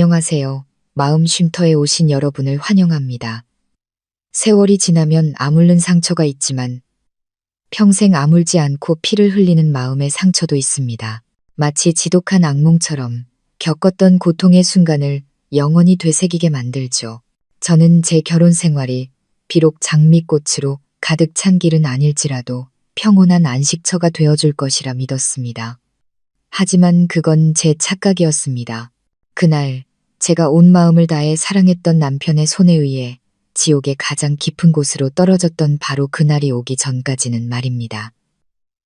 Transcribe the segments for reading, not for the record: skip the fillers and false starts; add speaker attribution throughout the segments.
Speaker 1: 안녕하세요. 마음 쉼터에 오신 여러분을 환영합니다. 세월이 지나면 아물는 상처가 있지만 평생 아물지 않고 피를 흘리는 마음의 상처도 있습니다. 마치 지독한 악몽처럼 겪었던 고통의 순간을 영원히 되새기게 만들죠. 저는 제 결혼 생활이 비록 장미꽃으로 가득 찬 길은 아닐지라도 평온한 안식처가 되어줄 것이라 믿었습니다. 하지만 그건 제 착각이었습니다. 그날 제가 온 마음을 다해 사랑했던 남편의 손에 의해 지옥의 가장 깊은 곳으로 떨어졌던 바로 그날이 오기 전까지는 말입니다.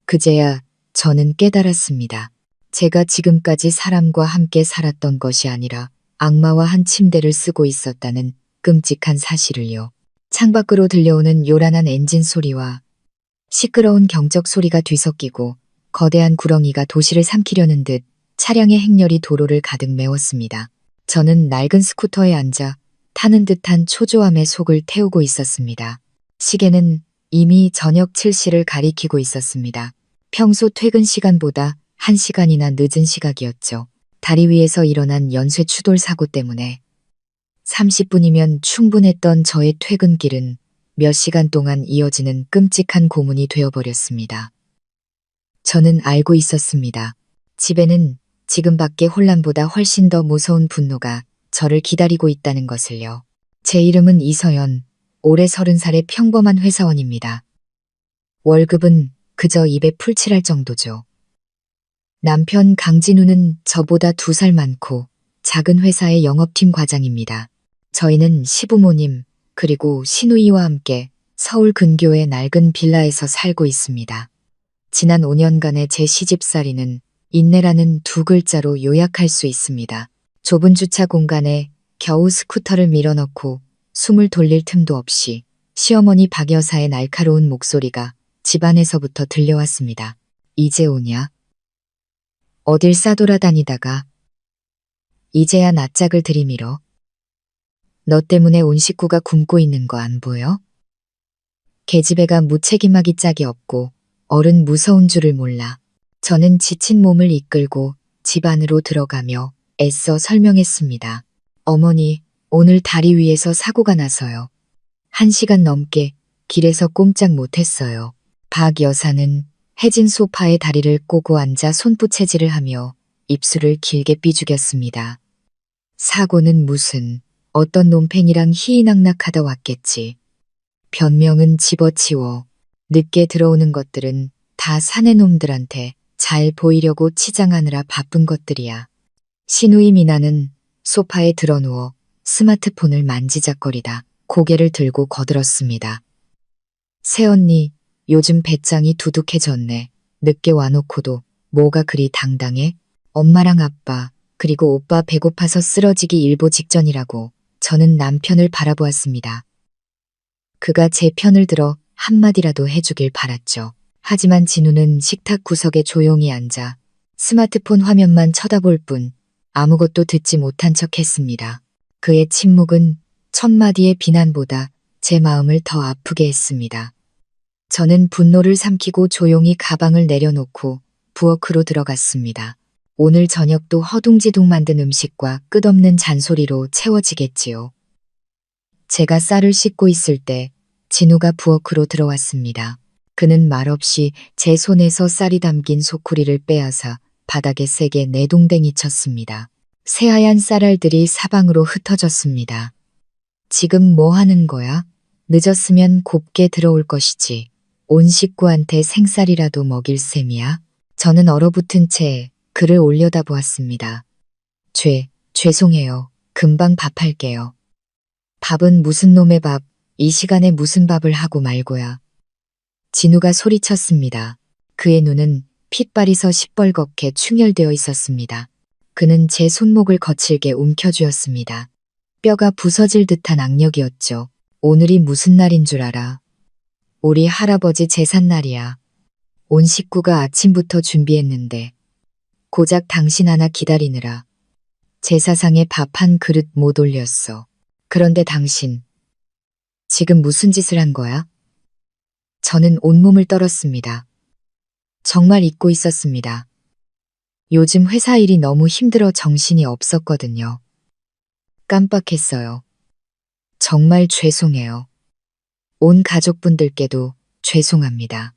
Speaker 1: 그제야 저는 깨달았습니다. 제가 지금까지 사람과 함께 살았던 것이 아니라 악마와 한 침대를 쓰고 있었다는 끔찍한 사실을요. 창밖으로 들려오는 요란한 엔진 소리와 시끄러운 경적 소리가 뒤섞이고 거대한 구렁이가 도시를 삼키려는 듯 차량의 행렬이 도로를 가득 메웠습니다. 저는 낡은 스쿠터에 앉아 타는 듯한 초조함에 속을 태우고 있었습니다. 시계는 이미 저녁 7시를 가리키고 있었습니다. 평소 퇴근 시간보다 1시간이나 늦은 시각이었죠. 다리 위에서 일어난 연쇄 추돌 사고 때문에 30분이면 충분했던 저의 퇴근길은 몇 시간 동안 이어지는 끔찍한 고문이 되어버렸습니다. 저는 알고 있었습니다. 집에는 지금 밖의 혼란보다 훨씬 더 무서운 분노가 저를 기다리고 있다는 것을요. 제 이름은 이서연, 올해 30살의 평범한 회사원입니다. 월급은 그저 입에 풀칠할 정도죠. 남편 강진우는 저보다 2살 많고 작은 회사의 영업팀 과장입니다. 저희는 시부모님 그리고 시누이와 함께 서울 근교의 낡은 빌라에서 살고 있습니다. 지난 5년간의 제 시집살이는 인내라는 2글자로 요약할 수 있습니다. 좁은 주차 공간에 겨우 스쿠터를 밀어넣고 숨을 돌릴 틈도 없이 시어머니 박 여사의 날카로운 목소리가 집안에서부터 들려왔습니다. 이제 오냐? 어딜 싸돌아다니다가 이제야 낯짝을 들이밀어? 너 때문에 온 식구가 굶고 있는 거 안 보여? 계집애가 무책임하기 짝이 없고 어른 무서운 줄을 몰라. 저는 지친 몸을 이끌고 집 안으로 들어가며 애써 설명했습니다. 어머니, 오늘 다리 위에서 사고가 나서요. 1시간 넘게 길에서 꼼짝 못했어요. 박 여사는 해진 소파에 다리를 꼬고 앉아 손부채질을 하며 입술을 길게 삐죽였습니다. 사고는 무슨, 어떤 놈팽이랑 희희낙낙하다 왔겠지. 변명은 집어치워. 늦게 들어오는 것들은 다 사내 놈들한테 잘 보이려고 치장하느라 바쁜 것들이야. 시누이 미나는 소파에 드러누워 스마트폰을 만지작거리다 고개를 들고 거들었습니다. 새언니, 요즘 배짱이 두둑해졌네. 늦게 와놓고도 뭐가 그리 당당해? 엄마랑 아빠, 그리고 오빠 배고파서 쓰러지기 일보 직전이라고. 저는 남편을 바라보았습니다. 그가 제 편을 들어 한마디라도 해주길 바랐죠. 하지만 진우는 식탁 구석에 조용히 앉아 스마트폰 화면만 쳐다볼 뿐 아무것도 듣지 못한 척 했습니다. 그의 침묵은 1000마디의 비난보다 제 마음을 더 아프게 했습니다. 저는 분노를 삼키고 조용히 가방을 내려놓고 부엌으로 들어갔습니다. 오늘 저녁도 허둥지둥 만든 음식과 끝없는 잔소리로 채워지겠지요. 제가 쌀을 씻고 있을 때 진우가 부엌으로 들어왔습니다. 그는 말없이 제 손에서 쌀이 담긴 소쿠리를 빼앗아 바닥에 세게 내동댕이 쳤습니다. 새하얀 쌀알들이 사방으로 흩어졌습니다. 지금 뭐 하는 거야? 늦었으면 곱게 들어올 것이지. 온 식구한테 생쌀이라도 먹일 셈이야? 저는 얼어붙은 채 그를 올려다보았습니다. 죄송해요. 금방 밥할게요. 밥은 무슨 놈의 밥, 이 시간에 무슨 밥을 하고 말고야. 진우가 소리쳤습니다. 그의 눈은 핏발이서 시뻘겋게 충혈되어 있었습니다. 그는 제 손목을 거칠게 움켜쥐었습니다. 뼈가 부서질 듯한 악력이었죠. 오늘이 무슨 날인 줄 알아? 우리 할아버지 제삿날이야. 온 식구가 아침부터 준비했는데 고작 당신 하나 기다리느라 제사상에 밥 한 그릇 못 올렸어. 그런데 당신 지금 무슨 짓을 한 거야? 저는 온몸을 떨었습니다. 정말 잊고 있었습니다. 요즘 회사 일이 너무 힘들어 정신이 없었거든요. 깜빡했어요. 정말 죄송해요. 온 가족분들께도 죄송합니다.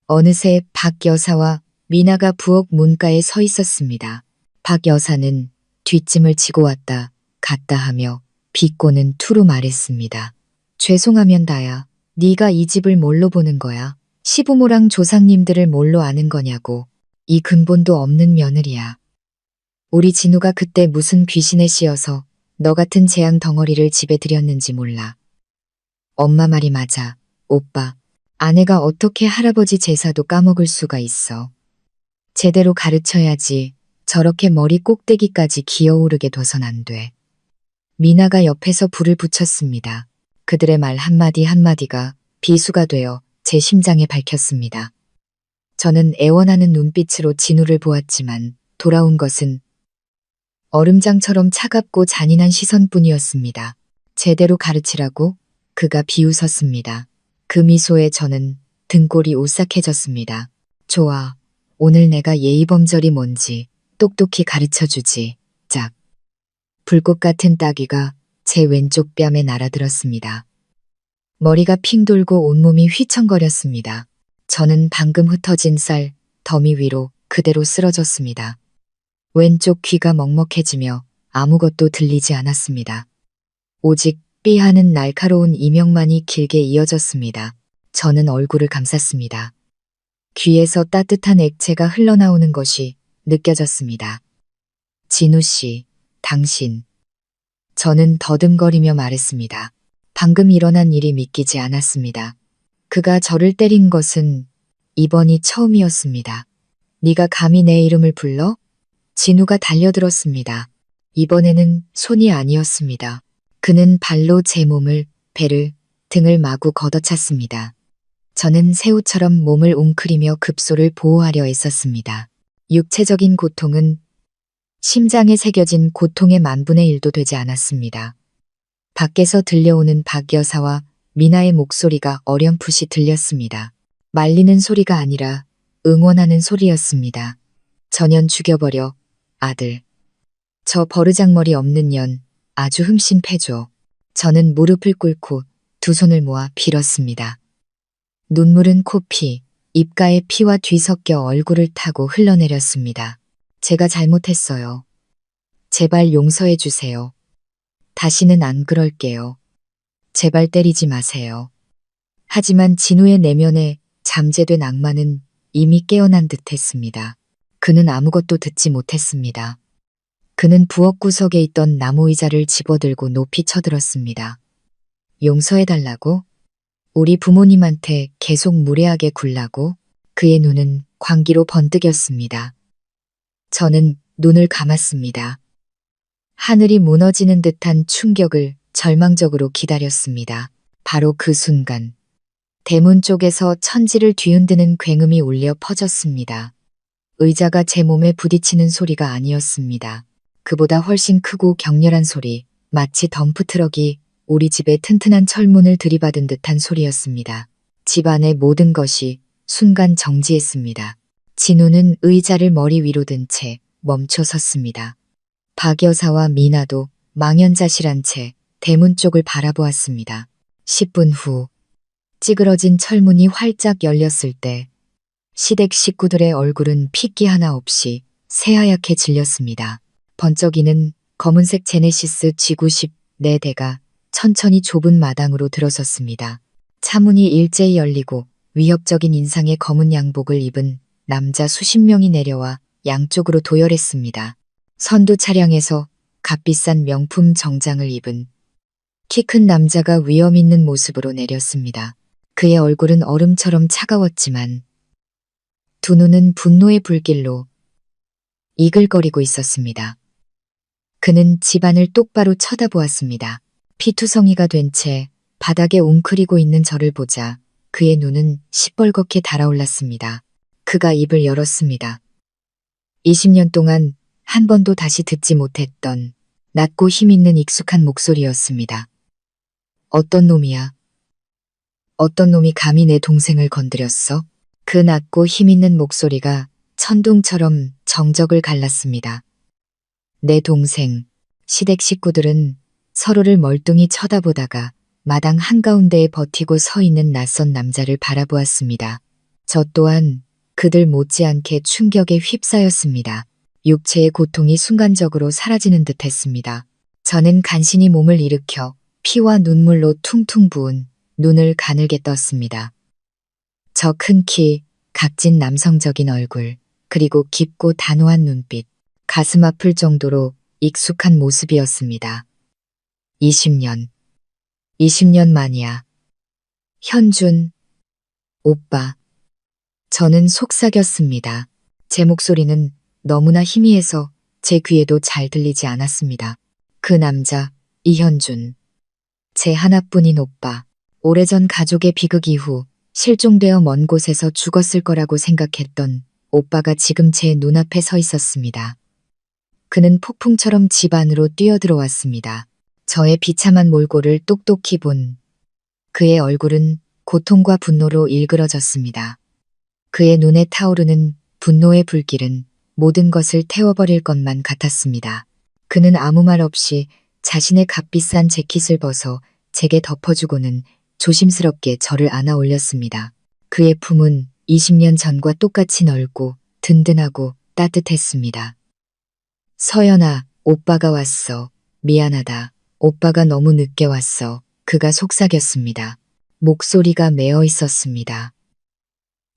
Speaker 1: 어느새 박 여사와 미나가 부엌 문가에 서 있었습니다. 박 여사는 뒷짐을 지고 왔다 갔다 하며 비꼬는 투로 말했습니다. 죄송하면 다야. 네가 이 집을 뭘로 보는 거야? 시부모랑 조상님들을 뭘로 아는 거냐고. 이 근본도 없는 며느리야. 우리 진우가 그때 무슨 귀신에 씌어서 너 같은 재앙 덩어리를 집에 들였는지 몰라. 엄마 말이 맞아. 오빠, 아내가 어떻게 할아버지 제사도 까먹을 수가 있어. 제대로 가르쳐야지. 저렇게 머리 꼭대기까지 기어오르게 둬선 안 돼. 미나가 옆에서 불을 붙였습니다. 그들의 말 한마디 한마디가 비수가 되어 제 심장에 밝혔습니다. 저는 애원하는 눈빛으로 진우를 보았지만 돌아온 것은 얼음장처럼 차갑고 잔인한 시선뿐이었습니다. 제대로 가르치라고? 그가 비웃었습니다. 그 미소에 저는 등골이 오싹해졌습니다. 좋아. 오늘 내가 예의범절이 뭔지 똑똑히 가르쳐주지. 짝. 불꽃 같은 따귀가 제 왼쪽 뺨에 날아들었습니다. 머리가 핑 돌고 온몸이 휘청거렸습니다. 저는 방금 흩어진 쌀 더미 위로 그대로 쓰러졌습니다. 왼쪽 귀가 먹먹해지며 아무것도 들리지 않았습니다. 오직 삐 하는 날카로운 이명만이 길게 이어졌습니다. 저는 얼굴을 감쌌습니다. 귀에서 따뜻한 액체가 흘러나오는 것이 느껴졌습니다. 진우 씨, 당신. 저는 더듬거리며 말했습니다. 방금 일어난 일이 믿기지 않았습니다. 그가 저를 때린 것은 이번이 처음이었습니다. 네가 감히 내 이름을 불러? 진우가 달려들었습니다. 이번에는 손이 아니었습니다. 그는 발로 제 몸을, 배를, 등을 마구 걷어찼습니다. 저는 새우처럼 몸을 웅크리며 급소를 보호하려 애썼습니다. 육체적인 고통은 심장에 새겨진 고통의 만분의 일도 되지 않았습니다. 밖에서 들려오는 박 여사와 미나의 목소리가 어렴풋이 들렸습니다. 말리는 소리가 아니라 응원하는 소리였습니다. 전연 죽여버려, 아들. 저 버르장머리 없는 년, 아주 흠씬 패줘. 저는 무릎을 꿇고 두 손을 모아 빌었습니다. 눈물은 코피, 입가에 피와 뒤섞여 얼굴을 타고 흘러내렸습니다. 제가 잘못했어요. 제발 용서해 주세요. 다시는 안 그럴게요. 제발 때리지 마세요. 하지만 진우의 내면에 잠재된 악마는 이미 깨어난 듯 했습니다. 그는 아무것도 듣지 못했습니다. 그는 부엌 구석에 있던 나무 의자를 집어들고 높이 쳐들었습니다. 용서해달라고? 우리 부모님한테 계속 무례하게 굴라고? 그의 눈은 광기로 번뜩였습니다. 저는 눈을 감았습니다. 하늘이 무너지는 듯한 충격을 절망적으로 기다렸습니다. 바로 그 순간 대문 쪽에서 천지를 뒤흔드는 굉음이 울려 퍼졌습니다. 의자가 제 몸에 부딪히는 소리가 아니었습니다. 그보다 훨씬 크고 격렬한 소리, 마치 덤프트럭이 우리 집의 튼튼한 철문을 들이받은 듯한 소리였습니다. 집 안의 모든 것이 순간 정지했습니다. 진우는 의자를 머리 위로 든 채 멈춰 섰습니다. 박 여사와 미나도 망연자실한 채 대문 쪽을 바라보았습니다. 10분 후 찌그러진 철문이 활짝 열렸을 때 시댁 식구들의 얼굴은 핏기 하나 없이 새하얗게 질렸습니다. 번쩍이는 검은색 제네시스 G90 4대가 천천히 좁은 마당으로 들어섰습니다. 차문이 일제히 열리고 위협적인 인상의 검은 양복을 입은 남자 수십 명이 내려와 양쪽으로 도열했습니다. 선두 차량에서 값비싼 명품 정장을 입은 키 큰 남자가 위험 있는 모습으로 내렸습니다. 그의 얼굴은 얼음처럼 차가웠지만 두 눈은 분노의 불길로 이글거리고 있었습니다. 그는 집안을 똑바로 쳐다보았습니다. 피투성이가 된 채 바닥에 웅크리고 있는 저를 보자 그의 눈은 시뻘겋게 달아올랐습니다. 그가 입을 열었습니다. 20년 동안 한 번도 다시 듣지 못했던 낮고 힘있는 익숙한 목소리였습니다. 어떤 놈이야? 어떤 놈이 감히 내 동생을 건드렸어? 그 낮고 힘있는 목소리가 천둥처럼 정적을 갈랐습니다. 내 동생, 시댁 식구들은 서로를 멀뚱히 쳐다보다가 마당 한가운데에 버티고 서 있는 낯선 남자를 바라보았습니다. 저 또한 그들 못지않게 충격에 휩싸였습니다. 육체의 고통이 순간적으로 사라지는 듯 했습니다. 저는 간신히 몸을 일으켜 피와 눈물로 퉁퉁 부은 눈을 가늘게 떴습니다. 저 큰 키, 각진 남성적인 얼굴, 그리고 깊고 단호한 눈빛, 가슴 아플 정도로 익숙한 모습이었습니다. 20년 만이야. 현준, 오빠. 저는 속삭였습니다. 제 목소리는 너무나 희미해서 제 귀에도 잘 들리지 않았습니다. 그 남자, 이현준. 제 하나뿐인 오빠. 오래전 가족의 비극 이후 실종되어 먼 곳에서 죽었을 거라고 생각했던 오빠가 지금 제 눈앞에 서 있었습니다. 그는 폭풍처럼 집 안으로 뛰어들어왔습니다. 저의 비참한 몰골을 똑똑히 본 그의 얼굴은 고통과 분노로 일그러졌습니다. 그의 눈에 타오르는 분노의 불길은 모든 것을 태워버릴 것만 같았습니다. 그는 아무 말 없이 자신의 값비싼 재킷을 벗어 제게 덮어주고는 조심스럽게 저를 안아 올렸습니다. 그의 품은 20년 전과 똑같이 넓고 든든하고 따뜻했습니다. 서연아, 오빠가 왔어. 미안하다. 오빠가 너무 늦게 왔어. 그가 속삭였습니다. 목소리가 메어 있었습니다.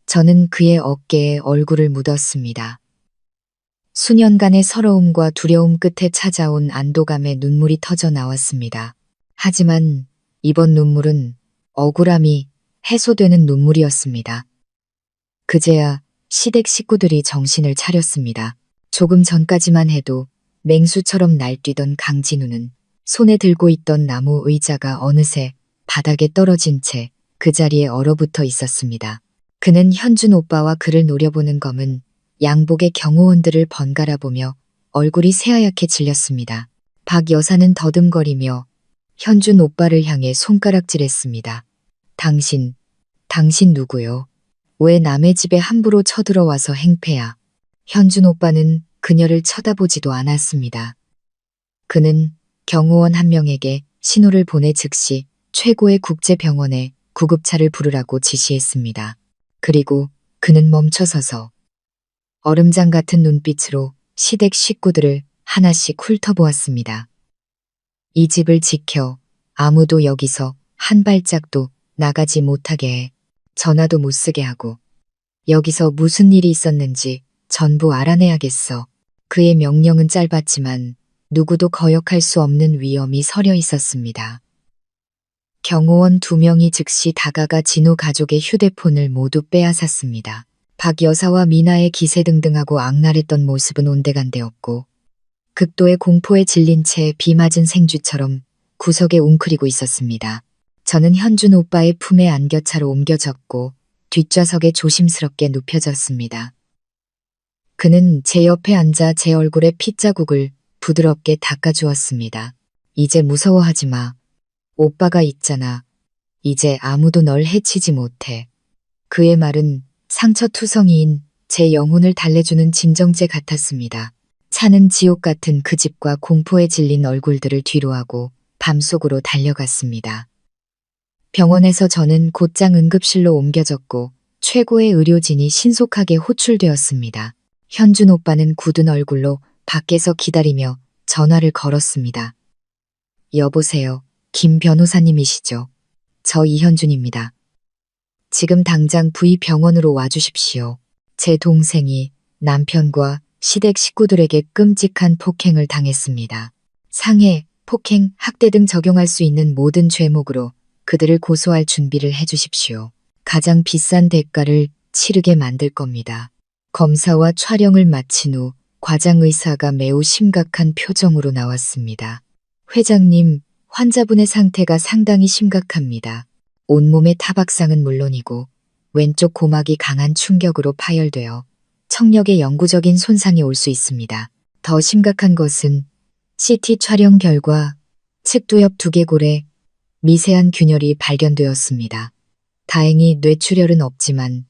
Speaker 1: 저는 그의 어깨에 얼굴을 묻었습니다. 수년간의 서러움과 두려움 끝에 찾아온 안도감에 눈물이 터져 나왔습니다. 하지만 이번 눈물은 억울함이 해소되는 눈물이었습니다. 그제야 시댁 식구들이 정신을 차렸습니다. 조금 전까지만 해도 맹수처럼 날뛰던 강진우는 손에 들고 있던 나무 의자가 어느새 바닥에 떨어진 채 그 자리에 얼어붙어 있었습니다. 그는 현준 오빠와 그를 노려보는 검은 양복의 경호원들을 번갈아 보며 얼굴이 새하얗게 질렸습니다. 박 여사는 더듬거리며 현준 오빠를 향해 손가락질했습니다. 당신 누구요? 왜 남의 집에 함부로 쳐들어와서 행패야? 현준 오빠는 그녀를 쳐다보지도 않았습니다. 그는 경호원 한 명에게 신호를 보내 즉시 최고의 국제병원에 구급차를 부르라고 지시했습니다. 그리고 그는 멈춰서서 얼음장 같은 눈빛으로 시댁 식구들을 하나씩 훑어보았습니다. 이 집을 지켜 아무도 여기서 한 발짝도 나가지 못하게 해. 전화도 못 쓰게 하고 여기서 무슨 일이 있었는지 전부 알아내야겠어. 그의 명령은 짧았지만 누구도 거역할 수 없는 위험이 서려 있었습니다. 경호원 2명이 즉시 다가가 진우 가족의 휴대폰을 모두 빼앗았습니다. 박 여사와 미나의 기세등등하고 악랄했던 모습은 온데간데없고 극도의 공포에 질린 채 비 맞은 생쥐처럼 구석에 웅크리고 있었습니다. 저는 현준 오빠의 품에 안겨차로 옮겨졌고 뒷좌석에 조심스럽게 눕혀졌습니다. 그는 제 옆에 앉아 제 얼굴에 핏자국을 부드럽게 닦아주었습니다. 이제 무서워하지 마. 오빠가 있잖아. 이제 아무도 널 해치지 못해. 그의 말은 상처투성이인 제 영혼을 달래주는 진정제 같았습니다. 차는 지옥 같은 그 집과 공포에 질린 얼굴들을 뒤로하고 밤속으로 달려갔습니다. 병원에서 저는 곧장 응급실로 옮겨졌고 최고의 의료진이 신속하게 호출되었습니다. 현준 오빠는 굳은 얼굴로 밖에서 기다리며 전화를 걸었습니다. 여보세요. 김 변호사님이시죠? 저 이현준입니다. 지금 당장 V병원으로 와주십시오. 제 동생이 남편과 시댁 식구들에게 끔찍한 폭행을 당했습니다. 상해, 폭행, 학대 등 적용할 수 있는 모든 죄목으로 그들을 고소할 준비를 해주십시오. 가장 비싼 대가를 치르게 만들 겁니다. 검사와 촬영을 마친 후 과장의사가 매우 심각한 표정으로 나왔습니다. 회장님, 환자분의 상태가 상당히 심각합니다. 온몸의 타박상은 물론이고 왼쪽 고막이 강한 충격으로 파열되어 청력에 영구적인 손상이 올 수 있습니다. 더 심각한 것은 CT 촬영 결과 측두 옆 두개골에 미세한 균열이 발견되었습니다. 다행히 뇌출혈은 없지만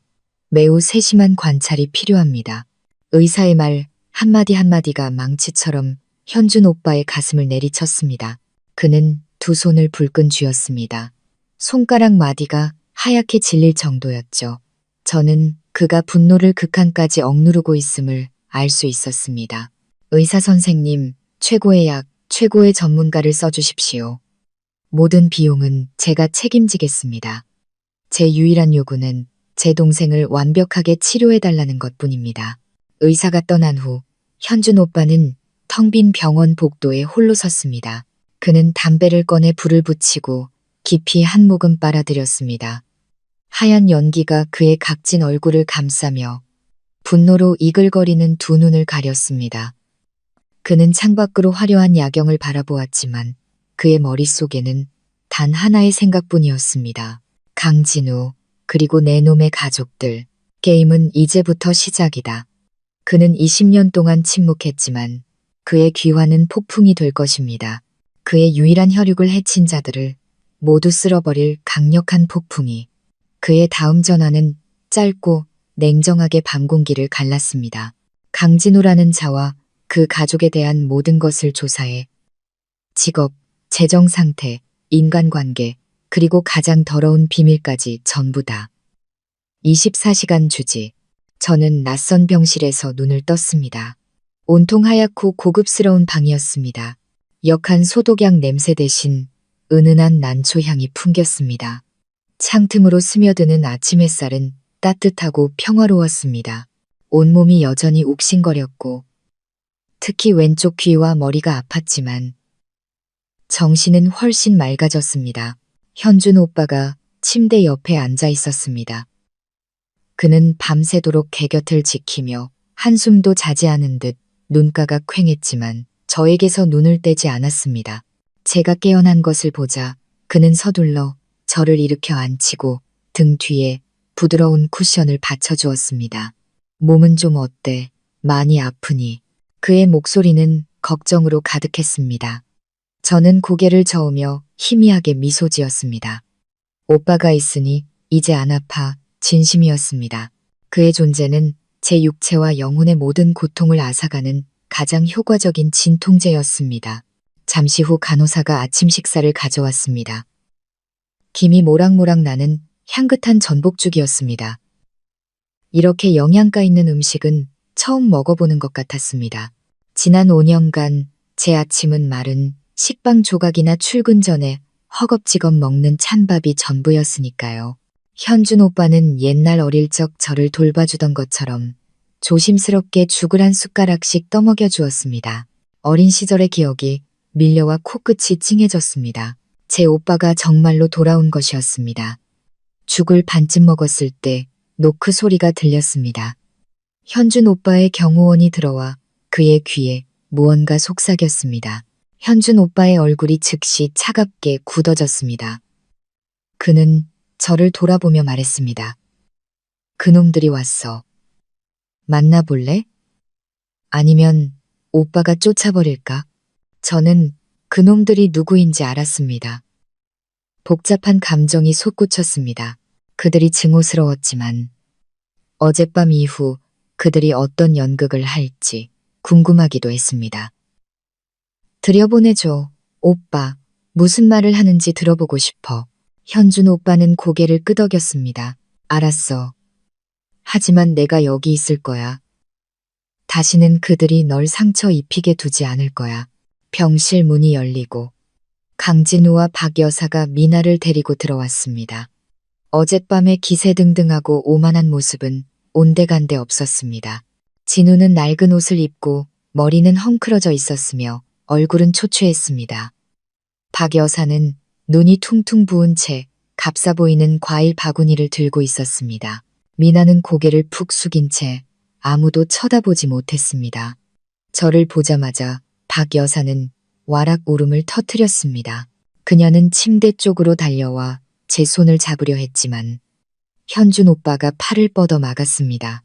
Speaker 1: 매우 세심한 관찰이 필요합니다. 의사의 말 한마디 한마디가 망치처럼 현준 오빠의 가슴을 내리쳤습니다. 그는 두 손을 불끈 쥐었습니다. 손가락 마디가 하얗게 질릴 정도였죠. 저는 그가 분노를 극한까지 억누르고 있음을 알 수 있었습니다. 의사 선생님, 최고의 약, 최고의 전문가를 써주십시오. 모든 비용은 제가 책임지겠습니다. 제 유일한 요구는 제 동생을 완벽하게 치료해달라는 것뿐입니다. 의사가 떠난 후 현준 오빠는 텅 빈 병원 복도에 홀로 섰습니다. 그는 담배를 꺼내 불을 붙이고 깊이 한 모금 빨아들였습니다. 하얀 연기가 그의 각진 얼굴을 감싸며 분노로 이글거리는 두 눈을 가렸습니다. 그는 창밖으로 화려한 야경을 바라보았지만 그의 머릿속에는 단 하나의 생각뿐이었습니다. 강진우, 그리고 내 놈의 가족들. 게임은 이제부터 시작이다. 그는 20년 동안 침묵했지만 그의 귀환은 폭풍이 될 것입니다. 그의 유일한 혈육을 해친 자들을 모두 쓸어버릴 강력한 폭풍이. 그의 다음 전화는 짧고 냉정하게 밤 공기를 갈랐습니다. 강진우라는 자와 그 가족에 대한 모든 것을 조사해 직업, 재정 상태, 인간관계, 그리고 가장 더러운 비밀까지 전부 다. 24시간 주지. 저는 낯선 병실에서 눈을 떴습니다. 온통 하얗고 고급스러운 방이었습니다. 역한 소독약 냄새 대신 은은한 난초 향이 풍겼습니다. 창틈으로 스며드는 아침 햇살은 따뜻하고 평화로웠습니다. 온몸이 여전히 욱신거렸고 특히 왼쪽 귀와 머리가 아팠지만 정신은 훨씬 맑아졌습니다. 현준 오빠가 침대 옆에 앉아 있었습니다. 그는 밤새도록 개 곁을 지키며 한숨도 자지 않은 듯 눈가가 퀭했지만 저에게서 눈을 떼지 않았습니다. 제가 깨어난 것을 보자 그는 서둘러 저를 일으켜 앉히고 등 뒤에 부드러운 쿠션을 받쳐주었습니다. 몸은 좀 어때? 많이 아프니? 그의 목소리는 걱정으로 가득했습니다. 저는 고개를 저으며 희미하게 미소 지었습니다. 오빠가 있으니 이제 안 아파. 진심이었습니다. 그의 존재는 제 육체와 영혼의 모든 고통을 앗아가는 가장 효과적인 진통제였습니다. 잠시 후 간호사가 아침 식사를 가져왔습니다. 김이 모락모락 나는 향긋한 전복죽이었습니다. 이렇게 영양가 있는 음식은 처음 먹어보는 것 같았습니다. 지난 5년간 제 아침은 마른 식빵 조각이나 출근 전에 허겁지겁 먹는 찬밥이 전부였으니까요. 현준 오빠는 옛날 어릴 적 저를 돌봐주던 것처럼 조심스럽게 죽을 한 숟가락씩 떠먹여 주었습니다. 어린 시절의 기억이 밀려와 코끝이 찡해졌습니다. 제 오빠가 정말로 돌아온 것이었습니다. 죽을 반쯤 먹었을 때 노크 소리가 들렸습니다. 현준 오빠의 경호원이 들어와 그의 귀에 무언가 속삭였습니다. 현준 오빠의 얼굴이 즉시 차갑게 굳어졌습니다. 그는 저를 돌아보며 말했습니다. 그놈들이 왔어. 만나볼래? 아니면 오빠가 쫓아버릴까? 저는 그놈들이 누구인지 알았습니다. 복잡한 감정이 솟구쳤습니다. 그들이 증오스러웠지만 어젯밤 이후 그들이 어떤 연극을 할지 궁금하기도 했습니다. 들여보내줘. 오빠, 무슨 말을 하는지 들어보고 싶어. 현준 오빠는 고개를 끄덕였습니다. 알았어. 하지만 내가 여기 있을 거야. 다시는 그들이 널 상처 입히게 두지 않을 거야. 병실 문이 열리고 강진우와 박 여사가 미나를 데리고 들어왔습니다. 어젯밤의 기세등등하고 오만한 모습은 온데간데 없었습니다. 진우는 낡은 옷을 입고 머리는 헝클어져 있었으며 얼굴은 초췌했습니다. 박 여사는 눈이 퉁퉁 부은 채 값싸 보이는 과일 바구니를 들고 있었습니다. 미나는 고개를 푹 숙인 채 아무도 쳐다보지 못했습니다. 저를 보자마자 박 여사는 와락 울음을 터뜨렸습니다. 그녀는 침대 쪽으로 달려와 제 손을 잡으려 했지만 현준 오빠가 팔을 뻗어 막았습니다.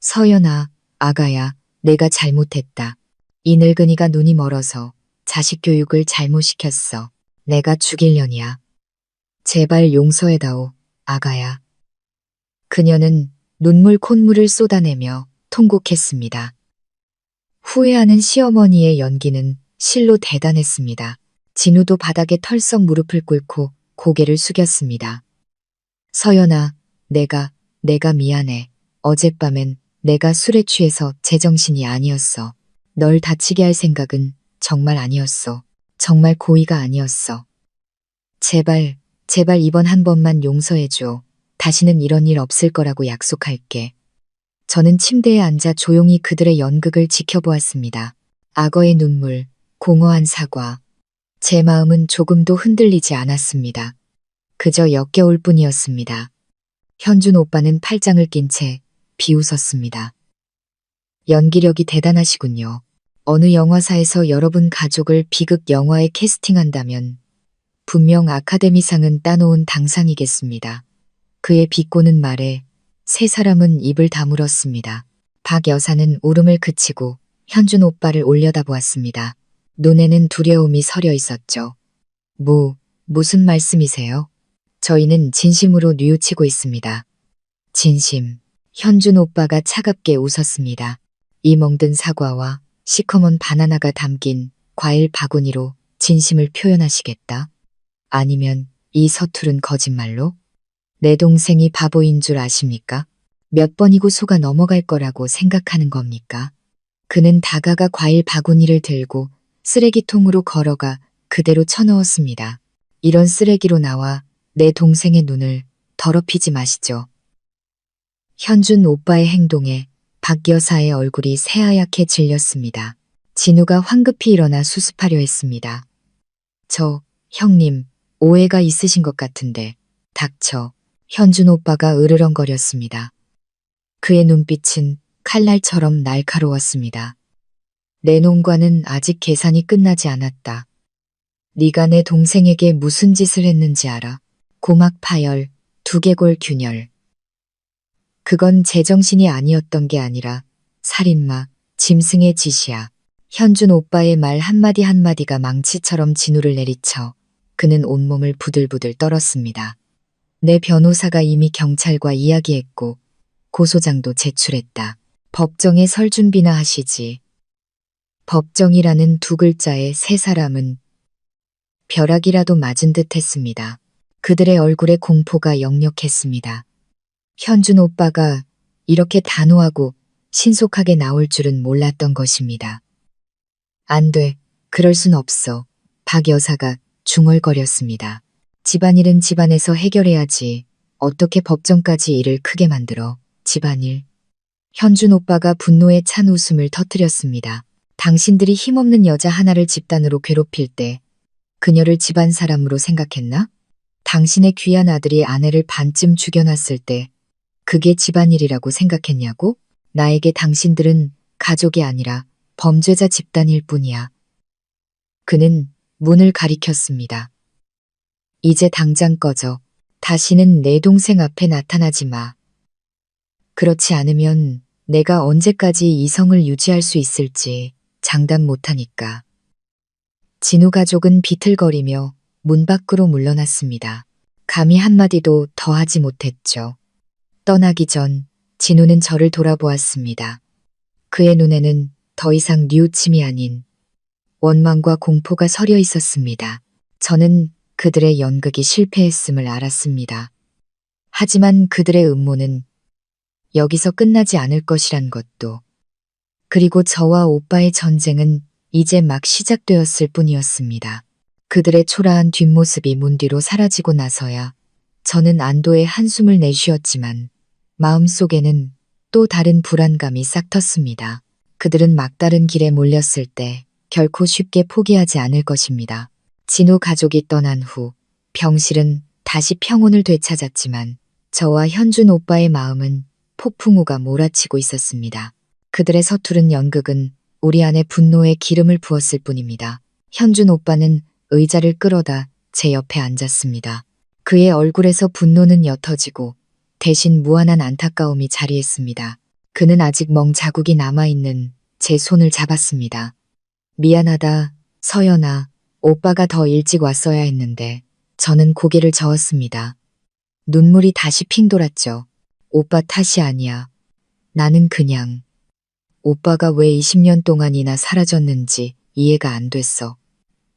Speaker 1: 서연아, 아가야, 내가 잘못했다. 이 늙은이가 눈이 멀어서 자식 교육을 잘못 시켰어. 내가 죽일 년이야. 제발 용서해다오, 아가야. 그녀는 눈물 콧물을 쏟아내며 통곡했습니다. 후회하는 시어머니의 연기는 실로 대단했습니다. 진우도 바닥에 털썩 무릎을 꿇고 고개를 숙였습니다. 서연아, 내가 미안해. 어젯밤엔 내가 술에 취해서 제정신이 아니었어. 널 다치게 할 생각은 정말 아니었어. 정말 고의가 아니었어. 제발, 제발 이번 한 번만 용서해줘. 다시는 이런 일 없을 거라고 약속할게. 저는 침대에 앉아 조용히 그들의 연극을 지켜보았습니다. 악어의 눈물, 공허한 사과. 제 마음은 조금도 흔들리지 않았습니다. 그저 역겨울 뿐이었습니다. 현준 오빠는 팔짱을 낀 채 비웃었습니다. 연기력이 대단하시군요. 어느 영화사에서 여러분 가족을 비극 영화에 캐스팅한다면 분명 아카데미상은 따놓은 당상이겠습니다. 그의 비꼬는 말에 세 사람은 입을 다물었습니다. 박 여사는 울음을 그치고 현준 오빠를 올려다보았습니다. 눈에는 두려움이 서려 있었죠. 무슨 말씀이세요? 저희는 진심으로 뉘우치고 있습니다. 진심. 현준 오빠가 차갑게 웃었습니다. 이 멍든 사과와 시커먼 바나나가 담긴 과일 바구니로 진심을 표현하시겠다? 아니면 이 서투른 거짓말로? 내 동생이 바보인 줄 아십니까? 몇 번이고 속아 넘어갈 거라고 생각하는 겁니까? 그는 다가가 과일 바구니를 들고 쓰레기통으로 걸어가 그대로 쳐넣었습니다. 이런 쓰레기로 나와 내 동생의 눈을 더럽히지 마시죠. 현준 오빠의 행동에 박 여사의 얼굴이 새하얗게 질렸습니다. 진우가 황급히 일어나 수습하려 했습니다. 형님, 오해가 있으신 것 같은데, 닥쳐. 현준 오빠가 으르렁거렸습니다. 그의 눈빛은 칼날처럼 날카로웠습니다. 내 놈과는 아직 계산이 끝나지 않았다. 네가 내 동생에게 무슨 짓을 했는지 알아? 고막 파열, 두개골 균열. 그건 제정신이 아니었던 게 아니라 살인마, 짐승의 짓이야. 현준 오빠의 말 한마디 한마디가 망치처럼 진우를 내리쳐 그는 온몸을 부들부들 떨었습니다. 내 변호사가 이미 경찰과 이야기했고 고소장도 제출했다. 법정에 설 준비나 하시지. 법정이라는 두 글자에 세 사람은 벼락이라도 맞은 듯 했습니다. 그들의 얼굴에 공포가 역력했습니다. 현준 오빠가 이렇게 단호하고 신속하게 나올 줄은 몰랐던 것입니다. 안 돼. 그럴 순 없어. 박 여사가 중얼거렸습니다. 집안일은 집안에서 해결해야지. 어떻게 법정까지 일을 크게 만들어. 집안일. 현준 오빠가 분노에 찬 웃음을 터뜨렸습니다. 당신들이 힘없는 여자 하나를 집단으로 괴롭힐 때 그녀를 집안 사람으로 생각했나? 당신의 귀한 아들이 아내를 반쯤 죽여놨을 때 그게 집안일이라고 생각했냐고? 나에게 당신들은 가족이 아니라 범죄자 집단일 뿐이야. 그는 문을 가리켰습니다. 이제 당장 꺼져. 다시는 내 동생 앞에 나타나지 마. 그렇지 않으면 내가 언제까지 이성을 유지할 수 있을지 장담 못하니까. 진우 가족은 비틀거리며 문 밖으로 물러났습니다. 감히 한마디도 더 하지 못했죠. 떠나기 전 진우는 저를 돌아보았습니다. 그의 눈에는 더 이상 뉘우침이 아닌 원망과 공포가 서려 있었습니다. 저는 그들의 연극이 실패했음을 알았습니다. 하지만 그들의 음모는 여기서 끝나지 않을 것이란 것도, 그리고 저와 오빠의 전쟁은 이제 막 시작되었을 뿐이었습니다. 그들의 초라한 뒷모습이 문 뒤로 사라지고 나서야 저는 안도의 한숨을 내쉬었지만 마음속에는 또 다른 불안감이 싹 텄습니다. 그들은 막다른 길에 몰렸을 때 결코 쉽게 포기하지 않을 것입니다. 진우 가족이 떠난 후 병실은 다시 평온을 되찾았지만 저와 현준 오빠의 마음은 폭풍우가 몰아치고 있었습니다. 그들의 서투른 연극은 우리 안에 분노의 기름을 부었을 뿐입니다. 현준 오빠는 의자를 끌어다 제 옆에 앉았습니다. 그의 얼굴에서 분노는 옅어지고 대신 무한한 안타까움이 자리했습니다. 그는 아직 멍 자국이 남아있는 제 손을 잡았습니다. 미안하다, 서연아. 오빠가 더 일찍 왔어야 했는데. 저는 고개를 저었습니다. 눈물이 다시 핑 돌았죠. 오빠 탓이 아니야. 나는 그냥 오빠가 왜 20년 동안이나 사라졌는지 이해가 안 됐어.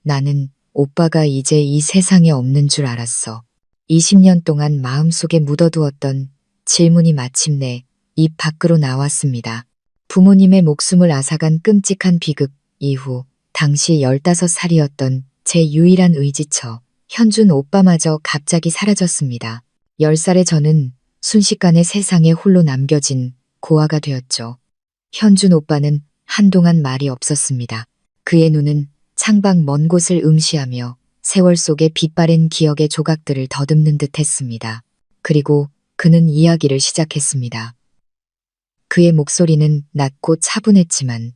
Speaker 1: 나는 오빠가 이제 이 세상에 없는 줄 알았어. 20년 동안 마음속에 묻어두었던 질문이 마침내 입 밖으로 나왔습니다. 부모님의 목숨을 앗아간 끔찍한 비극 이후 당시 15살이었던 제 유일한 의지처 현준 오빠마저 갑자기 사라졌습니다. 10살의 저는 순식간에 세상에 홀로 남겨진 고아가 되었죠. 현준 오빠는 한동안 말이 없었습니다. 그의 눈은 창밖 먼 곳을 응시하며 세월 속의 빛바랜 기억의 조각들을 더듬는 듯 했습니다. 그리고 그는 이야기를 시작했습니다. 그의 목소리는 낮고 차분했지만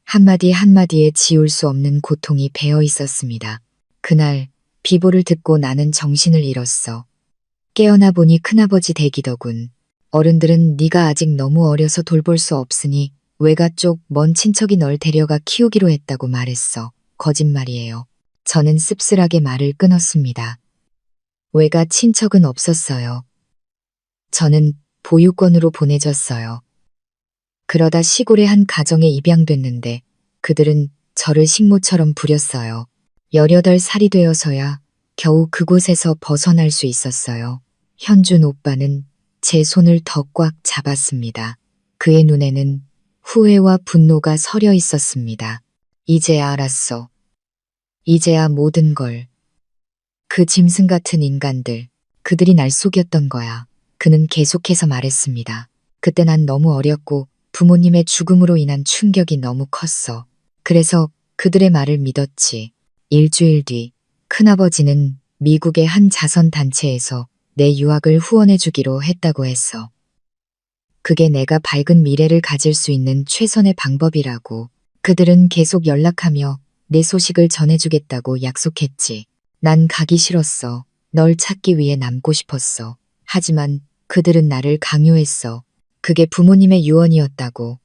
Speaker 1: 한마디 한마디에 지울 수 없는 고통이 배어 있었습니다. 그날 비보를 듣고 나는 정신을 잃었어. 깨어나 보니 큰아버지 댁이더군. 어른들은 네가 아직 너무 어려서 돌볼 수 없으니 외가 쪽 먼 친척이 널 데려가 키우기로 했다고 말했어. 거짓말이에요. 저는 씁쓸하게 말을 끊었습니다. 외가 친척은 없었어요. 저는 보육원으로 보내졌어요. 그러다 시골의 한 가정에 입양됐는데 그들은 저를 식모처럼 부렸어요. 18살이 되어서야 겨우 그곳에서 벗어날 수 있었어요. 현준 오빠는 제 손을 더 꽉 잡았습니다. 그의 눈에는 후회와 분노가 서려 있었습니다. 이제야 알았어. 이제야 모든 걸. 그 짐승 같은 인간들, 그들이 날 속였던 거야. 그는 계속해서 말했습니다. 그때 난 너무 어렸고 부모님의 죽음으로 인한 충격이 너무 컸어. 그래서 그들의 말을 믿었지. 일주일 뒤 큰아버지는 미국의 한 자선단체에서 내 유학을 후원해주기로 했다고 했어. 그게 내가 밝은 미래를 가질 수 있는 최선의 방법이라고. 그들은 계속 연락하며 내 소식을 전해주겠다고 약속했지. 난 가기 싫었어. 널 찾기 위해 남고 싶었어. 하지만 그들은 나를 강요했어. 그게 부모님의 유언이었다고.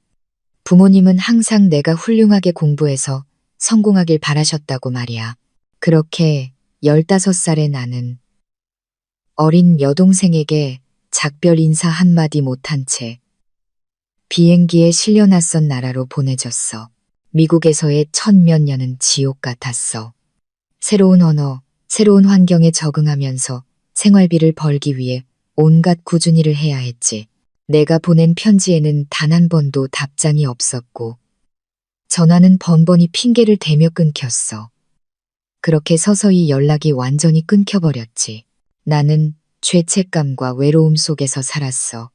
Speaker 1: 부모님은 항상 내가 훌륭하게 공부해서 성공하길 바라셨다고 말이야. 그렇게 15살의 나는 어린 여동생에게 작별 인사 한마디 못한 채 비행기에 실려 낯선 나라로 보내졌어. 미국에서의 첫 몇 년은 지옥 같았어. 새로운 언어, 새로운 환경에 적응하면서 생활비를 벌기 위해 온갖 꾸준히를 해야 했지. 내가 보낸 편지에는 단 한 번도 답장이 없었고 전화는 번번이 핑계를 대며 끊겼어. 그렇게 서서히 연락이 완전히 끊겨버렸지. 나는 죄책감과 외로움 속에서 살았어.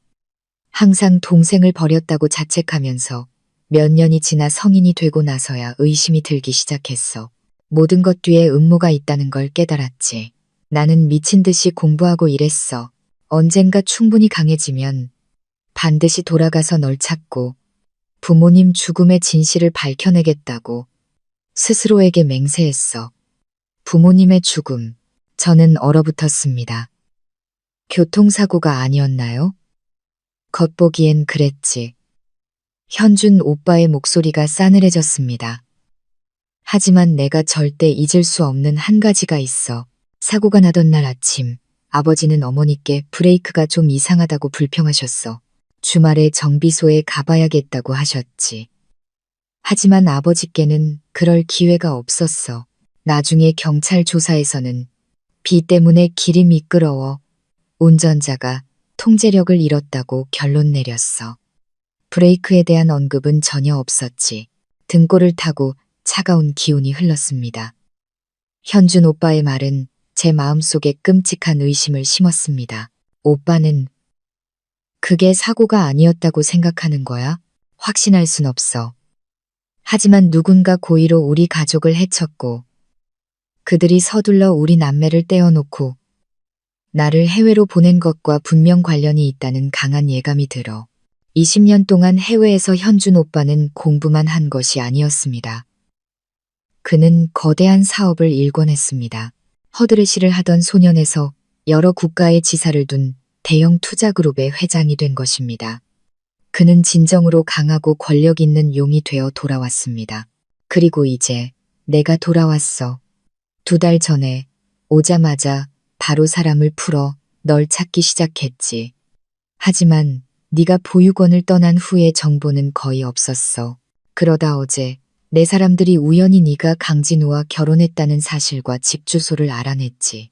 Speaker 1: 항상 동생을 버렸다고 자책하면서 몇 년이 지나 성인이 되고 나서야 의심이 들기 시작했어. 모든 것 뒤에 음모가 있다는 걸 깨달았지. 나는 미친 듯이 공부하고 일했어. 언젠가 충분히 강해지면 반드시 돌아가서 널 찾고 부모님 죽음의 진실을 밝혀내겠다고 스스로에게 맹세했어. 부모님의 죽음, 저는 얼어붙었습니다. 교통사고가 아니었나요? 겉보기엔 그랬지. 현준 오빠의 목소리가 싸늘해졌습니다. 하지만 내가 절대 잊을 수 없는 한 가지가 있어. 사고가 나던 날 아침, 아버지는 어머니께 브레이크가 좀 이상하다고 불평하셨어. 주말에 정비소에 가봐야겠다고 하셨지. 하지만 아버지께는 그럴 기회가 없었어. 나중에 경찰 조사에서는 비 때문에 길이 미끄러워 운전자가 통제력을 잃었다고 결론 내렸어. 브레이크에 대한 언급은 전혀 없었지. 등골을 타고 차가운 기운이 흘렀습니다. 현준 오빠의 말은 제 마음속에 끔찍한 의심을 심었습니다. 오빠는 그게 사고가 아니었다고 생각하는 거야? 확신할 순 없어. 하지만 누군가 고의로 우리 가족을 해쳤고 그들이 서둘러 우리 남매를 떼어놓고 나를 해외로 보낸 것과 분명 관련이 있다는 강한 예감이 들어. 20년 동안 해외에서 현준 오빠는 공부만 한 것이 아니었습니다. 그는 거대한 사업을 일궈냈습니다. 허드레시를 하던 소년에서 여러 국가의 지사를 둔 대형 투자그룹의 회장이 된 것입니다. 그는 진정으로 강하고 권력 있는 용이 되어 돌아왔습니다. 그리고 이제 내가 돌아왔어. 2달 전에 오자마자 바로 사람을 풀어 널 찾기 시작했지. 하지만 네가 보육원을 떠난 후에 정보는 거의 없었어. 그러다 어제 내 사람들이 우연히 네가 강진우와 결혼했다는 사실과 집 주소를 알아냈지.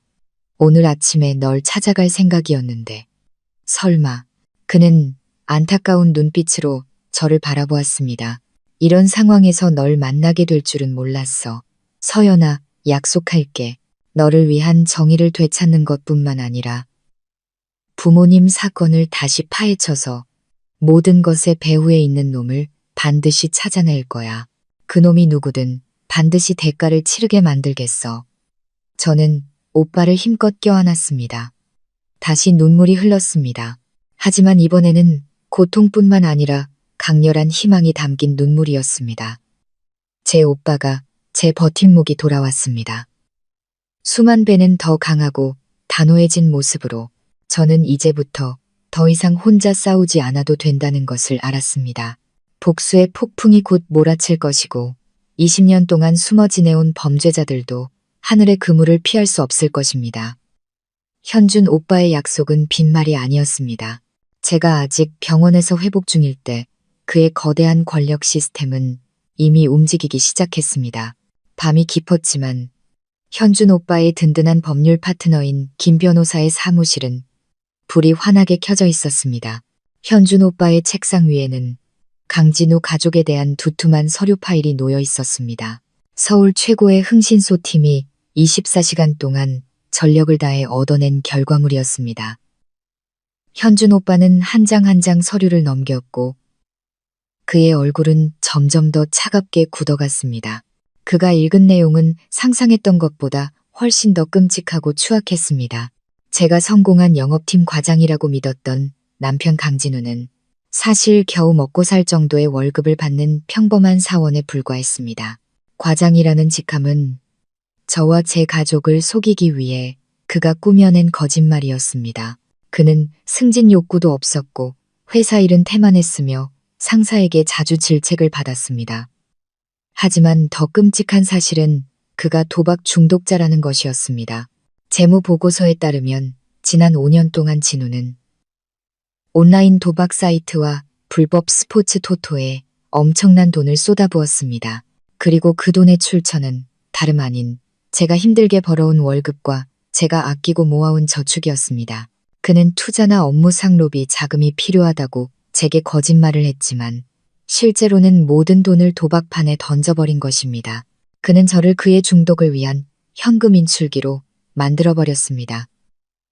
Speaker 1: 오늘 아침에 널 찾아갈 생각이었는데. 설마. 그는 안타까운 눈빛으로 저를 바라보았습니다. 이런 상황에서 널 만나게 될 줄은 몰랐어. 서연아, 약속할게. 너를 위한 정의를 되찾는 것뿐만 아니라 부모님 사건을 다시 파헤쳐서 모든 것의 배후에 있는 놈을 반드시 찾아낼 거야. 그놈이 누구든 반드시 대가를 치르게 만들겠어. 저는 오빠를 힘껏 껴안았습니다. 다시 눈물이 흘렀습니다. 하지만 이번에는 고통뿐만 아니라 강렬한 희망이 담긴 눈물이었습니다. 제 오빠가 제 버팀목이 돌아왔습니다. 수만 배는 더 강하고 단호해진 모습으로 저는 이제부터 더 이상 혼자 싸우지 않아도 된다는 것을 알았습니다. 복수의 폭풍이 곧 몰아칠 것이고 20년 동안 숨어 지내온 범죄자들도 하늘의 그물을 피할 수 없을 것입니다. 현준 오빠의 약속은 빈말이 아니었습니다. 제가 아직 병원에서 회복 중일 때 그의 거대한 권력 시스템은 이미 움직이기 시작했습니다. 밤이 깊었지만 현준 오빠의 든든한 법률 파트너인 김 변호사의 사무실은 불이 환하게 켜져 있었습니다. 현준 오빠의 책상 위에는 강진우 가족에 대한 두툼한 서류 파일이 놓여 있었습니다. 서울 최고의 흥신소 팀이 24시간 동안 전력을 다해 얻어낸 결과물이었습니다. 현준 오빠는 한 장 한 장 서류를 넘겼고 그의 얼굴은 점점 더 차갑게 굳어갔습니다. 그가 읽은 내용은 상상했던 것보다 훨씬 더 끔찍하고 추악했습니다. 제가 성공한 영업팀 과장이라고 믿었던 남편 강진우는 사실 겨우 먹고 살 정도의 월급을 받는 평범한 사원에 불과했습니다. 과장이라는 직함은 저와 제 가족을 속이기 위해 그가 꾸며낸 거짓말이었습니다. 그는 승진 욕구도 없었고 회사 일은 태만했으며 상사에게 자주 질책을 받았습니다. 하지만 더 끔찍한 사실은 그가 도박 중독자라는 것이었습니다. 재무 보고서에 따르면 지난 5년 동안 진우는 온라인 도박 사이트와 불법 스포츠 토토에 엄청난 돈을 쏟아부었습니다. 그리고 그 돈의 출처는 다름 아닌 제가 힘들게 벌어온 월급과 제가 아끼고 모아온 저축이었습니다. 그는 투자나 업무 상로비 자금이 필요하다고 제게 거짓말을 했지만 실제로는 모든 돈을 도박판에 던져버린 것입니다. 그는 저를 그의 중독을 위한 현금 인출기로 만들어버렸습니다.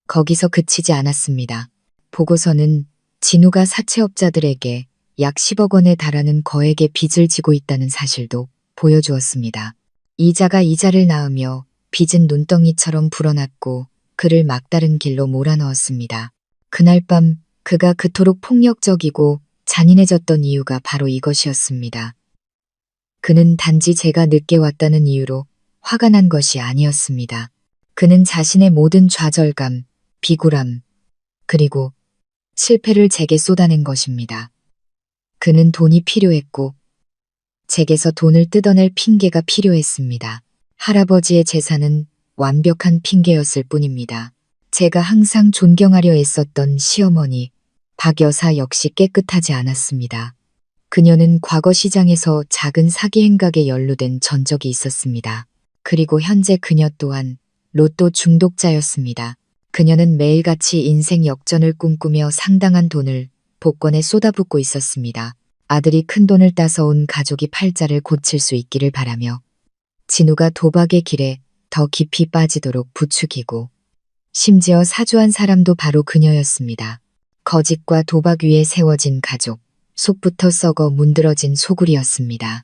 Speaker 1: 거기서 그치지 않았습니다. 보고서는 진우가 사채업자들에게 약 10억 원에 달하는 거액의 빚을 지고 있다는 사실도 보여주었습니다. 이자가 이자를 낳으며 빚은 눈덩이처럼 불어났고 그를 막다른 길로 몰아넣었습니다. 그날 밤 그가 그토록 폭력적이고 잔인해졌던 이유가 바로 이것이었습니다. 그는 단지 제가 늦게 왔다는 이유로 화가 난 것이 아니었습니다. 그는 자신의 모든 좌절감, 비굴함, 그리고 실패를 제게 쏟아낸 것입니다. 그는 돈이 필요했고 제게서 돈을 뜯어낼 핑계가 필요했습니다. 할아버지의 재산은 완벽한 핑계였을 뿐입니다. 제가 항상 존경하려 애썼던 시어머니 박 여사 역시 깨끗하지 않았습니다. 그녀는 과거 시장에서 작은 사기 행각에 연루된 전적이 있었습니다. 그리고 현재 그녀 또한 로또 중독자였습니다. 그녀는 매일같이 인생 역전을 꿈꾸며 상당한 돈을 복권에 쏟아붓고 있었습니다. 아들이 큰돈을 따서온 가족이 팔자를 고칠 수 있기를 바라며 진우가 도박의 길에 더 깊이 빠지도록 부추기고 심지어 사주한 사람도 바로 그녀였습니다. 거짓과 도박 위에 세워진 가족, 속부터 썩어 문드러진 소굴이었습니다.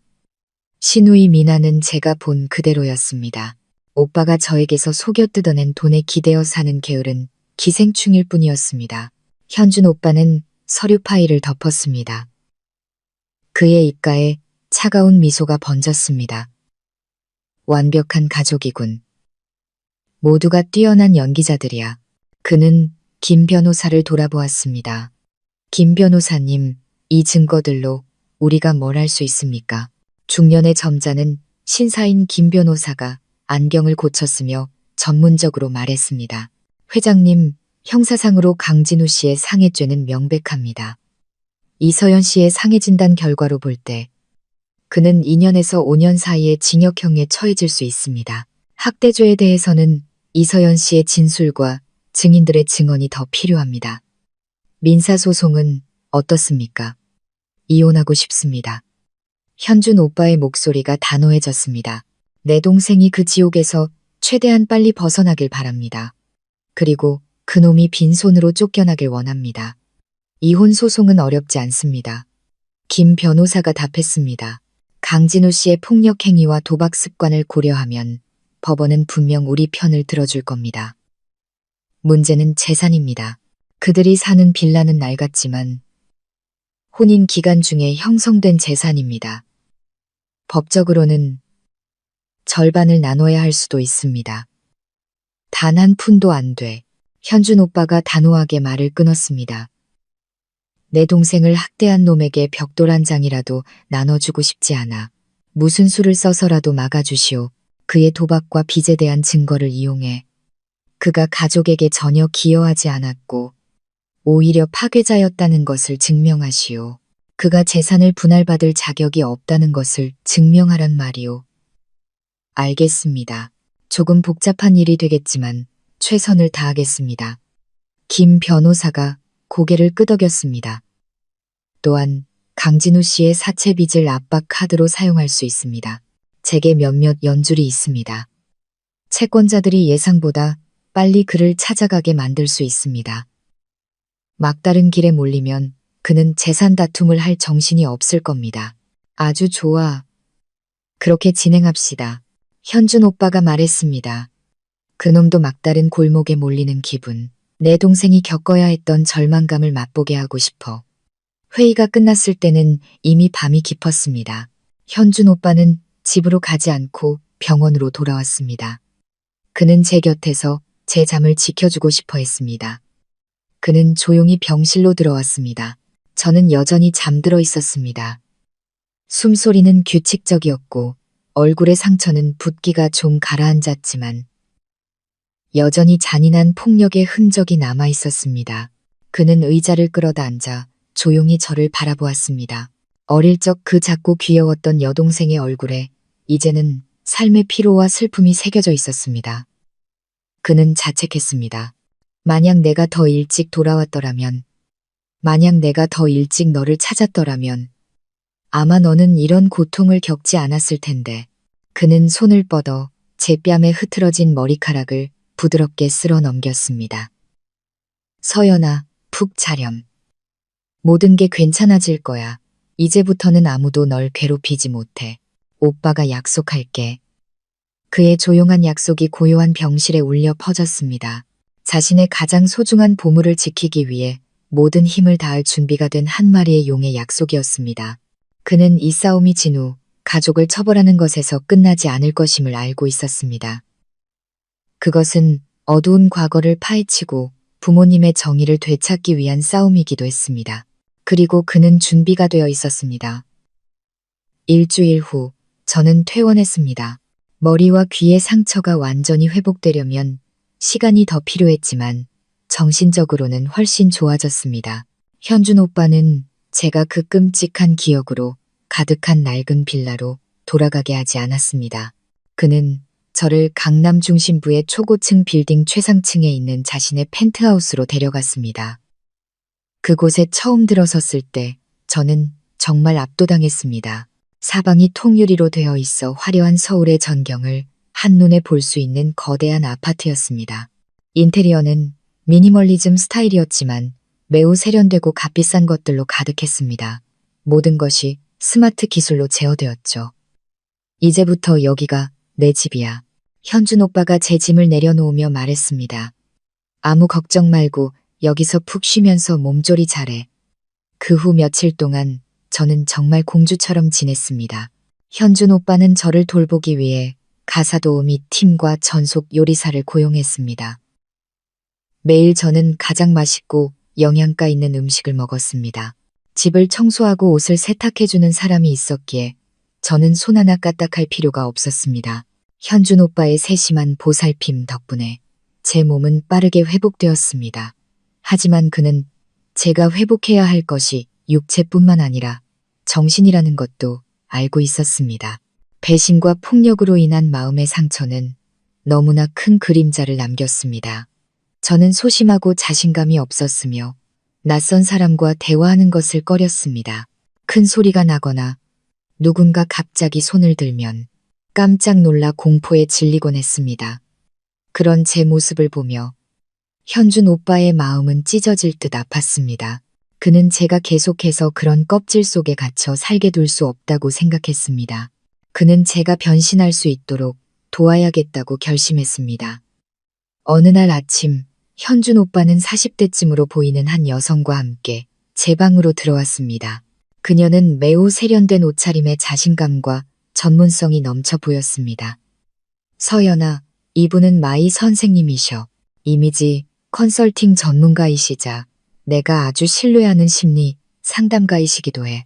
Speaker 1: 신우이 미나는 제가 본 그대로였습니다. 오빠가 저에게서 속여 뜯어낸 돈에 기대어 사는 게으른 기생충일 뿐이었습니다. 현준 오빠는 서류 파일을 덮었습니다. 그의 입가에 차가운 미소가 번졌습니다. 완벽한 가족이군. 모두가 뛰어난 연기자들이야. 그는 김 변호사를 돌아보았습니다. 김 변호사님, 이 증거들로 우리가 뭘 할 수 있습니까? 중년의 점잖은 신사인 김 변호사가 안경을 고쳤으며 전문적으로 말했습니다. 회장님, 형사상으로 강진우 씨의 상해죄는 명백합니다. 이서연 씨의 상해 진단 결과로 볼 때 그는 2년에서 5년 사이의 징역형에 처해질 수 있습니다. 학대죄에 대해서는 이서연 씨의 진술과 증인들의 증언이 더 필요합니다. 민사소송은 어떻습니까? 이혼하고 싶습니다. 현준 오빠의 목소리가 단호해졌습니다. 내 동생이 그 지옥에서 최대한 빨리 벗어나길 바랍니다. 그리고 그놈이 빈손으로 쫓겨나길 원합니다. 이혼 소송은 어렵지 않습니다. 김 변호사가 답했습니다. 강진우 씨의 폭력 행위와 도박 습관을 고려하면 법원은 분명 우리 편을 들어줄 겁니다. 문제는 재산입니다. 그들이 사는 빌라는 낡았지만 혼인 기간 중에 형성된 재산입니다. 법적으로는 절반을 나눠야 할 수도 있습니다. 단 한 푼도 안 돼. 현준 오빠가 단호하게 말을 끊었습니다. 내 동생을 학대한 놈에게 벽돌 한 장이라도 나눠주고 싶지 않아. 무슨 수를 써서라도 막아주시오. 그의 도박과 빚에 대한 증거를 이용해 그가 가족에게 전혀 기여하지 않았고 오히려 파괴자였다는 것을 증명하시오. 그가 재산을 분할받을 자격이 없다는 것을 증명하란 말이오. 알겠습니다. 조금 복잡한 일이 되겠지만 최선을 다하겠습니다. 김 변호사가 고개를 끄덕였습니다. 또한 강진우 씨의 사채 빚을 압박 카드로 사용할 수 있습니다. 제게 몇몇 연줄이 있습니다. 채권자들이 예상보다 빨리 그를 찾아가게 만들 수 있습니다. 막다른 길에 몰리면 그는 재산 다툼을 할 정신이 없을 겁니다. 아주 좋아. 그렇게 진행합시다. 현준 오빠가 말했습니다. 그놈도 막다른 골목에 몰리는 기분. 내 동생이 겪어야 했던 절망감을 맛보게 하고 싶어. 회의가 끝났을 때는 이미 밤이 깊었습니다. 현준 오빠는 집으로 가지 않고 병원으로 돌아왔습니다. 그는 제 곁에서 제 잠을 지켜주고 싶어 했습니다. 그는 조용히 병실로 들어왔습니다. 저는 여전히 잠들어 있었습니다. 숨소리는 규칙적이었고 얼굴의 상처는 붓기가 좀 가라앉았지만 여전히 잔인한 폭력의 흔적이 남아 있었습니다. 그는 의자를 끌어다 앉아 조용히 저를 바라보았습니다. 어릴 적 그 작고 귀여웠던 여동생의 얼굴에 이제는 삶의 피로와 슬픔이 새겨져 있었습니다. 그는 자책했습니다. 만약 내가 더 일찍 돌아왔더라면, 만약 내가 더 일찍 너를 찾았더라면 아마 너는 이런 고통을 겪지 않았을 텐데. 그는 손을 뻗어 제 뺨에 흐트러진 머리카락을 부드럽게 쓸어 넘겼습니다. 서연아, 푹 자렴. 모든 게 괜찮아질 거야. 이제부터는 아무도 널 괴롭히지 못해. 오빠가 약속할게. 그의 조용한 약속이 고요한 병실에 울려 퍼졌습니다. 자신의 가장 소중한 보물을 지키기 위해 모든 힘을 다할 준비가 된 한 마리의 용의 약속이었습니다. 그는 이 싸움이 진 후 가족을 처벌하는 것에서 끝나지 않을 것임을 알고 있었습니다. 그것은 어두운 과거를 파헤치고 부모님의 정의를 되찾기 위한 싸움이기도 했습니다. 그리고 그는 준비가 되어 있었습니다. 일주일 후 저는 퇴원했습니다. 머리와 귀의 상처가 완전히 회복되려면 시간이 더 필요했지만 정신적으로는 훨씬 좋아졌습니다. 현준 오빠는 제가 그 끔찍한 기억으로 가득한 낡은 빌라로 돌아가게 하지 않았습니다. 그는 저를 강남 중심부의 초고층 빌딩 최상층에 있는 자신의 펜트하우스로 데려갔습니다. 그곳에 처음 들어섰을 때 저는 정말 압도당했습니다. 사방이 통유리로 되어 있어 화려한 서울의 전경을 한눈에 볼 수 있는 거대한 아파트였습니다. 인테리어는 미니멀리즘 스타일이었지만 매우 세련되고 값비싼 것들로 가득했습니다. 모든 것이 스마트 기술로 제어되었죠. 이제부터 여기가 내 집이야. 현준 오빠가 제 짐을 내려놓으며 말했습니다. 아무 걱정 말고 여기서 푹 쉬면서 몸조리 잘해. 그 후 며칠 동안 저는 정말 공주처럼 지냈습니다. 현준 오빠는 저를 돌보기 위해 가사도우 및 팀과 전속 요리사를 고용했습니다. 매일 저는 가장 맛있고 영양가 있는 음식을 먹었습니다. 집을 청소하고 옷을 세탁해주는 사람이 있었기에 저는 손 하나 까딱할 필요가 없었습니다. 현준 오빠의 세심한 보살핌 덕분에 제 몸은 빠르게 회복되었습니다. 하지만 그는 제가 회복해야 할 것이 육체뿐만 아니라 정신이라는 것도 알고 있었습니다. 배신과 폭력으로 인한 마음의 상처는 너무나 큰 그림자를 남겼습니다. 저는 소심하고 자신감이 없었으며 낯선 사람과 대화하는 것을 꺼렸습니다. 큰 소리가 나거나 누군가 갑자기 손을 들면 깜짝 놀라 공포에 질리곤 했습니다. 그런 제 모습을 보며 현준 오빠의 마음은 찢어질 듯 아팠습니다. 그는 제가 계속해서 그런 껍질 속에 갇혀 살게 둘 수 없다고 생각했습니다. 그는 제가 변신할 수 있도록 도와야겠다고 결심했습니다. 어느 날 아침 현준 오빠는 40대쯤으로 보이는 한 여성과 함께 제 방으로 들어왔습니다. 그녀는 매우 세련된 옷차림에 자신감과 전문성이 넘쳐 보였습니다. 서연아, 이분은 마이 선생님이셔. 이미지 컨설팅 전문가이시자 내가 아주 신뢰하는 심리 상담가이시기도 해.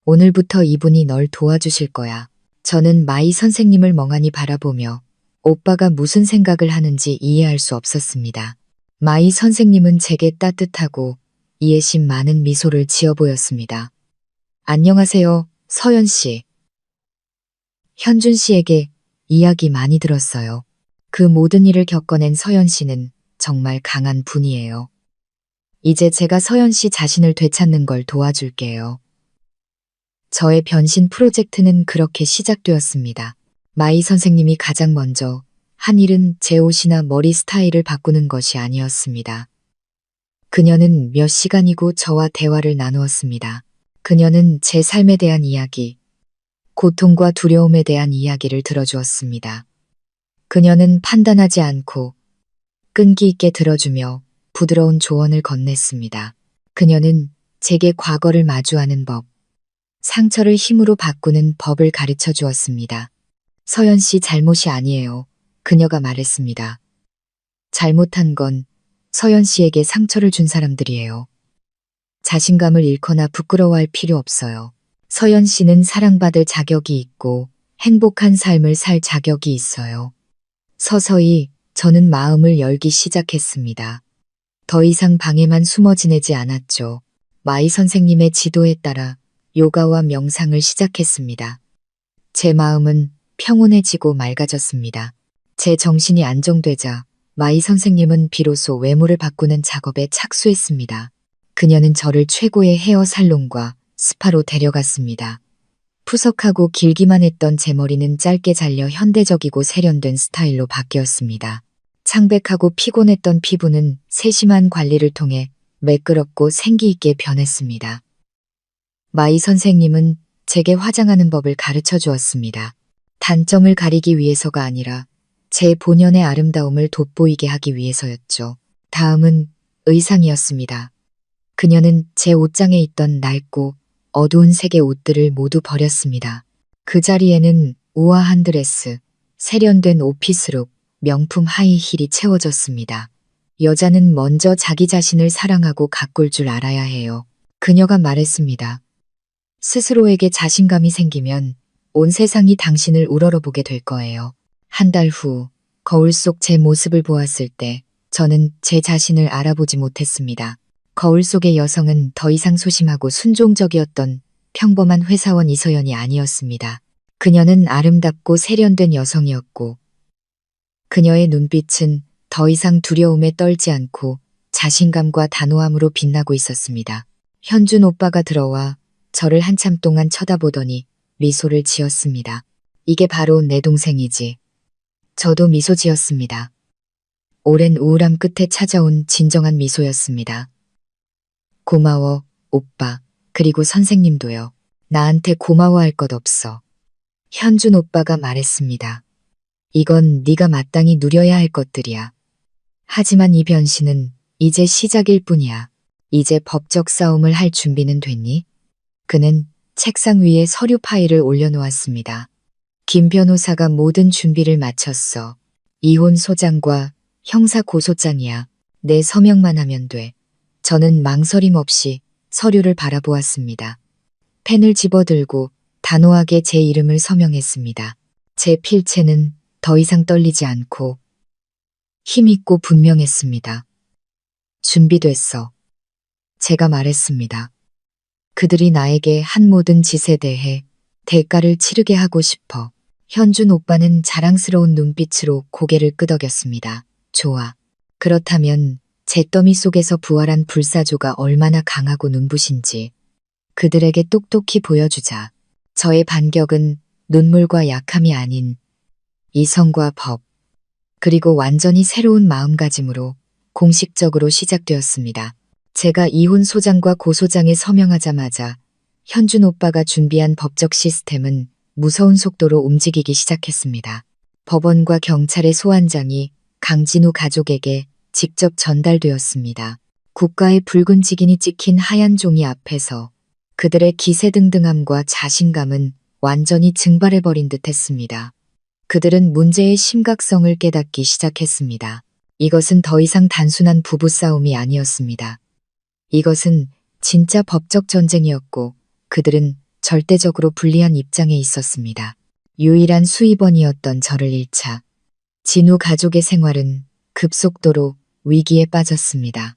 Speaker 1: 오늘부터 이분이 널 도와주실 거야. 저는 마이 선생님을 멍하니 바라보며 오빠가 무슨 생각을 하는지 이해할 수 없었습니다. 마이 선생님은 제게 따뜻하고 이해심 많은 미소를 지어 보였습니다. 안녕하세요, 서연 씨. 현준 씨에게 이야기 많이 들었어요. 그 모든 일을 겪어낸 서연 씨는 정말 강한 분이에요. 이제 제가 서연 씨 자신을 되찾는 걸 도와줄게요. 저의 변신 프로젝트는 그렇게 시작되었습니다. 마이 선생님이 가장 먼저 한 일은 제 옷이나 머리 스타일을 바꾸는 것이 아니었습니다. 그녀는 몇 시간이고 저와 대화를 나누었습니다. 그녀는 제 삶에 대한 이야기, 고통과 두려움에 대한 이야기를 들어주었습니다. 그녀는 판단하지 않고 끈기 있게 들어주며 부드러운 조언을 건넸습니다. 그녀는 제게 과거를 마주하는 법, 상처를 힘으로 바꾸는 법을 가르쳐 주었습니다. 서연 씨 잘못이 아니에요. 그녀가 말했습니다. 잘못한 건 서연 씨에게 상처를 준 사람들이에요. 자신감을 잃거나 부끄러워할 필요 없어요. 서연 씨는 사랑받을 자격이 있고 행복한 삶을 살 자격이 있어요. 서서히 저는 마음을 열기 시작했습니다. 더 이상 방에만 숨어 지내지 않았죠. 마이 선생님의 지도에 따라 요가와 명상을 시작했습니다. 제 마음은 평온해지고 맑아졌습니다. 제 정신이 안정되자 마이 선생님은 비로소 외모를 바꾸는 작업에 착수했습니다. 그녀는 저를 최고의 헤어 살롱과 스파로 데려갔습니다. 푸석하고 길기만 했던 제 머리는 짧게 잘려 현대적이고 세련된 스타일로 바뀌었습니다. 창백하고 피곤했던 피부는 세심한 관리를 통해 매끄럽고 생기 있게 변했습니다. 마이 선생님은 제게 화장하는 법을 가르쳐 주었습니다. 단점을 가리기 위해서가 아니라 제 본연의 아름다움을 돋보이게 하기 위해서였죠. 다음은 의상이었습니다. 그녀는 제 옷장에 있던 낡고 어두운 색의 옷들을 모두 버렸습니다. 그 자리에는 우아한 드레스, 세련된 오피스룩, 명품 하이힐이 채워졌습니다. 여자는 먼저 자기 자신을 사랑하고 가꿀 줄 알아야 해요. 그녀가 말했습니다. 스스로에게 자신감이 생기면 온 세상이 당신을 우러러보게 될 거예요. 한 달 후 거울 속 제 모습을 보았을 때 저는 제 자신을 알아보지 못했습니다. 거울 속의 여성은 더 이상 소심하고 순종적이었던 평범한 회사원 이서연이 아니었습니다. 그녀는 아름답고 세련된 여성이었고 그녀의 눈빛은 더 이상 두려움에 떨지 않고 자신감과 단호함으로 빛나고 있었습니다. 현준 오빠가 들어와 저를 한참 동안 쳐다보더니 미소를 지었습니다. 이게 바로 내 동생이지. 저도 미소 지었습니다. 오랜 우울함 끝에 찾아온 진정한 미소였습니다. 고마워, 오빠. 그리고 선생님도요. 나한테 고마워할 것 없어. 현준 오빠가 말했습니다. 이건 네가 마땅히 누려야 할 것들이야. 하지만 이 변신은 이제 시작일 뿐이야. 이제 법적 싸움을 할 준비는 됐니? 그는 책상 위에 서류 파일을 올려놓았습니다. 김 변호사가 모든 준비를 마쳤어. 이혼 소장과 형사 고소장이야. 내 서명만 하면 돼. 저는 망설임 없이 서류를 바라보았습니다. 펜을 집어들고 단호하게 제 이름을 서명했습니다. 제 필체는 더 이상 떨리지 않고 힘있고 분명했습니다. 준비됐어. 제가 말했습니다. 그들이 나에게 한 모든 짓에 대해 대가를 치르게 하고 싶어. 현준 오빠는 자랑스러운 눈빛으로 고개를 끄덕였습니다. 좋아. 그렇다면 잿더미 속에서 부활한 불사조가 얼마나 강하고 눈부신지 그들에게 똑똑히 보여주자. 저의 반격은 눈물과 약함이 아닌 이성과 법, 그리고 완전히 새로운 마음가짐으로 공식적으로 시작되었습니다. 제가 이혼 소장과 고소장에 서명하자마자 현준 오빠가 준비한 법적 시스템은 무서운 속도로 움직이기 시작했습니다. 법원과 경찰의 소환장이 강진우 가족에게 직접 전달되었습니다. 국가의 붉은 직인이 찍힌 하얀 종이 앞에서 그들의 기세등등함과 자신감은 완전히 증발해버린 듯 했습니다. 그들은 문제의 심각성을 깨닫기 시작했습니다. 이것은 더 이상 단순한 부부싸움이 아니었습니다. 이것은 진짜 법적 전쟁이었고 그들은 절대적으로 불리한 입장에 있었습니다. 유일한 수입원이었던 저를 잃자 진우 가족의 생활은 급속도로 위기에 빠졌습니다.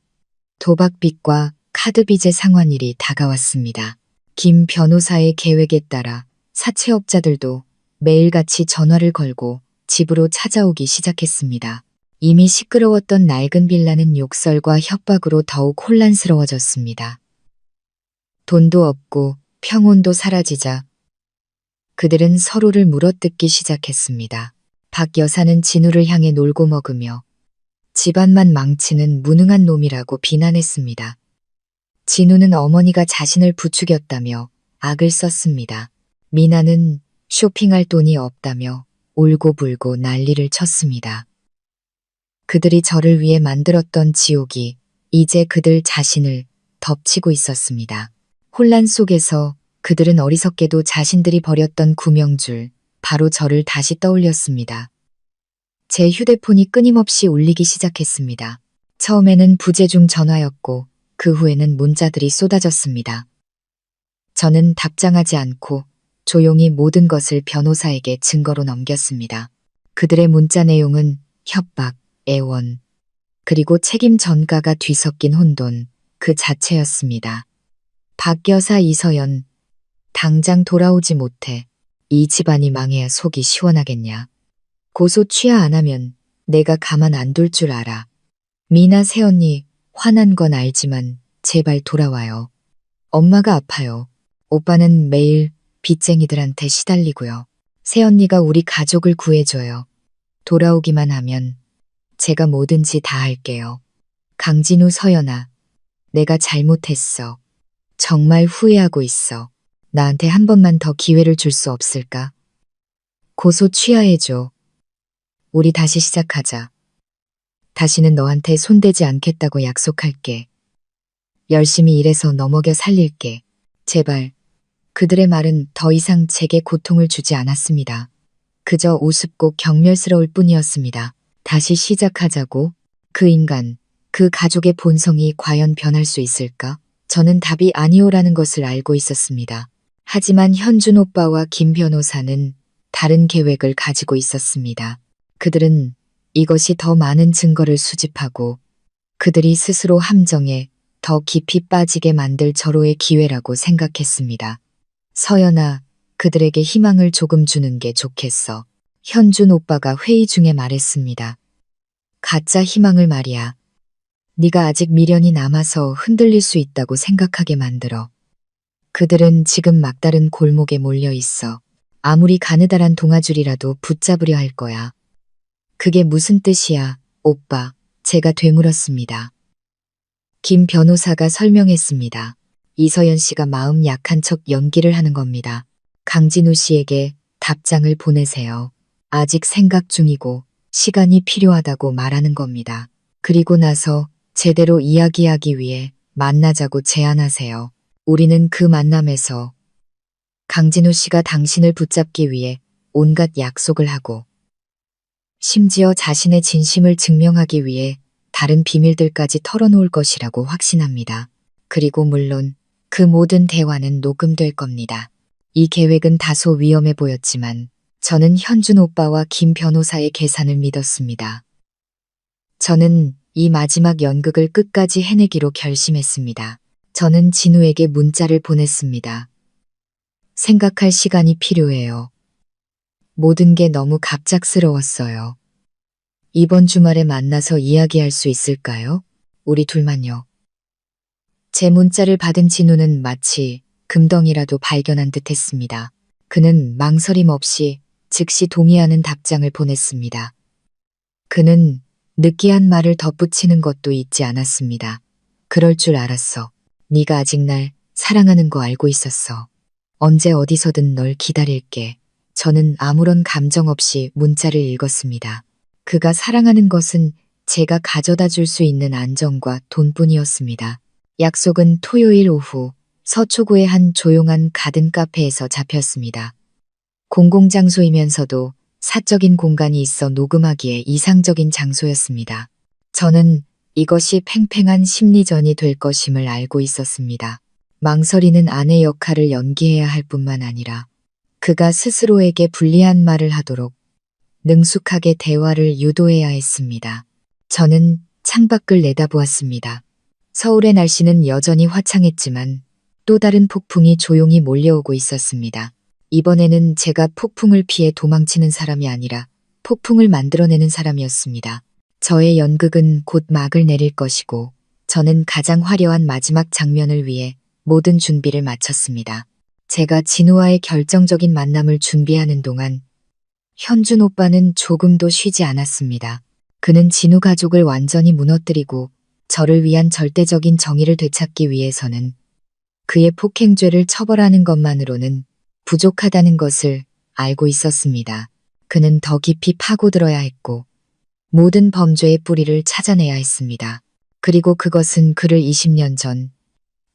Speaker 1: 도박빚과 카드빚의 상환일이 다가왔습니다. 김 변호사의 계획에 따라 사채업자들도 매일같이 전화를 걸고 집으로 찾아오기 시작했습니다. 이미 시끄러웠던 낡은 빌라는 욕설과 협박으로 더욱 혼란스러워졌습니다. 돈도 없고 평온도 사라지자 그들은 서로를 물어뜯기 시작했습니다. 박 여사는 진우를 향해 놀고 먹으며 집안만 망치는 무능한 놈이라고 비난했습니다. 진우는 어머니가 자신을 부추겼다며 악을 썼습니다. 미나는 쇼핑할 돈이 없다며 울고불고 난리를 쳤습니다. 그들이 저를 위해 만들었던 지옥이 이제 그들 자신을 덮치고 있었습니다. 혼란 속에서 그들은 어리석게도 자신들이 버렸던 구명줄, 바로 저를 다시 떠올렸습니다. 제 휴대폰이 끊임없이 울리기 시작했습니다. 처음에는 부재중 전화였고 그 후에는 문자들이 쏟아졌습니다. 저는 답장하지 않고 조용히 모든 것을 변호사에게 증거로 넘겼습니다. 그들의 문자 내용은 협박, 애원, 그리고 책임 전가가 뒤섞인 혼돈 그 자체였습니다. 박 여사 이서연, 당장 돌아오지 못해. 이 집안이 망해야 속이 시원하겠냐. 고소 취하 안 하면 내가 가만 안 둘 줄 알아. 미나 새언니 화난 건 알지만 제발 돌아와요. 엄마가 아파요. 오빠는 매일 빚쟁이들한테 시달리고요. 새언니가 우리 가족을 구해줘요. 돌아오기만 하면 제가 뭐든지 다 할게요. 강진우 서연아, 내가 잘못했어. 정말 후회하고 있어. 나한테 한 번만 더 기회를 줄 수 없을까? 고소 취하해줘. 우리 다시 시작하자. 다시는 너한테 손대지 않겠다고 약속할게. 열심히 일해서 너 먹여 살릴게. 제발. 그들의 말은 더 이상 제게 고통을 주지 않았습니다. 그저 우습고 경멸스러울 뿐이었습니다. 다시 시작하자고? 그 인간, 그 가족의 본성이 과연 변할 수 있을까? 저는 답이 아니오라는 것을 알고 있었습니다. 하지만 현준 오빠와 김 변호사는 다른 계획을 가지고 있었습니다. 그들은 이것이 더 많은 증거를 수집하고 그들이 스스로 함정에 더 깊이 빠지게 만들 절호의 기회라고 생각했습니다. 서연아, 그들에게 희망을 조금 주는 게 좋겠어. 현준 오빠가 회의 중에 말했습니다. 가짜 희망을 말이야. 네가 아직 미련이 남아서 흔들릴 수 있다고 생각하게 만들어. 그들은 지금 막다른 골목에 몰려 있어. 아무리 가느다란 동아줄이라도 붙잡으려 할 거야. 그게 무슨 뜻이야, 오빠? 제가 되물었습니다. 김 변호사가 설명했습니다. 이서연 씨가 마음 약한 척 연기를 하는 겁니다. 강진우 씨에게 답장을 보내세요. 아직 생각 중이고 시간이 필요하다고 말하는 겁니다. 그리고 나서 제대로 이야기하기 위해 만나자고 제안하세요. 우리는 그 만남에서 강진우 씨가 당신을 붙잡기 위해 온갖 약속을 하고 심지어 자신의 진심을 증명하기 위해 다른 비밀들까지 털어놓을 것이라고 확신합니다. 그리고 물론 그 모든 대화는 녹음될 겁니다. 이 계획은 다소 위험해 보였지만 저는 현준 오빠와 김 변호사의 계산을 믿었습니다. 저는 이 마지막 연극을 끝까지 해내기로 결심했습니다. 저는 진우에게 문자를 보냈습니다. 생각할 시간이 필요해요. 모든 게 너무 갑작스러웠어요. 이번 주말에 만나서 이야기할 수 있을까요? 우리 둘만요. 제 문자를 받은 진우는 마치 금덩이라도 발견한 듯 했습니다. 그는 망설임 없이 즉시 동의하는 답장을 보냈습니다. 그는 느끼한 말을 덧붙이는 것도 잊지 않았습니다. 그럴 줄 알았어. 네가 아직 날 사랑하는 거 알고 있었어. 언제 어디서든 널 기다릴게. 저는 아무런 감정 없이 문자를 읽었습니다. 그가 사랑하는 것은 제가 가져다 줄 수 있는 안정과 돈뿐이었습니다. 약속은 토요일 오후 서초구의 한 조용한 가든 카페에서 잡혔습니다. 공공장소이면서도 사적인 공간이 있어 녹음하기에 이상적인 장소였습니다. 저는 이것이 팽팽한 심리전이 될 것임을 알고 있었습니다. 망설이는 아내 역할을 연기해야 할 뿐만 아니라 그가 스스로에게 불리한 말을 하도록 능숙하게 대화를 유도해야 했습니다. 저는 창밖을 내다보았습니다. 서울의 날씨는 여전히 화창했지만 또 다른 폭풍이 조용히 몰려오고 있었습니다. 이번에는 제가 폭풍을 피해 도망치는 사람이 아니라 폭풍을 만들어내는 사람이었습니다. 저의 연극은 곧 막을 내릴 것이고 저는 가장 화려한 마지막 장면을 위해 모든 준비를 마쳤습니다. 제가 진우와의 결정적인 만남을 준비하는 동안 현준 오빠는 조금도 쉬지 않았습니다. 그는 진우 가족을 완전히 무너뜨리고 저를 위한 절대적인 정의를 되찾기 위해서는 그의 폭행죄를 처벌하는 것만으로는 부족하다는 것을 알고 있었습니다. 그는 더 깊이 파고들어야 했고 모든 범죄의 뿌리를 찾아내야 했습니다. 그리고 그것은 그를 20년 전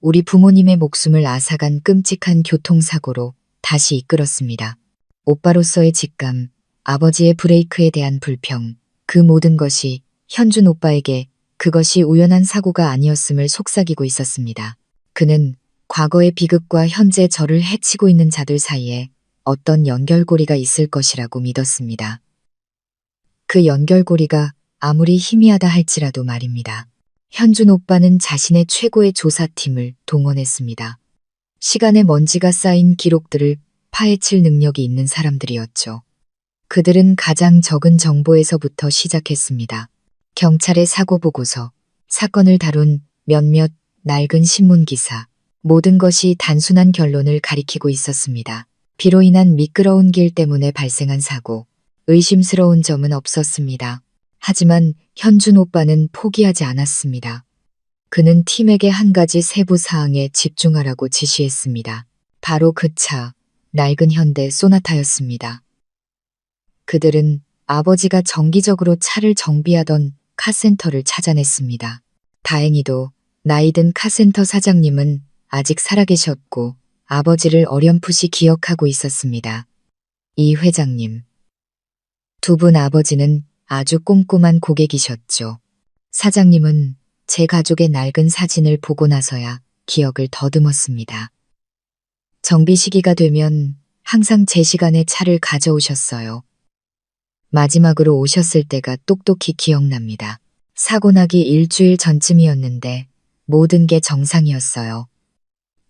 Speaker 1: 우리 부모님의 목숨을 앗아간 끔찍한 교통사고로 다시 이끌었습니다. 오빠로서의 직감, 아버지의 브레이크에 대한 불평, 그 모든 것이 현준 오빠에게 그것이 우연한 사고가 아니었음을 속삭이고 있었습니다. 그는 과거의 비극과 현재 저를 해치고 있는 자들 사이에 어떤 연결고리가 있을 것이라고 믿었습니다. 그 연결고리가 아무리 희미하다 할지라도 말입니다. 현준 오빠는 자신의 최고의 조사팀을 동원했습니다. 시간의 먼지가 쌓인 기록들을 파헤칠 능력이 있는 사람들이었죠. 그들은 가장 적은 정보에서부터 시작했습니다. 경찰의 사고 보고서, 사건을 다룬 몇몇 낡은 신문기사, 모든 것이 단순한 결론을 가리키고 있었습니다. 비로 인한 미끄러운 길 때문에 발생한 사고, 의심스러운 점은 없었습니다. 하지만 현준 오빠는 포기하지 않았습니다. 그는 팀에게 한 가지 세부 사항에 집중하라고 지시했습니다. 바로 그 차, 낡은 현대 소나타였습니다. 그들은 아버지가 정기적으로 차를 정비하던 카센터를 찾아냈습니다. 다행히도 나이든 카센터 사장님은 아직 살아계셨고 아버지를 어렴풋이 기억하고 있었습니다. 이 회장님. 두 분 아버지는 아주 꼼꼼한 고객이셨죠. 사장님은 제 가족의 낡은 사진을 보고 나서야 기억을 더듬었습니다. 정비 시기가 되면 항상 제 시간에 차를 가져오셨어요. 마지막으로 오셨을 때가 똑똑히 기억납니다. 사고 나기 일주일 전쯤이었는데 모든 게 정상이었어요.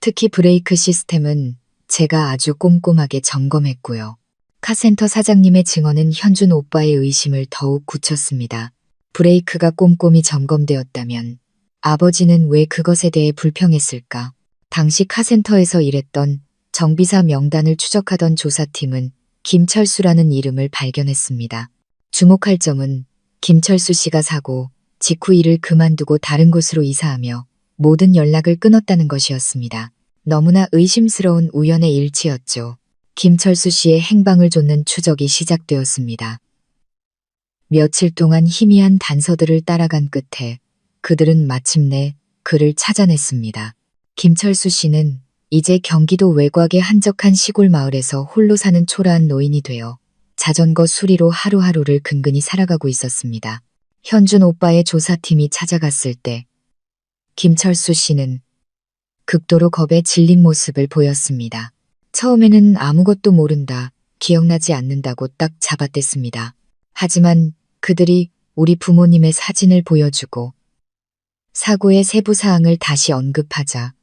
Speaker 1: 특히 브레이크 시스템은 제가 아주 꼼꼼하게 점검했고요. 카센터 사장님의 증언은 현준 오빠의 의심을 더욱 굳혔습니다. 브레이크가 꼼꼼히 점검되었다면 아버지는 왜 그것에 대해 불평했을까? 당시 카센터에서 일했던 정비사 명단을 추적하던 조사팀은 김철수라는 이름을 발견했습니다. 주목할 점은 김철수 씨가 사고 직후 일을 그만두고 다른 곳으로 이사하며 모든 연락을 끊었다는 것이었습니다. 너무나 의심스러운 우연의 일치였죠. 김철수 씨의 행방을 좇는 추적이 시작되었습니다. 며칠 동안 희미한 단서들을 따라간 끝에 그들은 마침내 그를 찾아냈습니다. 김철수 씨는 이제 경기도 외곽의 한적한 시골 마을에서 홀로 사는 초라한 노인이 되어 자전거 수리로 하루하루를 근근히 살아가고 있었습니다. 현준 오빠의 조사팀이 찾아갔을 때 김철수 씨는 극도로 겁에 질린 모습을 보였습니다. 처음에는 아무것도 모른다, 기억나지 않는다고 딱 잡아댔습니다. 하지만 그들이 우리 부모님의 사진을 보여주고 사고의 세부 사항을 다시 언급하자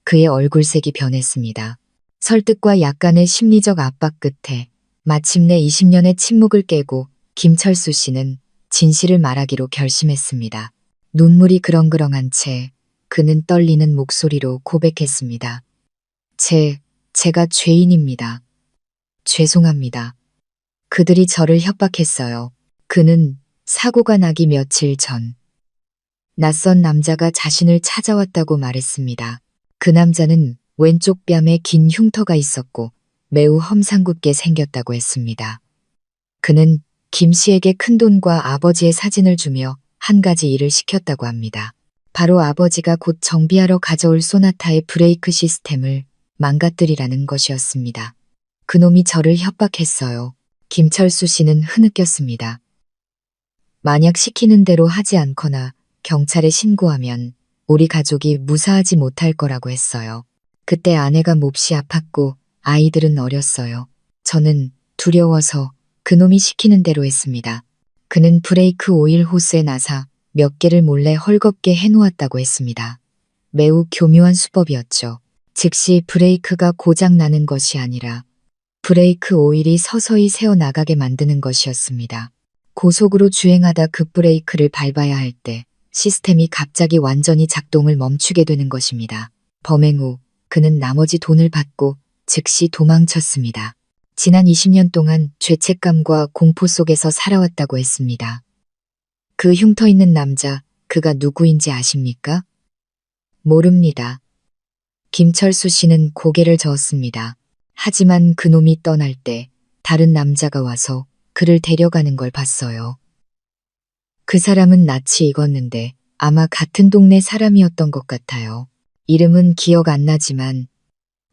Speaker 1: 그의 얼굴색이 변했습니다. 설득과 약간의 심리적 압박 끝에 마침내 20년의 침묵을 깨고 김철수 씨는 진실을 말하기로 결심했습니다. 눈물이 그렁그렁한 채 그는 떨리는 목소리로 고백했습니다. 제가 죄인입니다. 죄송합니다. 그들이 저를 협박했어요. 그는 사고가 나기 며칠 전 낯선 남자가 자신을 찾아왔다고 말했습니다. 그 남자는 왼쪽 뺨에 긴 흉터가 있었고 매우 험상궂게 생겼다고 했습니다. 그는 김 씨에게 큰돈과 아버지의 사진을 주며 한 가지 일을 시켰다고 합니다. 바로 아버지가 곧 정비하러 가져올 소나타의 브레이크 시스템을 망가뜨리라는 것이었습니다. 그놈이 저를 협박했어요. 김철수 씨는 흐느꼈습니다. 만약 시키는 대로 하지 않거나 경찰에 신고하면 우리 가족이 무사하지 못할 거라고 했어요. 그때 아내가 몹시 아팠고 아이들은 어렸어요. 저는 두려워서 그놈이 시키는 대로 했습니다. 그는 브레이크 오일 호스에 나사 몇 개를 몰래 헐겁게 해놓았다고 했습니다. 매우 교묘한 수법이었죠. 즉시 브레이크가 고장 나는 것이 아니라 브레이크 오일이 서서히 새어나가게 만드는 것이었습니다. 고속으로 주행하다 급브레이크를 밟아야 할 때 시스템이 갑자기 완전히 작동을 멈추게 되는 것입니다. 범행 후 그는 나머지 돈을 받고 즉시 도망쳤습니다. 지난 20년 동안 죄책감과 공포 속에서 살아왔다고 했습니다. 그 흉터 있는 남자, 그가 누구인지 아십니까? 모릅니다. 김철수 씨는 고개를 저었습니다. 하지만 그놈이 떠날 때 다른 남자가 와서 그를 데려가는 걸 봤어요. 그 사람은 낯이 익었는데 아마 같은 동네 사람이었던 것 같아요. 이름은 기억 안 나지만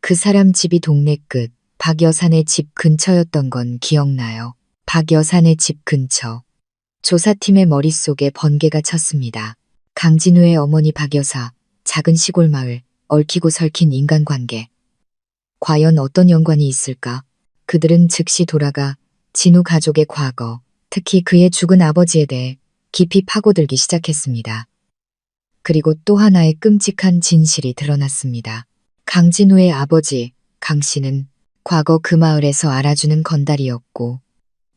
Speaker 1: 그 사람 집이 동네 끝 박 여산의 집 근처였던 건 기억나요. 박 여산의 집 근처. 조사팀의 머릿속에 번개가 쳤습니다. 강진우의 어머니 박 여사, 작은 시골 마을, 얽히고 설킨 인간관계. 과연 어떤 연관이 있을까? 그들은 즉시 돌아가 진우 가족의 과거, 특히 그의 죽은 아버지에 대해 깊이 파고들기 시작했습니다. 그리고 또 하나의 끔찍한 진실이 드러났습니다. 강진우의 아버지, 강 씨는 과거 그 마을에서 알아주는 건달이었고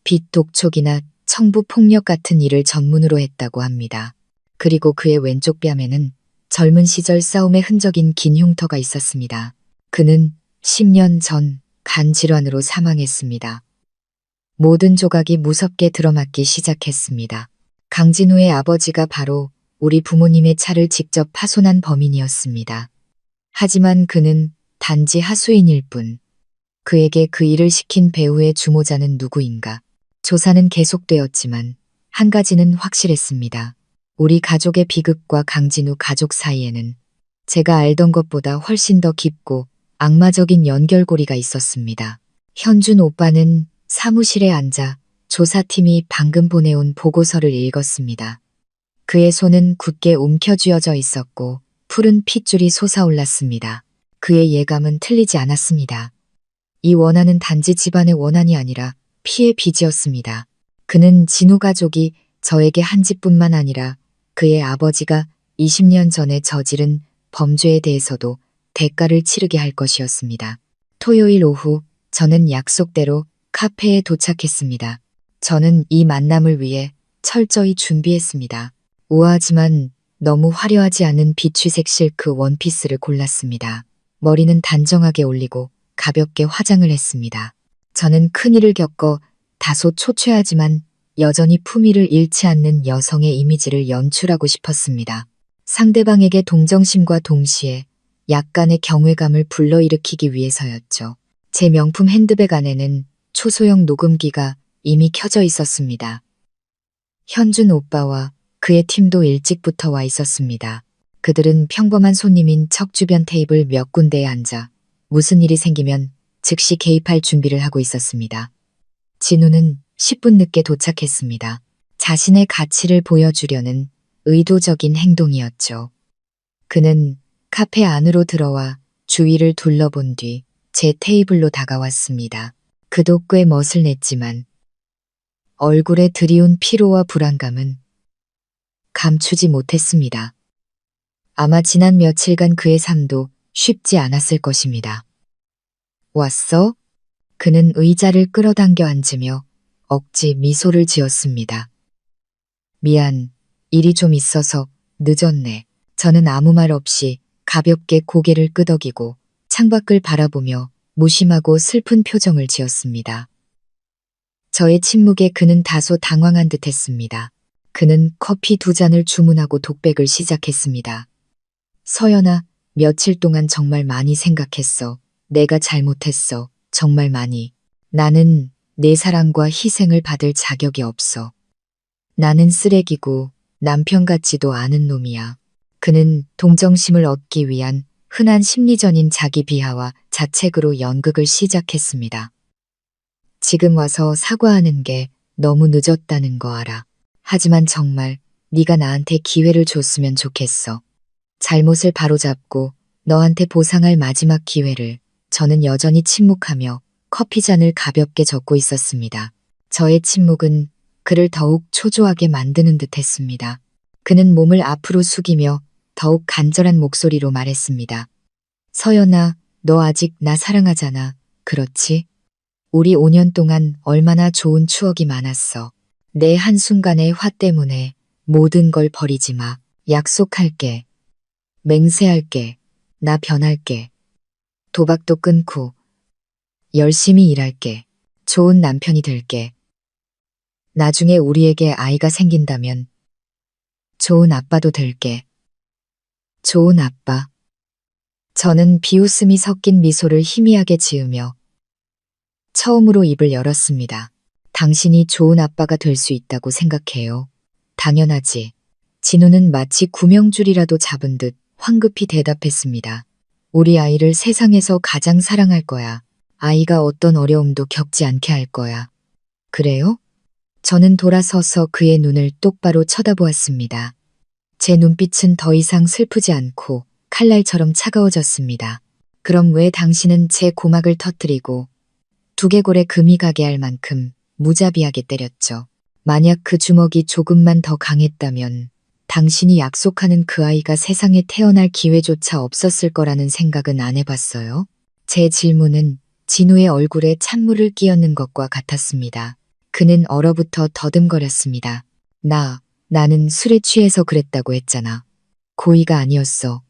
Speaker 1: 빚 독촉이나 청부 폭력 같은 일을 전문으로 했다고 합니다. 그리고 그의 왼쪽 뺨에는 젊은 시절 싸움의 흔적인 긴 흉터가 있었습니다. 그는 10년 전 간질환으로 사망했습니다. 모든 조각이 무섭게 들어맞기 시작했습니다. 강진우의 아버지가 바로 우리 부모님의 차를 직접 파손한 범인이었습니다. 하지만 그는 단지 하수인일 뿐. 그에게 그 일을 시킨 배우의 주모자는 누구인가. 조사는 계속되었지만 한 가지는 확실했습니다. 우리 가족의 비극과 강진우 가족 사이에는 제가 알던 것보다 훨씬 더 깊고 악마적인 연결고리가 있었습니다. 현준 오빠는 사무실에 앉아 조사팀이 방금 보내온 보고서를 읽었습니다. 그의 손은 굳게 움켜쥐어져 있었고 푸른 핏줄이 솟아올랐습니다. 그의 예감은 틀리지 않았습니다. 이 원한은 단지 집안의 원한이 아니라 피의 빚이었습니다. 그는 진우 가족이 저에게 한 짓뿐만 아니라 그의 아버지가 20년 전에 저지른 범죄에 대해서도 대가를 치르게 할 것이었습니다. 토요일 오후 저는 약속대로 카페에 도착했습니다. 저는 이 만남을 위해 철저히 준비했습니다. 우아하지만 너무 화려하지 않은 비취색 실크 원피스를 골랐습니다. 머리는 단정하게 올리고 가볍게 화장을 했습니다. 저는 큰일을 겪어 다소 초췌하지만 여전히 품위를 잃지 않는 여성의 이미지를 연출하고 싶었습니다. 상대방에게 동정심과 동시에 약간의 경외감을 불러일으키기 위해서였죠. 제 명품 핸드백 안에는 초소형 녹음기가 이미 켜져 있었습니다. 현준 오빠와 그의 팀도 일찍부터 와 있었습니다. 그들은 평범한 손님인 척 주변 테이블 몇 군데에 앉아 무슨 일이 생기면 즉시 개입할 준비를 하고 있었습니다. 진우는 10분 늦게 도착했습니다. 자신의 가치를 보여주려는 의도적인 행동이었죠. 그는 카페 안으로 들어와 주위를 둘러본 뒤 제 테이블로 다가왔습니다. 그도 꽤 멋을 냈지만 얼굴에 드리운 피로와 불안감은 감추지 못했습니다. 아마 지난 며칠간 그의 삶도 쉽지 않았을 것입니다. 왔어? 그는 의자를 끌어당겨 앉으며 억지 미소를 지었습니다. 미안, 일이 좀 있어서 늦었네. 저는 아무 말 없이 가볍게 고개를 끄덕이고 창밖을 바라보며 무심하고 슬픈 표정을 지었습니다. 저의 침묵에 그는 다소 당황한 듯 했습니다. 그는 커피 2잔을 주문하고 독백을 시작했습니다. 서연아, 며칠 동안 정말 많이 생각했어. 내가 잘못했어. 정말 많이. 나는 내 사랑과 희생을 받을 자격이 없어. 나는 쓰레기고 남편 같지도 않은 놈이야. 그는 동정심을 얻기 위한 흔한 심리전인 자기 비하와 자책으로 연극을 시작했습니다. 지금 와서 사과하는 게 너무 늦었다는 거 알아. 하지만 정말 네가 나한테 기회를 줬으면 좋겠어. 잘못을 바로잡고 너한테 보상할 마지막 기회를. 저는 여전히 침묵하며 커피잔을 가볍게 젓고 있었습니다. 저의 침묵은 그를 더욱 초조하게 만드는 듯 했습니다. 그는 몸을 앞으로 숙이며 더욱 간절한 목소리로 말했습니다. 서연아, 너 아직 나 사랑하잖아. 그렇지? 우리 5년 동안 얼마나 좋은 추억이 많았어. 내 한순간의 화 때문에 모든 걸 버리지 마. 약속할게. 맹세할게. 나 변할게. 도박도 끊고 열심히 일할게. 좋은 남편이 될게. 나중에 우리에게 아이가 생긴다면 좋은 아빠도 될게. 좋은 아빠. 저는 비웃음이 섞인 미소를 희미하게 지으며 처음으로 입을 열었습니다. 당신이 좋은 아빠가 될 수 있다고 생각해요. 당연하지. 진우는 마치 구명줄이라도 잡은 듯 황급히 대답했습니다. 우리 아이를 세상에서 가장 사랑할 거야. 아이가 어떤 어려움도 겪지 않게 할 거야. 그래요? 저는 돌아서서 그의 눈을 똑바로 쳐다보았습니다. 제 눈빛은 더 이상 슬프지 않고 칼날처럼 차가워졌습니다. 그럼 왜 당신은 제 고막을 터뜨리고 두개골에 금이 가게 할 만큼 무자비하게 때렸죠? 만약 그 주먹이 조금만 더 강했다면 당신이 약속하는 그 아이가 세상에 태어날 기회조차 없었을 거라는 생각은 안 해봤어요? 제 질문은 진우의 얼굴에 찬물을 끼얹는 것과 같았습니다. 그는 얼어붙어 더듬거렸습니다. 나는 술에 취해서 그랬다고 했잖아. 고의가 아니었어.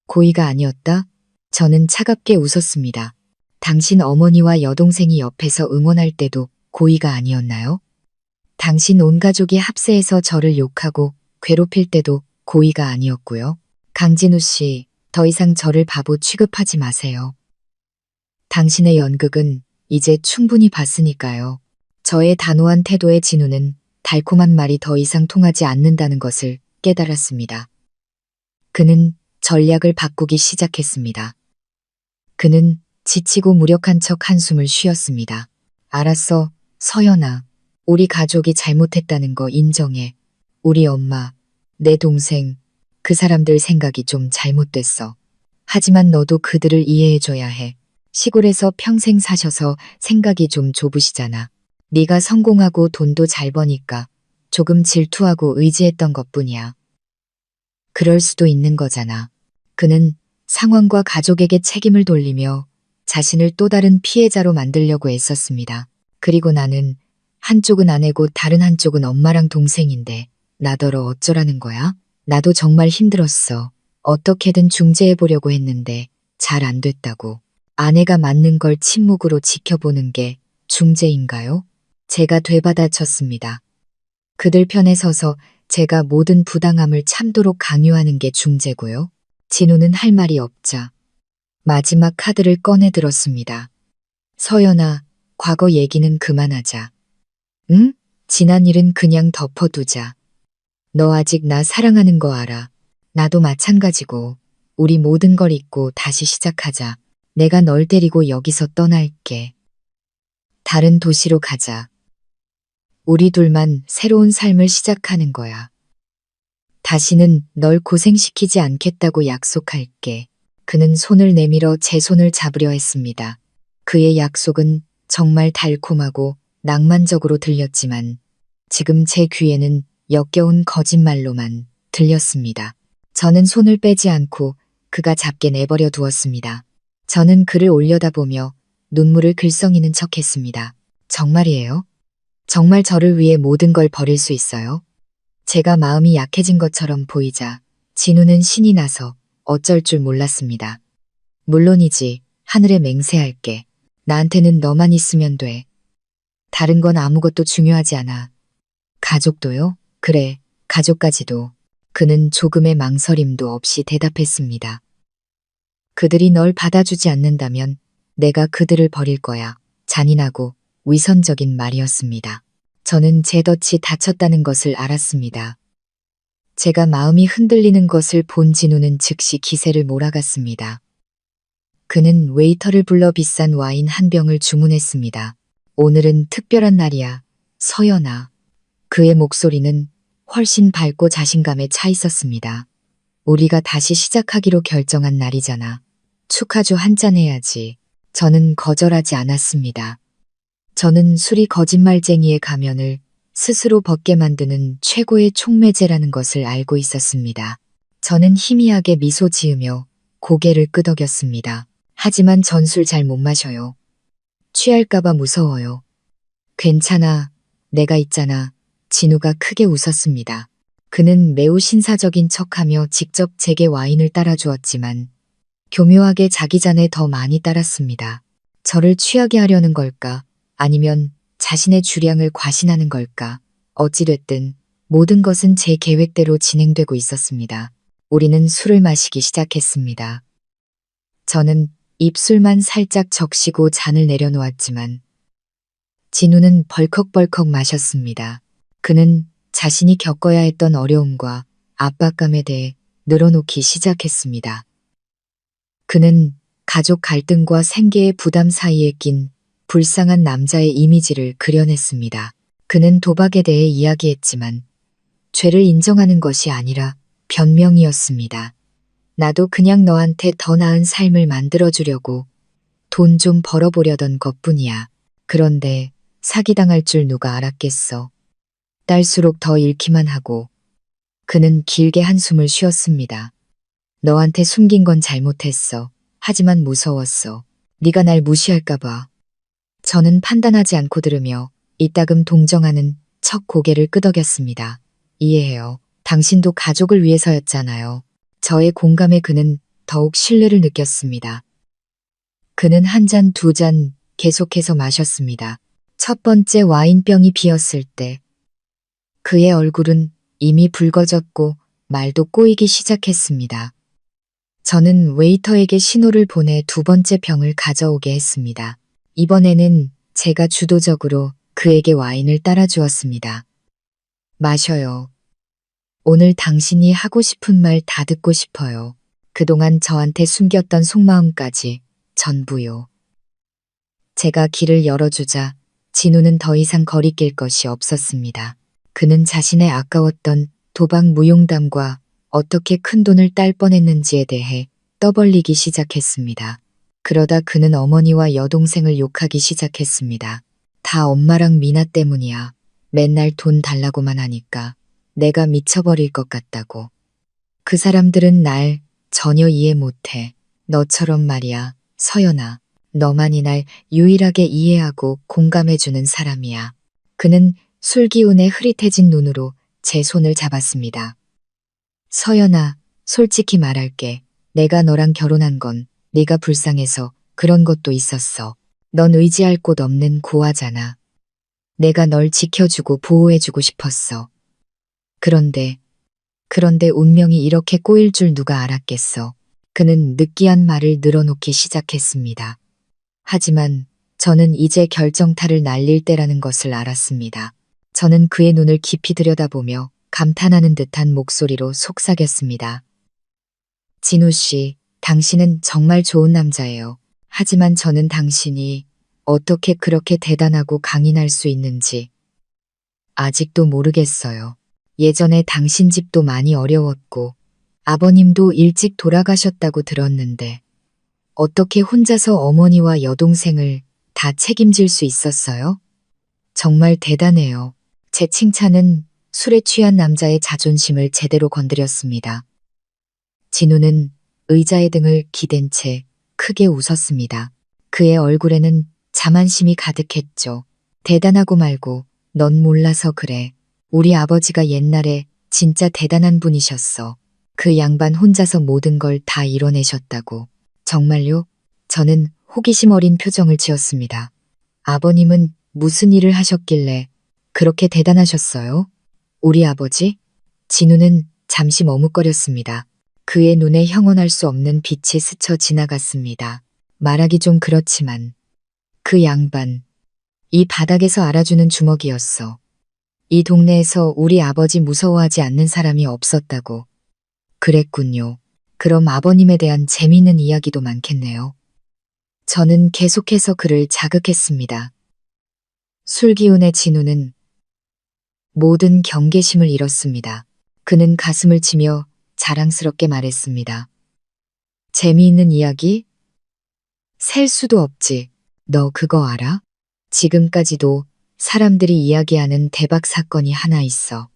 Speaker 1: 고의가 아니었다? 저는 차갑게 웃었습니다. 당신 어머니와 여동생이 옆에서 응원할 때도 고의가 아니었나요? 당신 온 가족이 합세해서 저를 욕하고 괴롭힐 때도 고의가 아니었고요. 강진우 씨, 더 이상 저를 바보 취급하지 마세요. 당신의 연극은 이제 충분히 봤으니까요. 저의 단호한 태도에 진우는 달콤한 말이 더 이상 통하지 않는다는 것을 깨달았습니다. 그는 전략을 바꾸기 시작했습니다. 그는 지치고 무력한 척 한숨을 쉬었습니다. 알았어, 서연아. 우리 가족이 잘못했다는 거 인정해. 우리 엄마, 내 동생, 그 사람들 생각이 좀 잘못됐어. 하지만 너도 그들을 이해해줘야 해. 시골에서 평생 사셔서 생각이 좀 좁으시잖아. 네가 성공하고 돈도 잘 버니까 조금 질투하고 의지했던 것뿐이야. 그럴 수도 있는 거잖아. 그는 상황과 가족에게 책임을 돌리며 자신을 또 다른 피해자로 만들려고 애썼습니다. 그리고 나는 한쪽은 아내고 다른 한쪽은 엄마랑 동생인데 나더러 어쩌라는 거야? 나도 정말 힘들었어. 어떻게든 중재해보려고 했는데 잘 안 됐다고. 아내가 맞는 걸 침묵으로 지켜보는 게 중재인가요? 제가 되받아쳤습니다. 그들 편에 서서 제가 모든 부당함을 참도록 강요하는 게 중재고요. 진우는 할 말이 없자 마지막 카드를 꺼내 들었습니다. 서연아, 과거 얘기는 그만하자. 응? 지난 일은 그냥 덮어두자. 너 아직 나 사랑하는 거 알아. 나도 마찬가지고 우리 모든 걸 잊고 다시 시작하자. 내가 널 데리고 여기서 떠날게. 다른 도시로 가자. 우리 둘만 새로운 삶을 시작하는 거야. 다시는 널 고생시키지 않겠다고 약속할게. 그는 손을 내밀어 제 손을 잡으려 했습니다. 그의 약속은 정말 달콤하고 낭만적으로 들렸지만 지금 제 귀에는 역겨운 거짓말로만 들렸습니다. 저는 손을 빼지 않고 그가 잡게 내버려 두었습니다. 저는 그를 올려다보며 눈물을 글썽이는 척했습니다. 정말이에요? 정말 저를 위해 모든 걸 버릴 수 있어요? 제가 마음이 약해진 것처럼 보이자 진우는 신이 나서 어쩔 줄 몰랐습니다. 물론이지. 하늘에 맹세할게. 나한테는 너만 있으면 돼. 다른 건 아무것도 중요하지 않아. 가족도요? 그래, 가족까지도. 그는 조금의 망설임도 없이 대답했습니다. 그들이 널 받아주지 않는다면 내가 그들을 버릴 거야. 잔인하고 위선적인 말이었습니다. 저는 제 덫이 닫혔다는 것을 알았습니다. 제가 마음이 흔들리는 것을 본 진우는 즉시 기세를 몰아갔습니다. 그는 웨이터를 불러 비싼 와인 한 병을 주문했습니다. 오늘은 특별한 날이야. 서연아. 그의 목소리는 훨씬 밝고 자신감에 차 있었습니다. 우리가 다시 시작하기로 결정한 날이잖아. 축하주 한잔 해야지. 저는 거절하지 않았습니다. 저는 술이 거짓말쟁이의 가면을 스스로 벗게 만드는 최고의 촉매제라는 것을 알고 있었습니다. 저는 희미하게 미소 지으며 고개를 끄덕였습니다. 하지만 전 술 잘 못 마셔요. 취할까봐 무서워요. 괜찮아. 내가 있잖아. 진우가 크게 웃었습니다. 그는 매우 신사적인 척하며 직접 제게 와인을 따라주었지만 교묘하게 자기 잔에 더 많이 따랐습니다. 저를 취하게 하려는 걸까? 아니면 자신의 주량을 과신하는 걸까? 어찌됐든 모든 것은 제 계획대로 진행되고 있었습니다. 우리는 술을 마시기 시작했습니다. 저는 입술만 살짝 적시고 잔을 내려놓았지만 진우는 벌컥벌컥 마셨습니다. 그는 자신이 겪어야 했던 어려움과 압박감에 대해 늘어놓기 시작했습니다. 그는 가족 갈등과 생계의 부담 사이에 낀 불쌍한 남자의 이미지를 그려냈습니다. 그는 도박에 대해 이야기했지만 죄를 인정하는 것이 아니라 변명이었습니다. 나도 그냥 너한테 더 나은 삶을 만들어주려고 돈 좀 벌어보려던 것뿐이야. 그런데 사기당할 줄 누가 알았겠어. 딸수록 더 잃기만 하고. 그는 길게 한숨을 쉬었습니다. 너한테 숨긴 건 잘못했어. 하지만 무서웠어. 네가 날 무시할까 봐. 저는 판단하지 않고 들으며 이따금 동정하는 척 고개를 끄덕였습니다. 이해해요. 당신도 가족을 위해서였잖아요. 저의 공감에 그는 더욱 신뢰를 느꼈습니다. 그는 한 잔, 두 잔 계속해서 마셨습니다. 첫 번째 와인병이 비었을 때 그의 얼굴은 이미 붉어졌고 말도 꼬이기 시작했습니다. 저는 웨이터에게 신호를 보내 두 번째 병을 가져오게 했습니다. 이번에는 제가 주도적으로 그에게 와인을 따라주었습니다. 마셔요. 오늘 당신이 하고 싶은 말 다 듣고 싶어요. 그동안 저한테 숨겼던 속마음까지 전부요. 제가 길을 열어주자 진우는 더 이상 거리낄 것이 없었습니다. 그는 자신의 아까웠던 도박 무용담과 어떻게 큰돈을 딸 뻔했는지에 대해 떠벌리기 시작했습니다. 그러다 그는 어머니와 여동생을 욕하기 시작했습니다. 다 엄마랑 미나 때문이야. 맨날 돈 달라고만 하니까 내가 미쳐버릴 것 같다고. 그 사람들은 날 전혀 이해 못해. 너처럼 말이야, 서연아. 너만이 날 유일하게 이해하고 공감해주는 사람이야. 그는 술 기운에 흐릿해진 눈으로 제 손을 잡았습니다. 서연아, 솔직히 말할게. 내가 너랑 결혼한 건 네가 불쌍해서 그런 것도 있었어. 넌 의지할 곳 없는 고아잖아. 내가 널 지켜주고 보호해주고 싶었어. 그런데 운명이 이렇게 꼬일 줄 누가 알았겠어. 그는 느끼한 말을 늘어놓기 시작했습니다. 하지만 저는 이제 결정타를 날릴 때라는 것을 알았습니다. 저는 그의 눈을 깊이 들여다보며 감탄하는 듯한 목소리로 속삭였습니다. 진우 씨, 당신은 정말 좋은 남자예요. 하지만 저는 당신이 어떻게 그렇게 대단하고 강인할 수 있는지 아직도 모르겠어요. 예전에 당신 집도 많이 어려웠고 아버님도 일찍 돌아가셨다고 들었는데 어떻게 혼자서 어머니와 여동생을 다 책임질 수 있었어요? 정말 대단해요. 제 칭찬은 술에 취한 남자의 자존심을 제대로 건드렸습니다. 진우는 의자의 등을 기댄 채 크게 웃었습니다. 그의 얼굴에는 자만심이 가득했죠. 대단하고 말고 넌 몰라서 그래. 우리 아버지가 옛날에 진짜 대단한 분이셨어. 그 양반 혼자서 모든 걸 다 이뤄내셨다고. 정말요? 저는 호기심 어린 표정을 지었습니다. 아버님은 무슨 일을 하셨길래 그렇게 대단하셨어요? 우리 아버지? 진우는 잠시 머뭇거렸습니다. 그의 눈에 형언할 수 없는 빛이 스쳐 지나갔습니다. 말하기 좀 그렇지만 그 양반, 이 바닥에서 알아주는 주먹이었어. 이 동네에서 우리 아버지 무서워하지 않는 사람이 없었다고. 그랬군요. 그럼 아버님에 대한 재미있는 이야기도 많겠네요. 저는 계속해서 그를 자극했습니다. 술기운의 진우는 모든 경계심을 잃었습니다. 그는 가슴을 치며 자랑스럽게 말했습니다. 재미있는 이야기? 셀 수도 없지. 너 그거 알아? 지금까지도 사람들이 이야기하는 대박 사건이 하나 있어.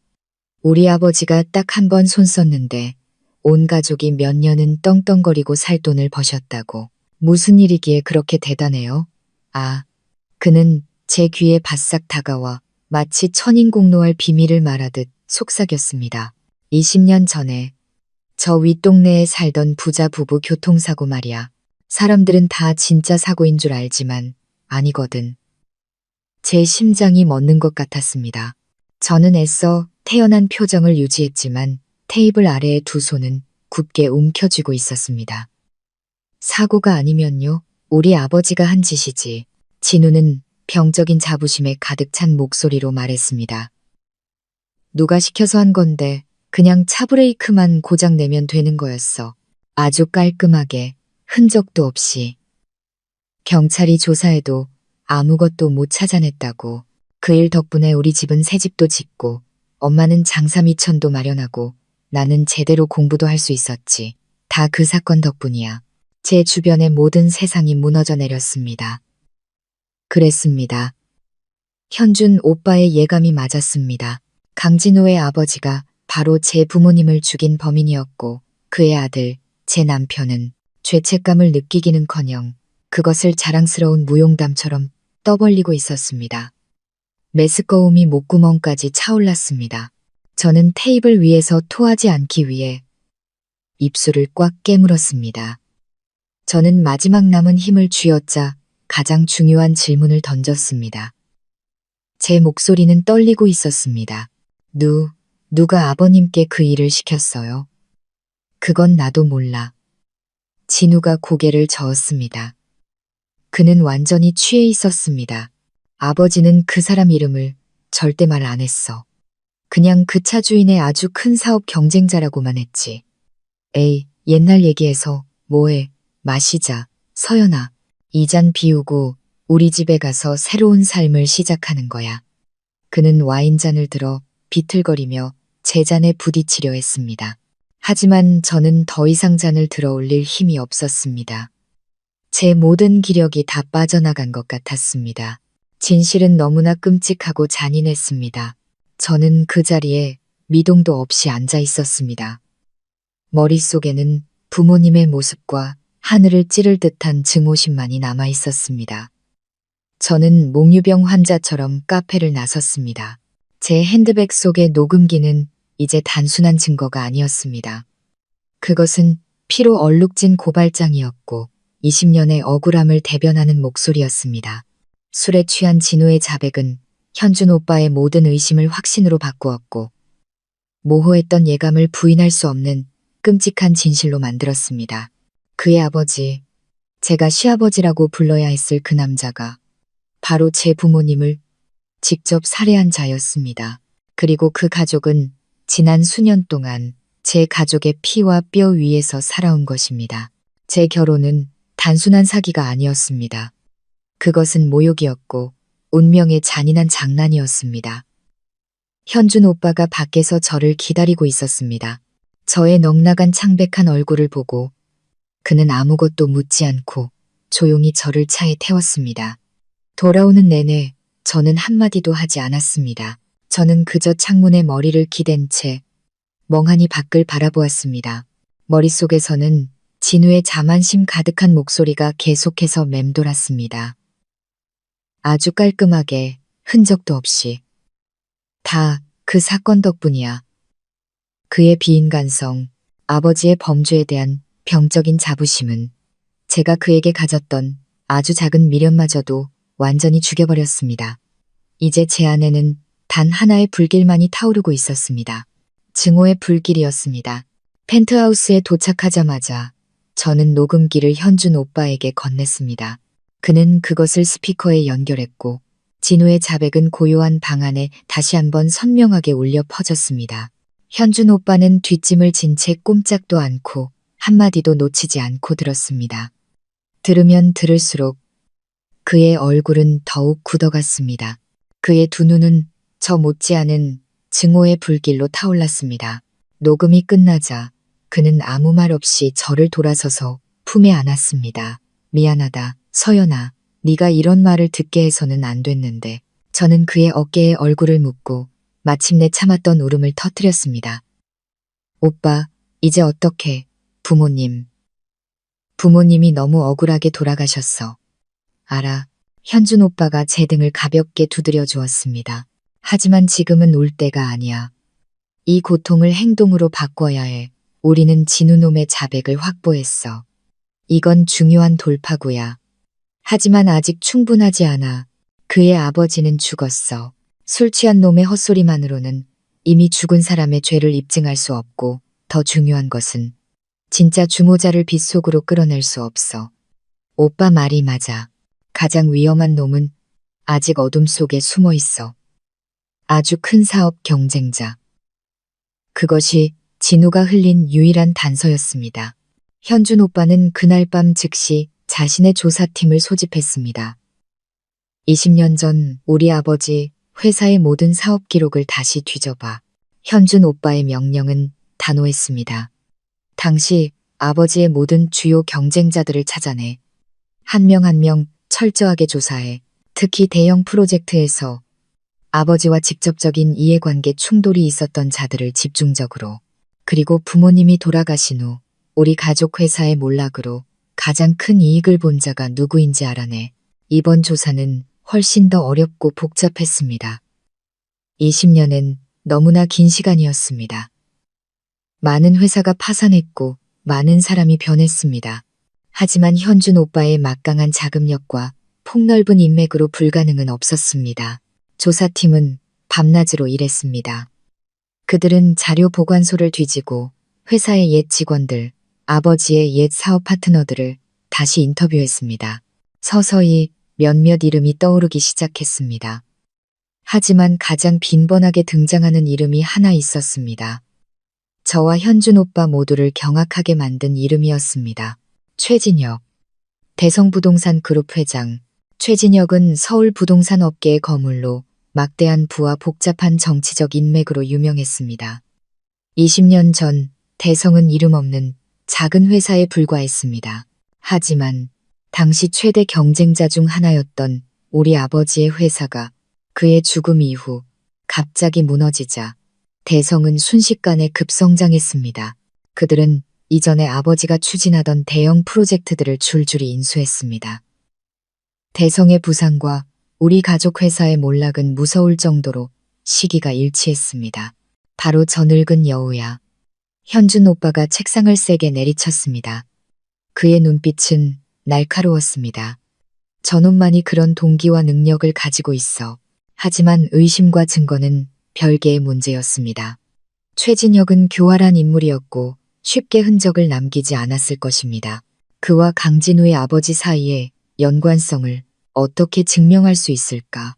Speaker 1: 우리 아버지가 딱 한 번 손 썼는데 온 가족이 몇 년은 떵떵거리고 살 돈을 버셨다고. 무슨 일이기에 그렇게 대단해요? 아, 그는 제 귀에 바싹 다가와 마치 천인공노할 비밀을 말하듯 속삭였습니다. 20년 전에 저 윗동네에 살던 부자 부부 교통사고 말이야. 사람들은 다 진짜 사고인 줄 알지만 아니거든. 제 심장이 멎는 것 같았습니다. 저는 애써 태연한 표정을 유지했지만 테이블 아래의 두 손은 굳게 움켜쥐고 있었습니다. 사고가 아니면요? 우리 아버지가 한 짓이지. 진우는 병적인 자부심에 가득 찬 목소리로 말했습니다. 누가 시켜서 한 건데 그냥 차브레이크만 고장내면 되는 거였어. 아주 깔끔하게, 흔적도 없이. 경찰이 조사해도 아무것도 못 찾아냈다고. 그 일 덕분에 우리 집은 새 집도 짓고 엄마는 장사 미천도 마련하고 나는 제대로 공부도 할 수 있었지. 다 그 사건 덕분이야. 제 주변의 모든 세상이 무너져 내렸습니다. 그랬습니다. 현준 오빠의 예감이 맞았습니다. 강진호의 아버지가 바로 제 부모님을 죽인 범인이었고 그의 아들, 제 남편은 죄책감을 느끼기는커녕 그것을 자랑스러운 무용담처럼 떠벌리고 있었습니다. 메스꺼움이 목구멍까지 차올랐습니다. 저는 테이블 위에서 토하지 않기 위해 입술을 꽉 깨물었습니다. 저는 마지막 남은 힘을 쥐어짜 가장 중요한 질문을 던졌습니다. 제 목소리는 떨리고 있었습니다. 누가 아버님께 그 일을 시켰어요? 그건 나도 몰라. 진우가 고개를 저었습니다. 그는 완전히 취해 있었습니다. 아버지는 그 사람 이름을 절대 말 안 했어. 그냥 그 차 주인의 아주 큰 사업 경쟁자라고만 했지. 에이, 옛날 얘기해서 뭐해, 마시자, 서연아. 이 잔 비우고 우리 집에 가서 새로운 삶을 시작하는 거야. 그는 와인잔을 들어 비틀거리며 제 잔에 부딪히려 했습니다. 하지만 저는 더 이상 잔을 들어 올릴 힘이 없었습니다. 제 모든 기력이 다 빠져나간 것 같았습니다. 진실은 너무나 끔찍하고 잔인했습니다. 저는 그 자리에 미동도 없이 앉아 있었습니다. 머릿속에는 부모님의 모습과 하늘을 찌를 듯한 증오심만이 남아 있었습니다. 저는 몽유병 환자처럼 카페를 나섰습니다. 제 핸드백 속의 녹음기는 이제 단순한 증거가 아니었습니다. 그것은 피로 얼룩진 고발장이었고 20년의 억울함을 대변하는 목소리였습니다. 술에 취한 진우의 자백은 현준 오빠의 모든 의심을 확신으로 바꾸었고 모호했던 예감을 부인할 수 없는 끔찍한 진실로 만들었습니다. 그의 아버지, 제가 시아버지라고 불러야 했을 그 남자가 바로 제 부모님을 직접 살해한 자였습니다. 그리고 그 가족은 지난 수년 동안 제 가족의 피와 뼈 위에서 살아온 것입니다. 제 결혼은 단순한 사기가 아니었습니다. 그것은 모욕이었고 운명의 잔인한 장난이었습니다. 현준 오빠가 밖에서 저를 기다리고 있었습니다. 저의 넉나간 창백한 얼굴을 보고 그는 아무것도 묻지 않고 조용히 저를 차에 태웠습니다. 돌아오는 내내 저는 한마디도 하지 않았습니다. 저는 그저 창문에 머리를 기댄 채 멍하니 밖을 바라보았습니다. 머릿속에서는 진우의 자만심 가득한 목소리가 계속해서 맴돌았습니다. 아주 깔끔하게, 흔적도 없이. 다 그 사건 덕분이야. 그의 비인간성, 아버지의 범죄에 대한 병적인 자부심은 제가 그에게 가졌던 아주 작은 미련마저도 완전히 죽여버렸습니다. 이제 제 안에는 단 하나의 불길만이 타오르고 있었습니다. 증오의 불길이었습니다. 펜트하우스에 도착하자마자 저는 녹음기를 현준 오빠에게 건넸습니다. 그는 그것을 스피커에 연결했고 진우의 자백은 고요한 방 안에 다시 한번 선명하게 울려 퍼졌습니다. 현준 오빠는 뒷짐을 진 채 꼼짝도 않고 한마디도 놓치지 않고 들었습니다. 들으면 들을수록 그의 얼굴은 더욱 굳어갔습니다. 그의 두 눈은 저 못지않은 증오의 불길로 타올랐습니다. 녹음이 끝나자 그는 아무 말 없이 저를 돌아서서 품에 안았습니다. 미안하다, 서연아. 네가 이런 말을 듣게 해서는 안 됐는데. 저는 그의 어깨에 얼굴을 묻고 마침내 참았던 울음을 터뜨렸습니다. 오빠, 이제 어떡해. 부모님이 너무 억울하게 돌아가셨어. 알아. 현준 오빠가 제 등을 가볍게 두드려 주었습니다. 하지만 지금은 울 때가 아니야. 이 고통을 행동으로 바꿔야 해. 우리는 진우놈의 자백을 확보했어. 이건 중요한 돌파구야. 하지만 아직 충분하지 않아. 그의 아버지는 죽었어. 술 취한 놈의 헛소리만으로는 이미 죽은 사람의 죄를 입증할 수 없고 더 중요한 것은 진짜 주모자를 빗속으로 끌어낼 수 없어. 오빠 말이 맞아. 가장 위험한 놈은 아직 어둠 속에 숨어 있어. 아주 큰 사업 경쟁자. 그것이 진우가 흘린 유일한 단서였습니다. 현준 오빠는 그날 밤 즉시 자신의 조사팀을 소집했습니다. 20년 전 우리 아버지 회사의 모든 사업 기록을 다시 뒤져봐. 현준 오빠의 명령은 단호했습니다. 당시 아버지의 모든 주요 경쟁자들을 찾아내 한 명 한 명 철저하게 조사해. 특히 대형 프로젝트에서 아버지와 직접적인 이해관계 충돌이 있었던 자들을 집중적으로, 그리고 부모님이 돌아가신 후 우리 가족 회사의 몰락으로 가장 큰 이익을 본 자가 누구인지 알아내. 이번 조사는 훨씬 더 어렵고 복잡했습니다. 20년은 너무나 긴 시간이었습니다. 많은 회사가 파산했고 많은 사람이 변했습니다. 하지만 현준 오빠의 막강한 자금력과 폭넓은 인맥으로 불가능은 없었습니다. 조사팀은 밤낮으로 일했습니다. 그들은 자료 보관소를 뒤지고 회사의 옛 직원들, 아버지의 옛 사업 파트너들을 다시 인터뷰했습니다. 서서히 몇몇 이름이 떠오르기 시작했습니다. 하지만 가장 빈번하게 등장하는 이름이 하나 있었습니다. 저와 현준 오빠 모두를 경악하게 만든 이름이었습니다. 최진혁. 대성부동산 그룹 회장. 최진혁은 서울 부동산 업계의 거물로 막대한 부와 복잡한 정치적 인맥으로 유명했습니다. 20년 전 대성은 이름 없는 작은 회사에 불과했습니다. 하지만 당시 최대 경쟁자 중 하나였던 우리 아버지의 회사가 그의 죽음 이후 갑자기 무너지자 대성은 순식간에 급성장했습니다. 그들은 이전에 아버지가 추진하던 대형 프로젝트들을 줄줄이 인수했습니다. 대성의 부상과 우리 가족 회사의 몰락은 무서울 정도로 시기가 일치했습니다. 바로 저 늙은 여우야. 현준 오빠가 책상을 세게 내리쳤습니다. 그의 눈빛은 날카로웠습니다. 저놈만이 그런 동기와 능력을 가지고 있어. 하지만 의심과 증거는 별개의 문제였습니다. 최진혁은 교활한 인물이었고 쉽게 흔적을 남기지 않았을 것입니다. 그와 강진우의 아버지 사이의 연관성을 어떻게 증명할 수 있을까?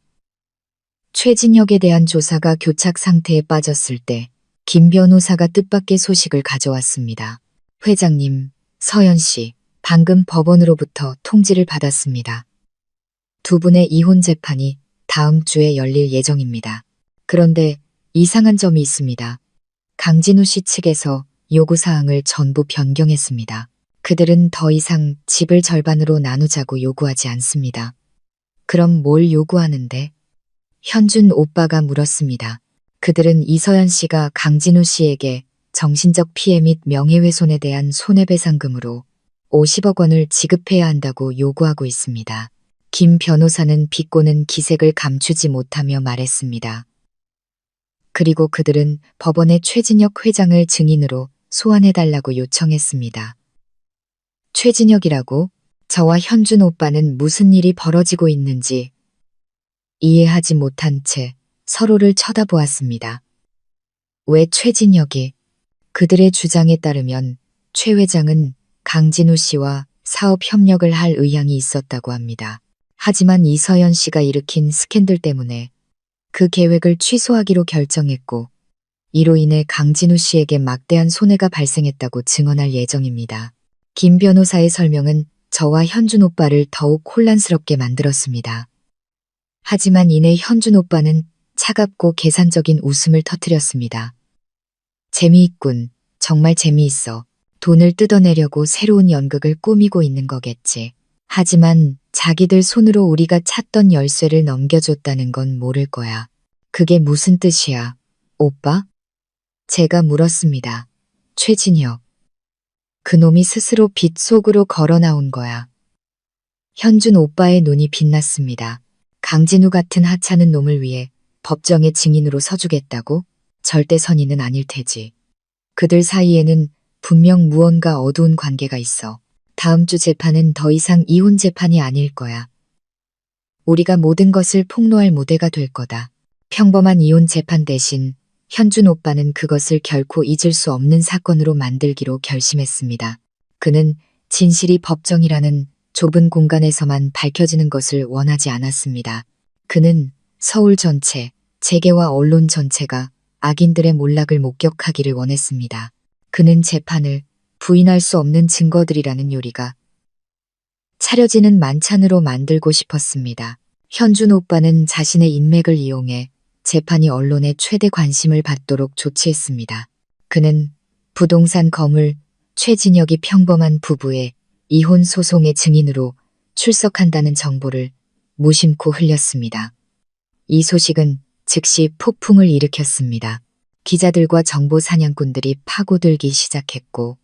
Speaker 1: 최진혁에 대한 조사가 교착 상태에 빠졌을 때 김 변호사가 뜻밖의 소식을 가져왔습니다. 회장님, 서연 씨, 방금 법원으로부터 통지를 받았습니다. 두 분의 이혼 재판이 다음 주에 열릴 예정입니다. 그런데 이상한 점이 있습니다. 강진우 씨 측에서 요구사항을 전부 변경했습니다. 그들은 더 이상 집을 절반으로 나누자고 요구하지 않습니다. 그럼 뭘 요구하는데? 현준 오빠가 물었습니다. 그들은 이서연 씨가 강진우 씨에게 정신적 피해 및 명예훼손에 대한 손해배상금으로 50억 원을 지급해야 한다고 요구하고 있습니다. 김 변호사는 비꼬는 기색을 감추지 못하며 말했습니다. 그리고 그들은 법원에 최진혁 회장을 증인으로 소환해달라고 요청했습니다. 최진혁이라고? 저와 현준 오빠는 무슨 일이 벌어지고 있는지 이해하지 못한 채 서로를 쳐다보았습니다. 왜 최진혁이? 그들의 주장에 따르면 최 회장은 강진우 씨와 사업 협력을 할 의향이 있었다고 합니다. 하지만 이서연 씨가 일으킨 스캔들 때문에 그 계획을 취소하기로 결정했고 이로 인해 강진우 씨에게 막대한 손해가 발생했다고 증언할 예정입니다. 김 변호사의 설명은 저와 현준 오빠를 더욱 혼란스럽게 만들었습니다. 하지만 이내 현준 오빠는 차갑고 계산적인 웃음을 터뜨렸습니다. 재미있군. 정말 재미있어. 돈을 뜯어내려고 새로운 연극을 꾸미고 있는 거겠지. 하지만 자기들 손으로 우리가 찾던 열쇠를 넘겨줬다는 건 모를 거야. 그게 무슨 뜻이야, 오빠? 제가 물었습니다. 최진혁. 그놈이 스스로 빚 속으로 걸어 나온 거야. 현준 오빠의 눈이 빛났습니다. 강진우 같은 하찮은 놈을 위해 법정의 증인으로 서주겠다고? 절대 선의는 아닐 테지. 그들 사이에는 분명 무언가 어두운 관계가 있어. 다음 주 재판은 더 이상 이혼 재판이 아닐 거야. 우리가 모든 것을 폭로할 무대가 될 거다. 평범한 이혼 재판 대신 현준 오빠는 그것을 결코 잊을 수 없는 사건으로 만들기로 결심했습니다. 그는 진실이 법정이라는 좁은 공간에서만 밝혀지는 것을 원하지 않았습니다. 그는 서울 전체, 재계와 언론 전체가 악인들의 몰락을 목격하기를 원했습니다. 그는 재판을 부인할 수 없는 증거들이라는 요리가 차려지는 만찬으로 만들고 싶었습니다. 현준 오빠는 자신의 인맥을 이용해 재판이 언론의 최대 관심을 받도록 조치했습니다. 그는 부동산 거물 최진혁이 평범한 부부의 이혼 소송의 증인으로 출석한다는 정보를 무심코 흘렸습니다. 이 소식은 즉시 폭풍을 일으켰습니다. 기자들과 정보 사냥꾼들이 파고들기 시작했고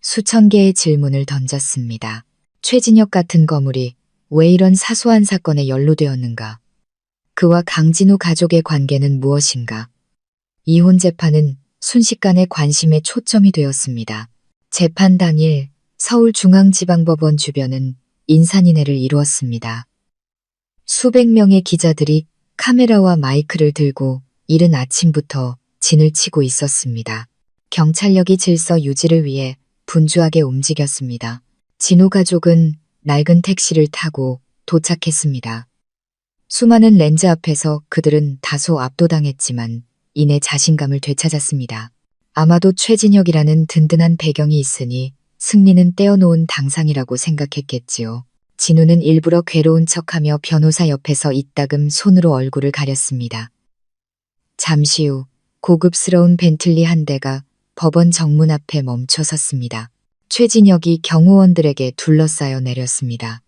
Speaker 1: 수천 개의 질문을 던졌습니다. 최진혁 같은 거물이 왜 이런 사소한 사건에 연루되었는가? 그와 강진우 가족의 관계는 무엇인가? 이혼 재판은 순식간에 관심의 초점이 되었습니다. 재판 당일 서울중앙지방법원 주변은 인산인해를 이루었습니다. 수백 명의 기자들이 카메라와 마이크를 들고 이른 아침부터 진을 치고 있었습니다. 경찰력이 질서 유지를 위해 분주하게 움직였습니다. 진우 가족은 낡은 택시를 타고 도착했습니다. 수많은 렌즈 앞에서 그들은 다소 압도당했지만 이내 자신감을 되찾았습니다. 아마도 최진혁이라는 든든한 배경이 있으니 승리는 떼어놓은 당상이라고 생각했겠지요. 진우는 일부러 괴로운 척하며 변호사 옆에서 이따금 손으로 얼굴을 가렸습니다. 잠시 후 고급스러운 벤틀리 한 대가 법원 정문 앞에 멈춰 섰습니다. 최진혁이 경호원들에게 둘러싸여 내렸습니다.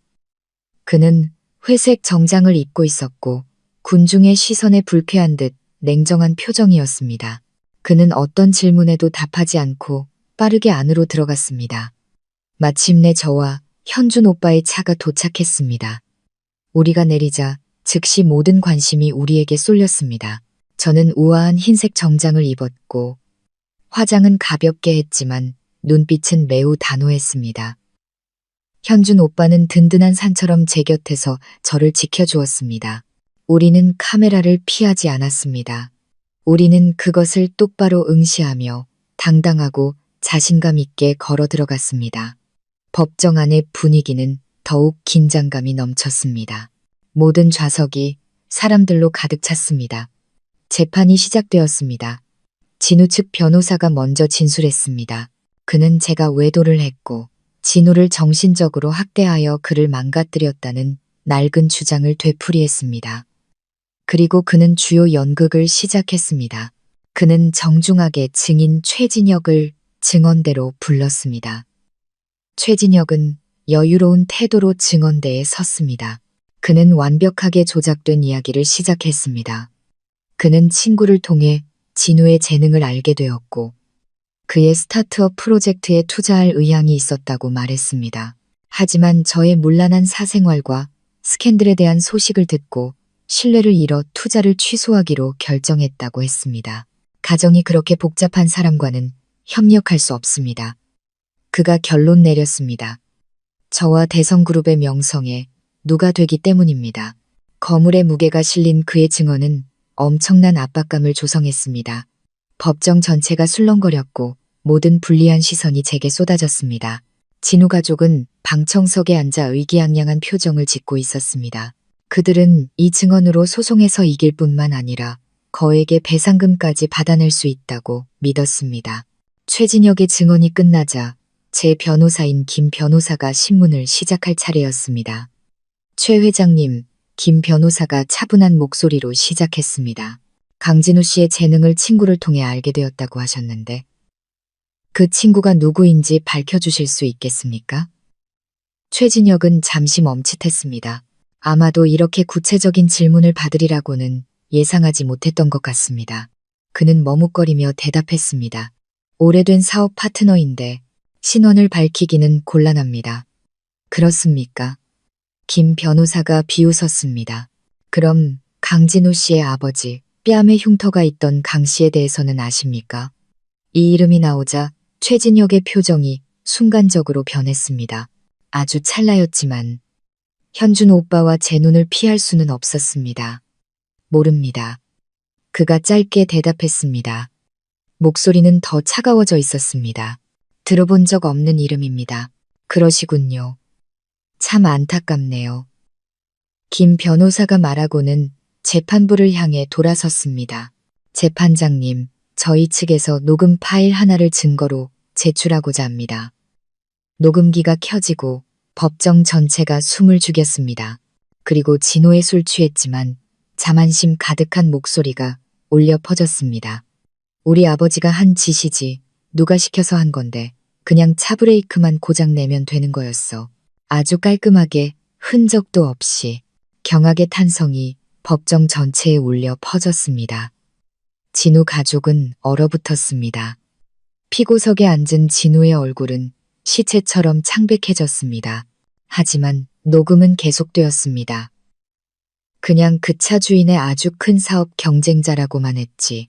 Speaker 1: 그는 회색 정장을 입고 있었고 군중의 시선에 불쾌한 듯 냉정한 표정이었습니다. 그는 어떤 질문에도 답하지 않고 빠르게 안으로 들어갔습니다. 마침내 저와 현준 오빠의 차가 도착했습니다. 우리가 내리자 즉시 모든 관심이 우리에게 쏠렸습니다. 저는 우아한 흰색 정장을 입었고 화장은 가볍게 했지만 눈빛은 매우 단호했습니다. 현준 오빠는 든든한 산처럼 제 곁에서 저를 지켜주었습니다. 우리는 카메라를 피하지 않았습니다. 우리는 그것을 똑바로 응시하며 당당하고 자신감 있게 걸어 들어갔습니다. 법정 안의 분위기는 더욱 긴장감이 넘쳤습니다. 모든 좌석이 사람들로 가득 찼습니다. 재판이 시작되었습니다. 진우 측 변호사가 먼저 진술했습니다. 그는 제가 외도를 했고 진우를 정신적으로 학대하여 그를 망가뜨렸다는 낡은 주장을 되풀이했습니다. 그리고 그는 주요 연극을 시작했습니다. 그는 정중하게 증인 최진혁을 증언대로 불렀습니다. 최진혁은 여유로운 태도로 증언대에 섰습니다. 그는 완벽하게 조작된 이야기를 시작했습니다. 그는 친구를 통해 진우의 재능을 알게 되었고 그의 스타트업 프로젝트에 투자할 의향이 있었다고 말했습니다. 하지만 저의 문란한 사생활과 스캔들에 대한 소식을 듣고 신뢰를 잃어 투자를 취소하기로 결정했다고 했습니다. 가정이 그렇게 복잡한 사람과는 협력할 수 없습니다. 그가 결론 내렸습니다. 저와 대성그룹의 명성에 누가 되기 때문입니다. 거물의 무게가 실린 그의 증언은 엄청난 압박감을 조성했습니다. 법정 전체가 술렁거렸고 모든 불리한 시선이 제게 쏟아졌습니다. 진우 가족은 방청석에 앉아 의기양양한 표정을 짓고 있었습니다. 그들은 이 증언으로 소송에서 이길 뿐만 아니라 거액의 배상금까지 받아낼 수 있다고 믿었습니다. 최진혁의 증언이 끝나자 제 변호사인 김 변호사가 신문을 시작할 차례였습니다. 최 회장님, 김 변호사가 차분한 목소리로 시작했습니다. 강진우 씨의 재능을 친구를 통해 알게 되었다고 하셨는데 그 친구가 누구인지 밝혀주실 수 있겠습니까? 최진혁은 잠시 멈칫했습니다. 아마도 이렇게 구체적인 질문을 받으리라고는 예상하지 못했던 것 같습니다. 그는 머뭇거리며 대답했습니다. 오래된 사업 파트너인데 신원을 밝히기는 곤란합니다. 그렇습니까? 김 변호사가 비웃었습니다. 그럼 강진우 씨의 아버지, 뺨에 흉터가 있던 강 씨에 대해서는 아십니까? 이 이름이 나오자 최진혁의 표정이 순간적으로 변했습니다. 아주 찰나였지만 현준 오빠와 제 눈을 피할 수는 없었습니다. 모릅니다. 그가 짧게 대답했습니다. 목소리는 더 차가워져 있었습니다. 들어본 적 없는 이름입니다. 그러시군요. 참 안타깝네요. 김 변호사가 말하고는 재판부를 향해 돌아섰습니다. 재판장님, 저희 측에서 녹음 파일 하나를 증거로 제출하고자 합니다. 녹음기가 켜지고 법정 전체가 숨을 죽였습니다. 그리고 진호에 술 취했지만 자만심 가득한 목소리가 울려 퍼졌습니다. 우리 아버지가 한 짓이지 누가 시켜서 한 건데 그냥 차브레이크만 고장내면 되는 거였어. 아주 깔끔하게 흔적도 없이 경악의 탄성이 법정 전체에 울려 퍼졌습니다. 진우 가족은 얼어붙었습니다. 피고석에 앉은 진우의 얼굴은 시체처럼 창백해졌습니다. 하지만 녹음은 계속되었습니다. 그냥 그 차 주인의 아주 큰 사업 경쟁자라고만 했지.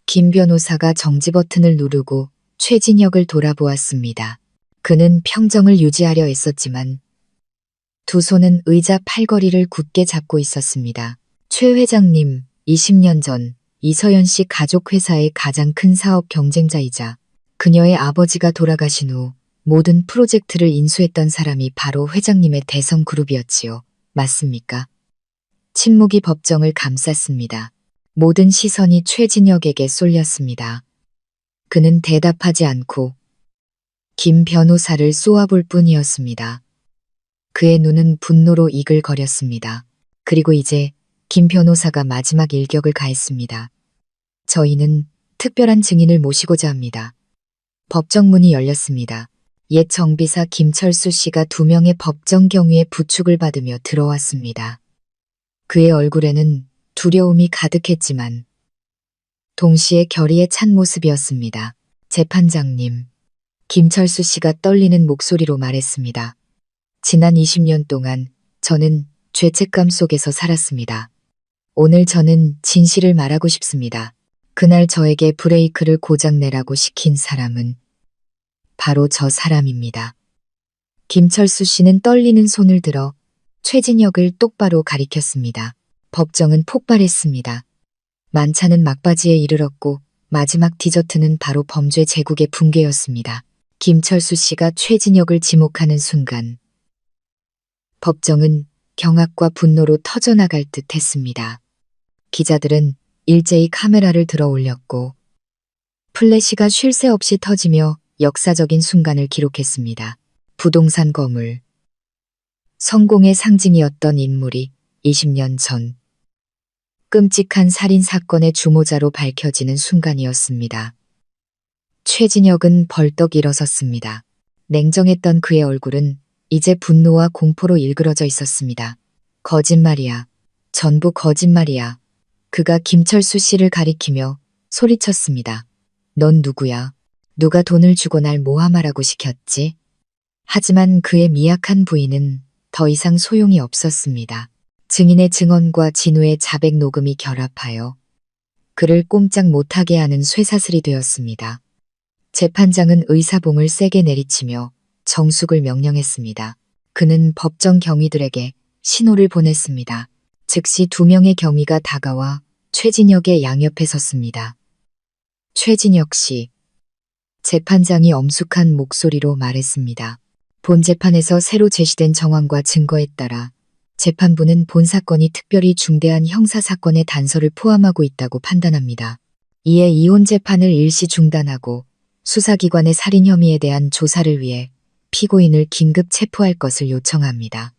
Speaker 1: 김 변호사가 정지 버튼을 누르고 최진혁을 돌아보았습니다. 그는 평정을 유지하려 애썼지만 두 손은 의자 팔걸이를 굳게 잡고 있었습니다. 최 회장님, 20년 전 이서연 씨 가족 회사의 가장 큰 사업 경쟁자이자 그녀의 아버지가 돌아가신 후 모든 프로젝트를 인수했던 사람이 바로 회장님의 대성그룹이었지요. 맞습니까? 침묵이 법정을 감쌌습니다. 모든 시선이 최진혁에게 쏠렸습니다. 그는 대답하지 않고 김 변호사를 쏘아볼 뿐이었습니다. 그의 눈은 분노로 이글거렸습니다. 그리고 이제 김 변호사가 마지막 일격을 가했습니다. 저희는 특별한 증인을 모시고자 합니다. 법정 문이 열렸습니다. 옛 정비사 김철수 씨가 2명의 법정 경위의 부축을 받으며 들어왔습니다. 그의 얼굴에는 두려움이 가득했지만 동시에 결의에 찬 모습이었습니다. 재판장님, 김철수 씨가 떨리는 목소리로 말했습니다. 지난 20년 동안 저는 죄책감 속에서 살았습니다. 오늘 저는 진실을 말하고 싶습니다. 그날 저에게 브레이크를 고장내라고 시킨 사람은 바로 저 사람입니다. 김철수 씨는 떨리는 손을 들어 최진혁을 똑바로 가리켰습니다. 법정은 폭발했습니다. 만찬은 막바지에 이르렀고 마지막 디저트는 바로 범죄 제국의 붕괴였습니다. 김철수 씨가 최진혁을 지목하는 순간 법정은 경악과 분노로 터져나갈 듯 했습니다. 기자들은 일제히 카메라를 들어 올렸고 플래시가 쉴 새 없이 터지며 역사적인 순간을 기록했습니다. 부동산 거물. 성공의 상징이었던 인물이 20년 전 끔찍한 살인 사건의 주모자로 밝혀지는 순간이었습니다. 최진혁은 벌떡 일어섰습니다. 냉정했던 그의 얼굴은 이제 분노와 공포로 일그러져 있었습니다. 거짓말이야. 전부 거짓말이야. 그가 김철수 씨를 가리키며 소리쳤습니다. 넌 누구야? 누가 돈을 주고 날 모함하라고 시켰지? 하지만 그의 미약한 부인은 더 이상 소용이 없었습니다. 증인의 증언과 진우의 자백 녹음이 결합하여 그를 꼼짝 못하게 하는 쇠사슬이 되었습니다. 재판장은 의사봉을 세게 내리치며 정숙을 명령했습니다. 그는 법정 경위들에게 신호를 보냈습니다. 즉시 2명의 경위가 다가와 최진혁의 양옆에 섰습니다. 최진혁 씨. 재판장이 엄숙한 목소리로 말했습니다. 본 재판에서 새로 제시된 정황과 증거에 따라 재판부는 본 사건이 특별히 중대한 형사사건의 단서를 포함하고 있다고 판단합니다. 이에 이혼 재판을 일시 중단하고 수사기관의 살인 혐의에 대한 조사를 위해 피고인을 긴급 체포할 것을 요청합니다.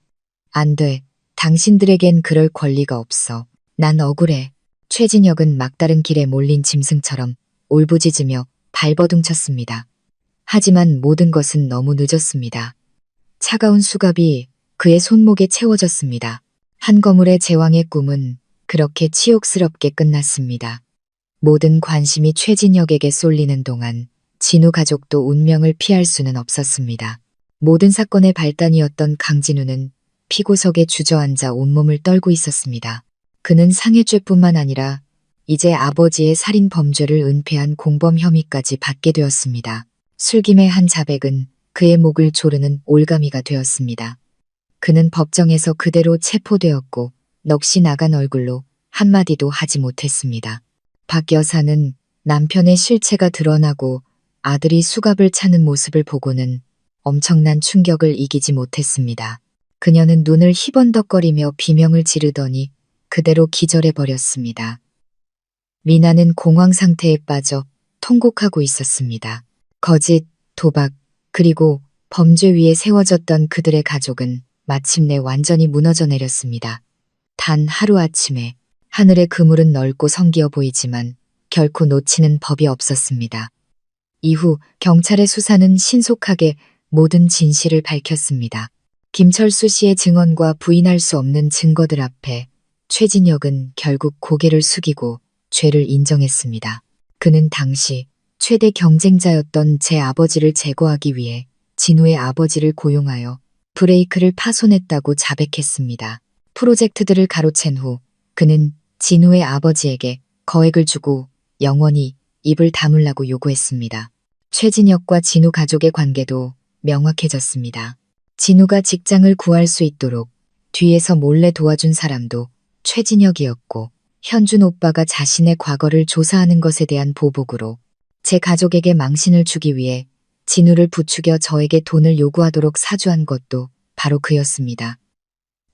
Speaker 1: 안 돼. 당신들에겐 그럴 권리가 없어. 난 억울해. 최진혁은 막다른 길에 몰린 짐승처럼 울부짖으며 발버둥쳤습니다. 하지만 모든 것은 너무 늦었습니다. 차가운 수갑이 그의 손목에 채워졌습니다. 한 거물의 제왕의 꿈은 그렇게 치욕스럽게 끝났습니다. 모든 관심이 최진혁에게 쏠리는 동안 진우 가족도 운명을 피할 수는 없었습니다. 모든 사건의 발단이었던 강진우는 피고석에 주저앉아 온몸을 떨고 있었습니다. 그는 상해죄뿐만 아니라 이제 아버지의 살인 범죄를 은폐한 공범 혐의까지 받게 되었습니다. 술김의 한 자백은 그의 목을 조르는 올가미가 되었습니다. 그는 법정에서 그대로 체포되었고 넋이 나간 얼굴로 한마디도 하지 못했습니다. 박 여사는 남편의 실체가 드러나고 아들이 수갑을 차는 모습을 보고는 엄청난 충격을 이기지 못했습니다. 그녀는 눈을 희번덕거리며 비명을 지르더니 그대로 기절해버렸습니다. 미나는 공황 상태에 빠져 통곡하고 있었습니다. 거짓, 도박, 그리고 범죄 위에 세워졌던 그들의 가족은 마침내 완전히 무너져 내렸습니다. 단 하루아침에 하늘의 그물은 넓고 성기어 보이지만 결코 놓치는 법이 없었습니다. 이후 경찰의 수사는 신속하게 모든 진실을 밝혔습니다. 김철수 씨의 증언과 부인할 수 없는 증거들 앞에 최진혁은 결국 고개를 숙이고 죄를 인정했습니다. 그는 당시 최대 경쟁자였던 제 아버지를 제거하기 위해 진우의 아버지를 고용하여 브레이크를 파손했다고 자백했습니다. 프로젝트들을 가로챈 후 그는 진우의 아버지에게 거액을 주고 영원히 입을 다물라고 요구했습니다. 최진혁과 진우 가족의 관계도 명확해졌습니다. 진우가 직장을 구할 수 있도록 뒤에서 몰래 도와준 사람도 최진혁이었고 현준 오빠가 자신의 과거를 조사하는 것에 대한 보복으로 제 가족에게 망신을 주기 위해 진우를 부추겨 저에게 돈을 요구하도록 사주한 것도 바로 그였습니다.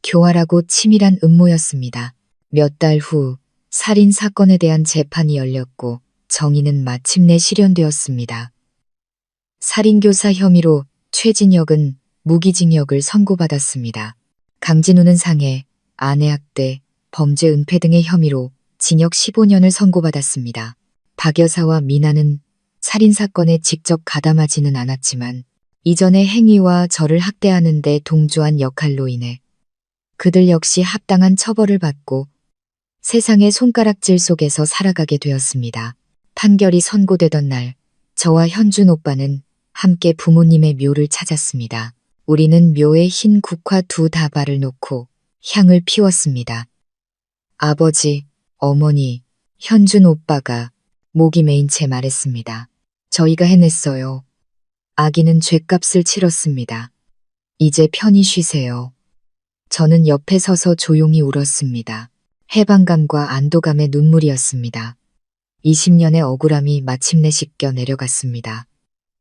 Speaker 1: 교활하고 치밀한 음모였습니다. 몇 달 후 살인 사건에 대한 재판이 열렸고 정의는 마침내 실현되었습니다. 살인교사 혐의로 최진혁은 무기징역을 선고받았습니다. 강진우는 상해, 아내학대, 범죄 은폐 등의 혐의로 징역 15년을 선고받았습니다. 박 여사와 미나는 살인사건에 직접 가담하지는 않았지만 이전의 행위와 저를 학대하는 데 동조한 역할로 인해 그들 역시 합당한 처벌을 받고 세상의 손가락질 속에서 살아가게 되었습니다. 판결이 선고되던 날 저와 현준 오빠는 함께 부모님의 묘를 찾았습니다. 우리는 묘에 흰 국화 2다발을 놓고 향을 피웠습니다. 아버지, 어머니, 현준 오빠가 목이 메인 채 말했습니다. 저희가 해냈어요. 아기는 죗값을 치렀습니다. 이제 편히 쉬세요. 저는 옆에 서서 조용히 울었습니다. 해방감과 안도감의 눈물이었습니다. 20년의 억울함이 마침내 씻겨 내려갔습니다.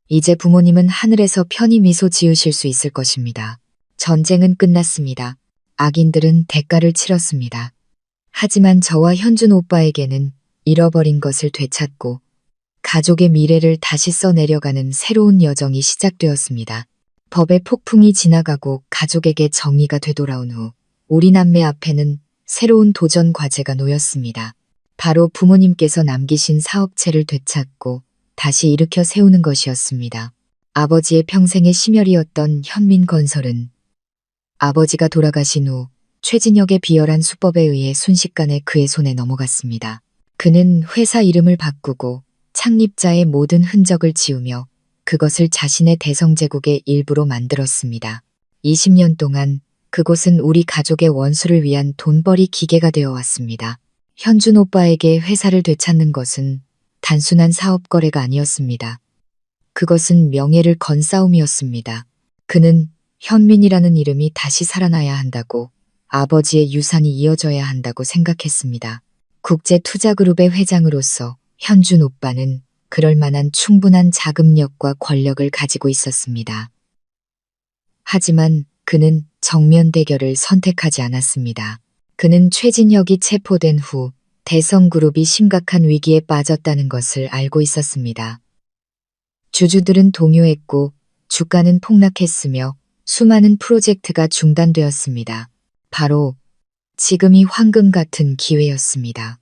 Speaker 1: 이제 부모님은 하늘에서 편히 미소 지으실 수 있을 것입니다. 전쟁은 끝났습니다. 악인들은 대가를 치렀습니다. 하지만 저와 현준 오빠에게는 잃어버린 것을 되찾고 가족의 미래를 다시 써내려가는 새로운 여정이 시작되었습니다. 법의 폭풍이 지나가고 가족에게 정의가 되돌아온 후 우리 남매 앞에는 새로운 도전 과제가 놓였습니다. 바로 부모님께서 남기신 사업체를 되찾고 다시 일으켜 세우는 것이었습니다. 아버지의 평생의 심혈이었던 현민건설은 아버지가 돌아가신 후 최진혁의 비열한 수법에 의해 순식간에 그의 손에 넘어갔습니다. 그는 회사 이름을 바꾸고 창립자의 모든 흔적을 지우며 그것을 자신의 대성제국의 일부로 만들었습니다. 20년 동안 그곳은 우리 가족의 원수를 위한 돈벌이 기계가 되어 왔습니다. 현준 오빠에게 회사를 되찾는 것은 단순한 사업 거래가 아니었습니다. 그것은 명예를 건 싸움이었습니다. 그는 현민이라는 이름이 다시 살아나야 한다고, 아버지의 유산이 이어져야 한다고 생각했습니다. 국제투자그룹의 회장으로서 현준 오빠는 그럴 만한 충분한 자금력과 권력을 가지고 있었습니다. 하지만 그는 정면 대결을 선택하지 않았습니다. 그는 최진혁이 체포된 후 대성그룹이 심각한 위기에 빠졌다는 것을 알고 있었습니다. 주주들은 동요했고 주가는 폭락했으며 수많은 프로젝트가 중단되었습니다. 바로 지금이 황금 같은 기회였습니다.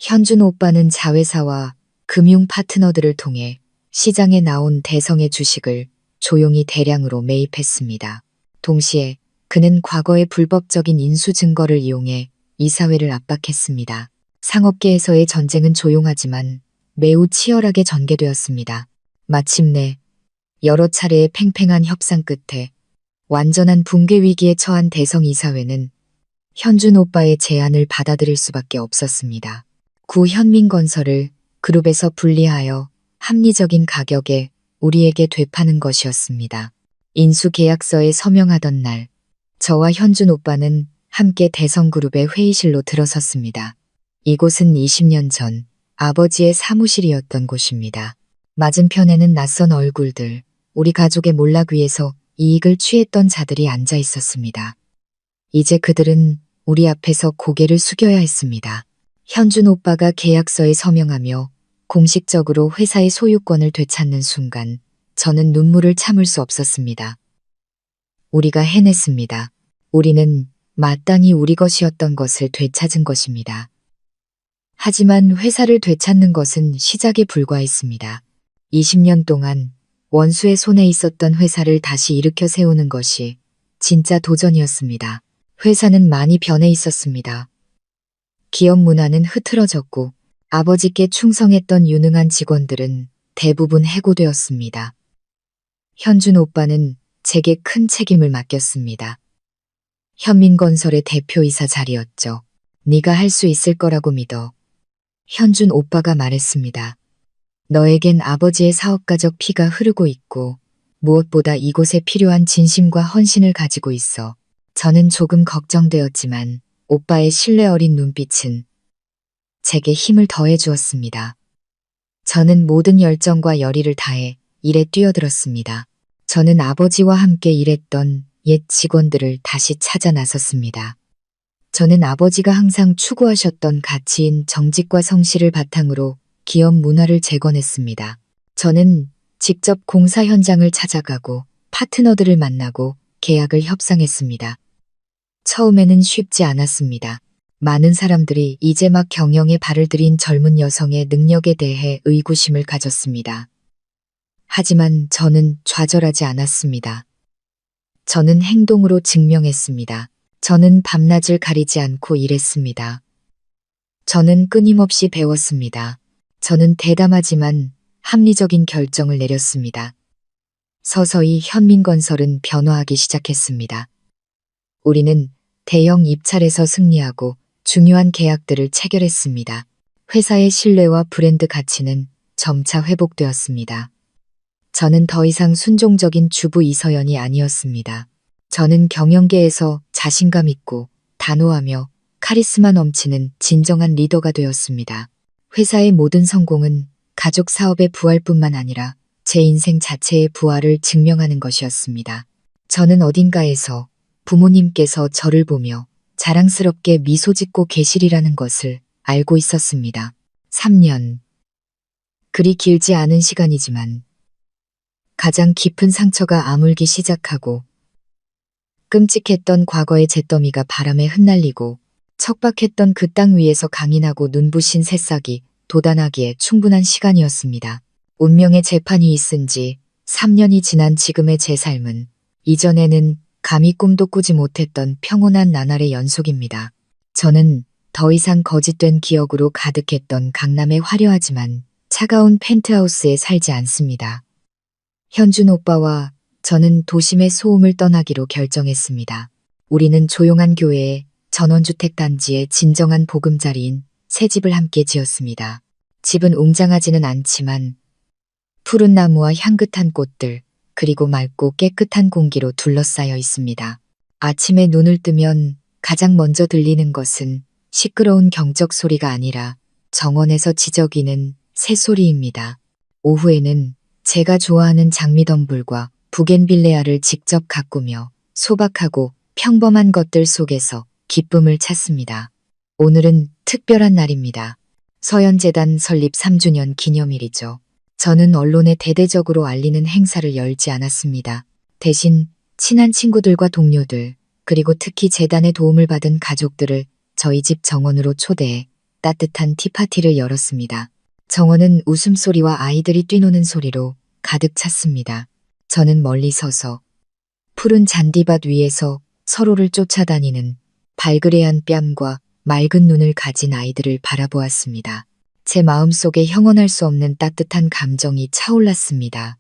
Speaker 1: 현준 오빠는 자회사와 금융 파트너들을 통해 시장에 나온 대성의 주식을 조용히 대량으로 매입했습니다. 동시에 그는 과거의 불법적인 인수 증거를 이용해 이사회를 압박했습니다. 상업계에서의 전쟁은 조용하지만 매우 치열하게 전개되었습니다. 마침내 여러 차례의 팽팽한 협상 끝에 완전한 붕괴 위기에 처한 대성 이사회는 현준 오빠의 제안을 받아들일 수밖에 없었습니다. 구 현민건설을 그룹에서 분리하여 합리적인 가격에 우리에게 되파는 것이었습니다. 인수계약서에 서명하던 날, 저와 현준 오빠는 함께 대성그룹의 회의실로 들어섰습니다. 이곳은 20년 전 아버지의 사무실이었던 곳입니다. 맞은편에는 낯선 얼굴들, 우리 가족의 몰락 위에서 이익을 취했던 자들이 앉아 있었습니다. 이제 그들은 우리 앞에서 고개를 숙여야 했습니다. 현준 오빠가 계약서에 서명하며 공식적으로 회사의 소유권을 되찾는 순간 저는 눈물을 참을 수 없었습니다. 우리가 해냈습니다. 우리는 마땅히 우리 것이었던 것을 되찾은 것입니다. 하지만 회사를 되찾는 것은 시작에 불과했습니다. 20년 동안 원수의 손에 있었던 회사를 다시 일으켜 세우는 것이 진짜 도전이었습니다. 회사는 많이 변해 있었습니다. 기업 문화는 흐트러졌고 아버지께 충성했던 유능한 직원들은 대부분 해고되었습니다. 현준 오빠는 제게 큰 책임을 맡겼습니다. 현민건설의 대표이사 자리였죠. 네가 할 수 있을 거라고 믿어. 현준 오빠가 말했습니다. 너에겐 아버지의 사업가적 피가 흐르고 있고 무엇보다 이곳에 필요한 진심과 헌신을 가지고 있어. 저는 조금 걱정되었지만 오빠의 신뢰 어린 눈빛은 제게 힘을 더해 주었습니다. 저는 모든 열정과 열의를 다해 일에 뛰어들었습니다. 저는 아버지와 함께 일했던 옛 직원들을 다시 찾아 나섰습니다. 저는 아버지가 항상 추구하셨던 가치인 정직과 성실을 바탕으로 기업 문화를 재건했습니다. 저는 직접 공사 현장을 찾아가고 파트너들을 만나고 계약을 협상했습니다. 처음에는 쉽지 않았습니다. 많은 사람들이 이제 막 경영에 발을 들인 젊은 여성의 능력에 대해 의구심을 가졌습니다. 하지만 저는 좌절하지 않았습니다. 저는 행동으로 증명했습니다. 저는 밤낮을 가리지 않고 일했습니다. 저는 끊임없이 배웠습니다. 저는 대담하지만 합리적인 결정을 내렸습니다. 서서히 현민건설은 변화하기 시작했습니다. 우리는 대형 입찰에서 승리하고 중요한 계약들을 체결했습니다. 회사의 신뢰와 브랜드 가치는 점차 회복되었습니다. 저는 더 이상 순종적인 주부 이서연이 아니었습니다. 저는 경영계에서 자신감 있고 단호하며 카리스마 넘치는 진정한 리더가 되었습니다. 회사의 모든 성공은 가족 사업의 부활뿐만 아니라 제 인생 자체의 부활을 증명하는 것이었습니다. 저는 어딘가에서 부모님께서 저를 보며 자랑스럽게 미소 짓고 계시리라는 것을 알고 있었습니다. 3년. 그리 길지 않은 시간이지만 가장 깊은 상처가 아물기 시작하고 끔찍했던 과거의 잿더미가 바람에 흩날리고 척박했던 그 땅 위에서 강인하고 눈부신 새싹이 돋아나기에 충분한 시간이었습니다. 운명의 재판이 있은 지 3년이 지난 지금의 제 삶은 이전에는 감히 꿈도 꾸지 못했던 평온한 나날의 연속입니다. 저는 더 이상 거짓된 기억으로 가득했던 강남의 화려하지만 차가운 펜트하우스에 살지 않습니다. 현준 오빠와 저는 도심의 소음을 떠나기로 결정했습니다. 우리는 조용한 교회에 전원주택 단지의 진정한 보금자리인 새 집을 함께 지었습니다. 집은 웅장하지는 않지만 푸른 나무와 향긋한 꽃들, 그리고 맑고 깨끗한 공기로 둘러싸여 있습니다. 아침에 눈을 뜨면 가장 먼저 들리는 것은 시끄러운 경적 소리가 아니라 정원에서 지저귀는 새소리입니다. 오후에는 제가 좋아하는 장미덤불과 부겐빌레아를 직접 가꾸며 소박하고 평범한 것들 속에서 기쁨을 찾습니다. 오늘은 특별한 날입니다. 서연재단 설립 3주년 기념일이죠. 저는 언론에 대대적으로 알리는 행사를 열지 않았습니다. 대신 친한 친구들과 동료들, 그리고 특히 재단의 도움을 받은 가족들을 저희 집 정원으로 초대해 따뜻한 티파티를 열었습니다. 정원은 웃음소리와 아이들이 뛰노는 소리로 가득 찼습니다. 저는 멀리 서서 푸른 잔디밭 위에서 서로를 쫓아다니는 발그레한 뺨과 맑은 눈을 가진 아이들을 바라보았습니다. 제 마음속에 형언할 수 없는 따뜻한 감정이 차올랐습니다.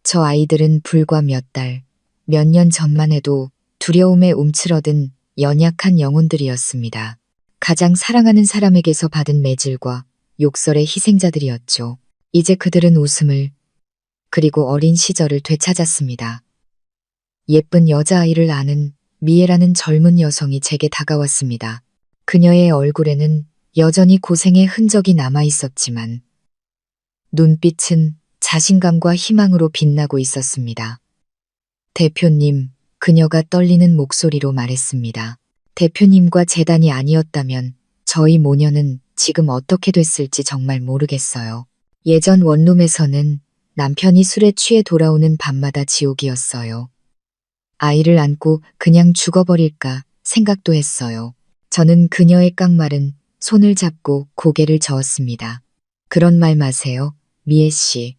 Speaker 1: 저 아이들은 불과 몇 달, 몇 년 전만 해도 두려움에 움츠러든 연약한 영혼들이었습니다. 가장 사랑하는 사람에게서 받은 매질과 욕설의 희생자들이었죠. 이제 그들은 웃음을, 그리고 어린 시절을 되찾았습니다. 예쁜 여자아이를 아는 미애라는 젊은 여성이 제게 다가왔습니다. 그녀의 얼굴에는 여전히 고생의 흔적이 남아 있었지만 눈빛은 자신감과 희망으로 빛나고 있었습니다. 대표님, 그녀가 떨리는 목소리로 말했습니다. 대표님과 재단이 아니었다면 저희 모녀는 지금 어떻게 됐을지 정말 모르겠어요. 예전 원룸에서는 남편이 술에 취해 돌아오는 밤마다 지옥이었어요. 아이를 안고 그냥 죽어버릴까 생각도 했어요. 저는 그녀의 깡마른 손을 잡고 고개를 저었습니다. 그런 말 마세요, 미애 씨.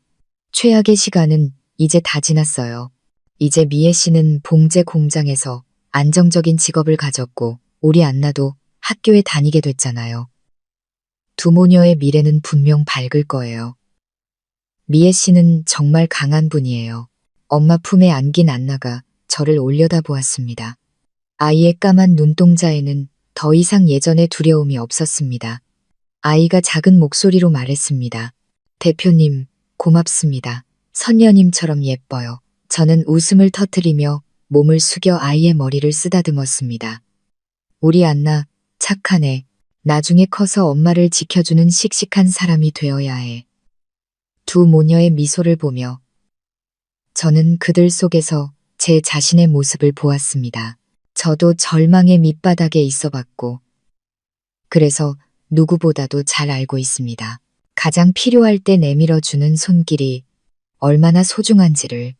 Speaker 1: 최악의 시간은 이제 다 지났어요. 이제 미애 씨는 봉제 공장에서 안정적인 직업을 가졌고 우리 안나도 학교에 다니게 됐잖아요. 두 모녀의 미래는 분명 밝을 거예요. 미애 씨는 정말 강한 분이에요. 엄마 품에 안긴 안나가 저를 올려다보았습니다. 아이의 까만 눈동자에는 더 이상 예전의 두려움이 없었습니다. 아이가 작은 목소리로 말했습니다. 대표님, 고맙습니다. 선녀님처럼 예뻐요. 저는 웃음을 터뜨리며 몸을 숙여 아이의 머리를 쓰다듬었습니다. 우리 안나, 착하네. 나중에 커서 엄마를 지켜주는 씩씩한 사람이 되어야 해. 두 모녀의 미소를 보며 저는 그들 속에서 제 자신의 모습을 보았습니다. 저도 절망의 밑바닥에 있어 봤고, 그래서 누구보다도 잘 알고 있습니다. 가장 필요할 때 내밀어주는 손길이 얼마나 소중한지를.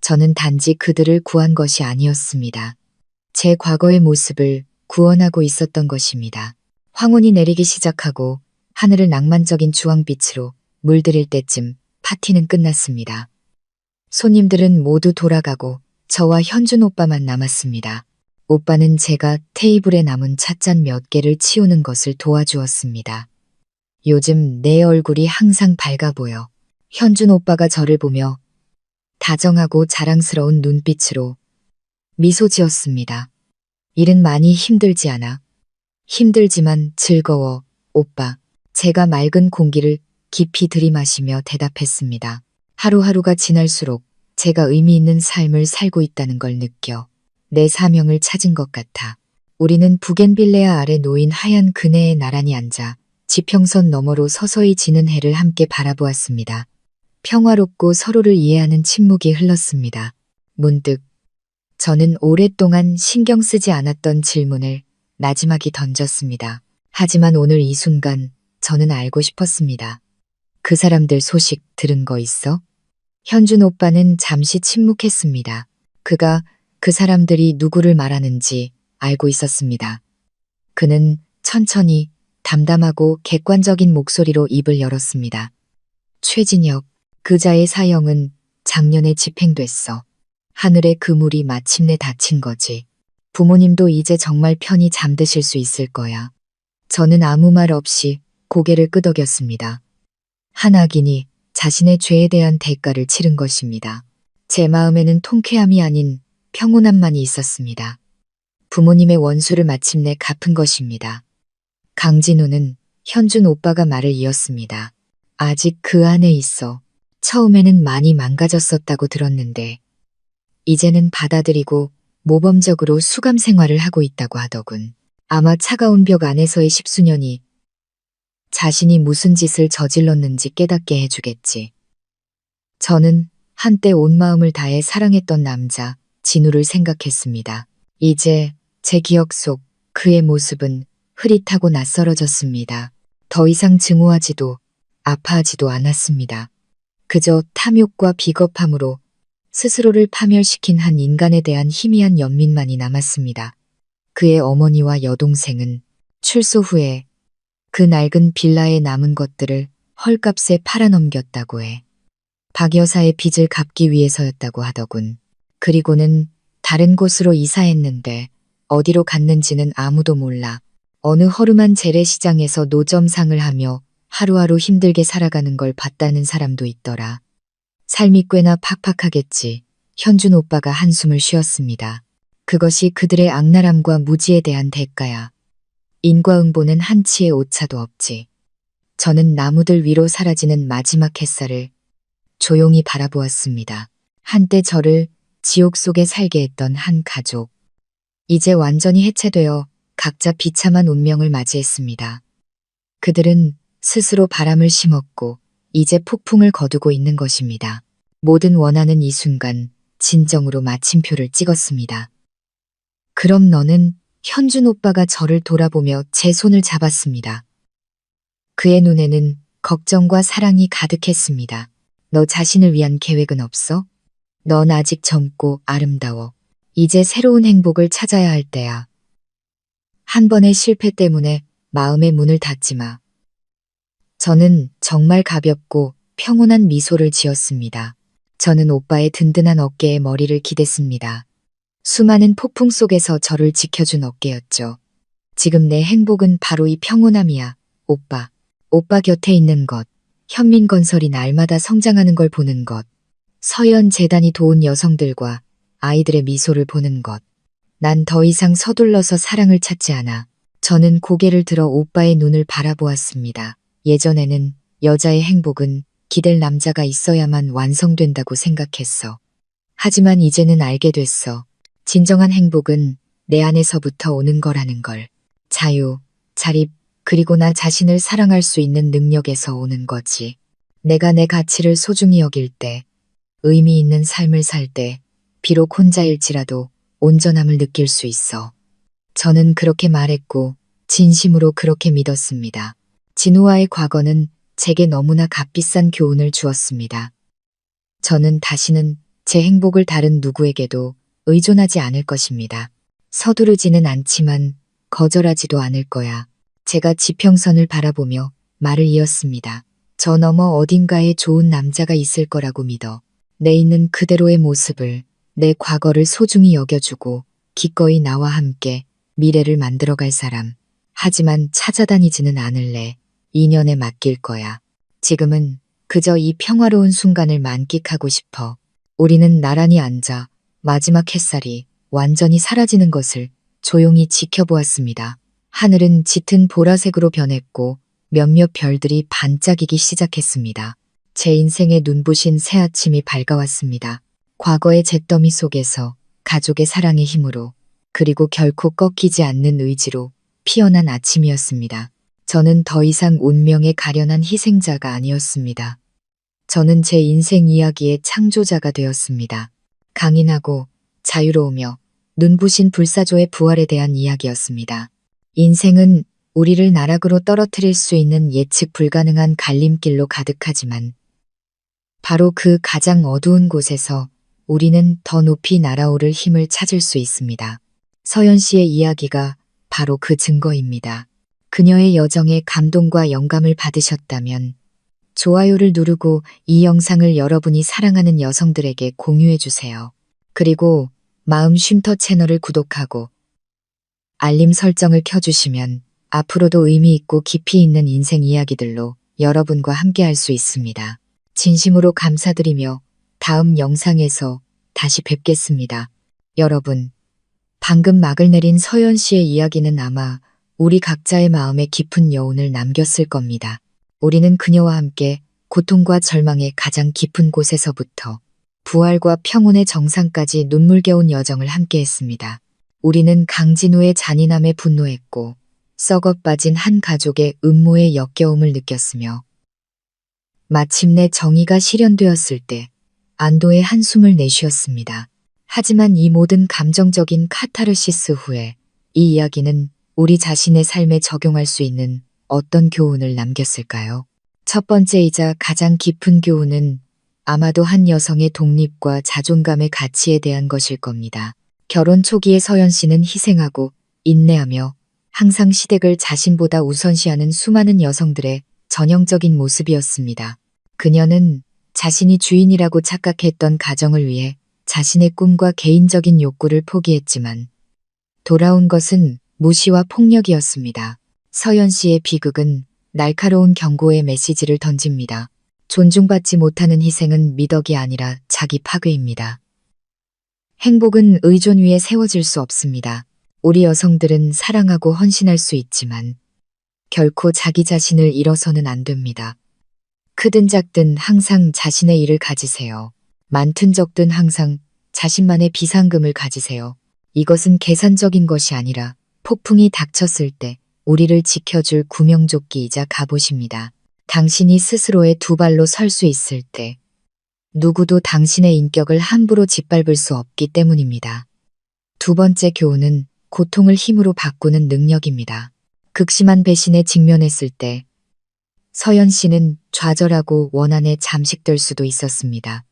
Speaker 1: 저는 단지 그들을 구한 것이 아니었습니다. 제 과거의 모습을 구원하고 있었던 것입니다. 황혼이 내리기 시작하고 하늘을 낭만적인 주황빛으로 물들일 때쯤 파티는 끝났습니다. 손님들은 모두 돌아가고 저와 현준 오빠만 남았습니다. 오빠는 제가 테이블에 남은 찻잔 몇 개를 치우는 것을 도와주었습니다. 요즘 내 얼굴이 항상 밝아 보여. 현준 오빠가 저를 보며 다정하고 자랑스러운 눈빛으로 미소 지었습니다. 일은 많이 힘들지 않아. 힘들지만 즐거워, 오빠. 제가 맑은 공기를 깊이 들이마시며 대답했습니다. 하루하루가 지날수록 제가 의미 있는 삶을 살고 있다는 걸 느껴 내 사명을 찾은 것 같아. 우리는 부겐빌레아 아래 놓인 하얀 그네에 나란히 앉아 지평선 너머로 서서히 지는 해를 함께 바라보았습니다. 평화롭고 서로를 이해하는 침묵이 흘렀습니다. 문득 저는 오랫동안 신경 쓰지 않았던 질문을 나지막이 던졌습니다. 하지만 오늘 이 순간 저는 알고 싶었습니다. 그 사람들 소식 들은 거 있어? 현준 오빠는 잠시 침묵했습니다. 그가 그 사람들이 누구를 말하는지 알고 있었습니다. 그는 천천히 담담하고 객관적인 목소리로 입을 열었습니다. 최진혁, 그자의 사형은 작년에 집행됐어. 하늘의 그물이 마침내 닫힌 거지. 부모님도 이제 정말 편히 잠드실 수 있을 거야. 저는 아무 말 없이 고개를 끄덕였습니다. 한 악인이 자신의 죄에 대한 대가를 치른 것입니다. 제 마음에는 통쾌함이 아닌 평온함만이 있었습니다. 부모님의 원수를 마침내 갚은 것입니다. 강진우는 현준 오빠가 말을 이었습니다. 아직 그 안에 있어. 처음에는 많이 망가졌었다고 들었는데 이제는 받아들이고 모범적으로 수감 생활을 하고 있다고 하더군. 아마 차가운 벽 안에서의 10수년이 자신이 무슨 짓을 저질렀는지 깨닫게 해주겠지. 저는 한때 온 마음을 다해 사랑했던 남자 진우를 생각했습니다. 이제 제 기억 속 그의 모습은 흐릿하고 낯설어졌습니다. 더 이상 증오하지도 아파하지도 않았습니다. 그저 탐욕과 비겁함으로 스스로를 파멸시킨 한 인간에 대한 희미한 연민만이 남았습니다. 그의 어머니와 여동생은 출소 후에 그 낡은 빌라에 남은 것들을 헐값에 팔아넘겼다고 해. 박 여사의 빚을 갚기 위해서였다고 하더군. 그리고는 다른 곳으로 이사했는데 어디로 갔는지는 아무도 몰라. 어느 허름한 재래시장에서 노점상을 하며 하루하루 힘들게 살아가는 걸 봤다는 사람도 있더라. 삶이 꽤나 팍팍하겠지. 현준 오빠가 한숨을 쉬었습니다. 그것이 그들의 악랄함과 무지에 대한 대가야. 인과응보는 한치의 오차도 없지. 저는 나무들 위로 사라지는 마지막 햇살을 조용히 바라보았습니다. 한때 저를 지옥 속에 살게 했던 한 가족. 이제 완전히 해체되어 각자 비참한 운명을 맞이했습니다. 그들은 스스로 바람을 심었고 이제 폭풍을 거두고 있는 것입니다. 모든 원하는 이 순간 진정으로 마침표를 찍었습니다. 그럼 너는 현준 오빠가 저를 돌아보며 제 손을 잡았습니다. 그의 눈에는 걱정과 사랑이 가득했습니다. 너 자신을 위한 계획은 없어? 넌 아직 젊고 아름다워. 이제 새로운 행복을 찾아야 할 때야. 한 번의 실패 때문에 마음의 문을 닫지 마. 저는 정말 가볍고 평온한 미소를 지었습니다. 저는 오빠의 든든한 어깨에 머리를 기댔습니다. 수많은 폭풍 속에서 저를 지켜준 어깨였죠. 지금 내 행복은 바로 이 평온함이야. 오빠. 오빠 곁에 있는 것. 현민건설이 날마다 성장하는 걸 보는 것. 서현 재단이 도운 여성들과 아이들의 미소를 보는 것. 난 더 이상 서둘러서 사랑을 찾지 않아. 저는 고개를 들어 오빠의 눈을 바라보았습니다. 예전에는 여자의 행복은 기댈 남자가 있어야만 완성된다고 생각했어. 하지만 이제는 알게 됐어. 진정한 행복은 내 안에서부터 오는 거라는 걸. 자유, 자립, 그리고 나 자신을 사랑할 수 있는 능력에서 오는 거지. 내가 내 가치를 소중히 여길 때, 의미 있는 삶을 살 때, 비록 혼자일지라도 온전함을 느낄 수 있어. 저는 그렇게 말했고 진심으로 그렇게 믿었습니다. 진우와의 과거는 제게 너무나 값비싼 교훈을 주었습니다. 저는 다시는 제 행복을 다른 누구에게도 의존하지 않을 것입니다. 서두르지는 않지만 거절하지도 않을 거야. 제가 지평선을 바라보며 말을 이었습니다. 저 너머 어딘가에 좋은 남자가 있을 거라고 믿어. 내 있는 그대로의 모습을, 내 과거를 소중히 여겨주고 기꺼이 나와 함께 미래를 만들어갈 사람. 하지만 찾아다니지는 않을래. 인연에 맡길 거야. 지금은 그저 이 평화로운 순간을 만끽하고 싶어. 우리는 나란히 앉아 마지막 햇살이 완전히 사라지는 것을 조용히 지켜보았습니다. 하늘은 짙은 보라색으로 변했고 몇몇 별들이 반짝이기 시작했습니다. 제 인생의 눈부신 새 아침이 밝아왔습니다. 과거의 잿더미 속에서 가족의 사랑의 힘으로 그리고 결코 꺾이지 않는 의지로 피어난 아침이었습니다. 저는 더 이상 운명에 가련한 희생자가 아니었습니다. 저는 제 인생 이야기의 창조자가 되었습니다. 강인하고 자유로우며 눈부신 불사조의 부활에 대한 이야기였습니다. 인생은 우리를 나락으로 떨어뜨릴 수 있는 예측 불가능한 갈림길로 가득하지만 바로 그 가장 어두운 곳에서 우리는 더 높이 날아오를 힘을 찾을 수 있습니다. 서연 씨의 이야기가 바로 그 증거입니다. 그녀의 여정에 감동과 영감을 받으셨다면 좋아요를 누르고 이 영상을 여러분이 사랑하는 여성들에게 공유해 주세요. 그리고 마음 쉼터 채널을 구독하고 알림 설정을 켜주시면 앞으로도 의미 있고 깊이 있는 인생 이야기들로 여러분과 함께 할 수 있습니다. 진심으로 감사드리며 다음 영상에서 다시 뵙겠습니다. 여러분, 방금 막을 내린 서연 씨의 이야기는 아마 우리 각자의 마음에 깊은 여운을 남겼을 겁니다. 우리는 그녀와 함께 고통과 절망의 가장 깊은 곳에서부터 부활과 평온의 정상까지 눈물겨운 여정을 함께했습니다. 우리는 강진우의 잔인함에 분노했고 썩어 빠진 한 가족의 음모의 역겨움을 느꼈으며 마침내 정의가 실현되었을 때 안도의 한숨을 내쉬었습니다. 하지만 이 모든 감정적인 카타르시스 후에 이 이야기는 우리 자신의 삶에 적용할 수 있는 어떤 교훈을 남겼을까요? 첫 번째이자 가장 깊은 교훈은 아마도 한 여성의 독립과 자존감의 가치에 대한 것일 겁니다. 결혼 초기에 서연 씨는 희생하고 인내하며 항상 시댁을 자신보다 우선시하는 수많은 여성들의 전형적인 모습이었습니다. 그녀는 자신이 주인이라고 착각했던 가정을 위해 자신의 꿈과 개인적인 욕구를 포기했지만 돌아온 것은 무시와 폭력이었습니다. 서연 씨의 비극은 날카로운 경고의 메시지를 던집니다. 존중받지 못하는 희생은 미덕이 아니라 자기 파괴입니다. 행복은 의존 위에 세워질 수 없습니다. 우리 여성들은 사랑하고 헌신할 수 있지만 결코 자기 자신을 잃어서는 안 됩니다. 크든 작든 항상 자신의 일을 가지세요. 많든 적든 항상 자신만의 비상금을 가지세요. 이것은 계산적인 것이 아니라 폭풍이 닥쳤을 때 우리를 지켜줄 구명조끼이자 갑옷입니다. 당신이 스스로의 두 발로 설 수 있을 때 누구도 당신의 인격을 함부로 짓밟을 수 없기 때문입니다. 두 번째 교훈은 고통을 힘으로 바꾸는 능력입니다. 극심한 배신에 직면했을 때 서연 씨는 좌절하고 원한에 잠식될 수도 있었습니다.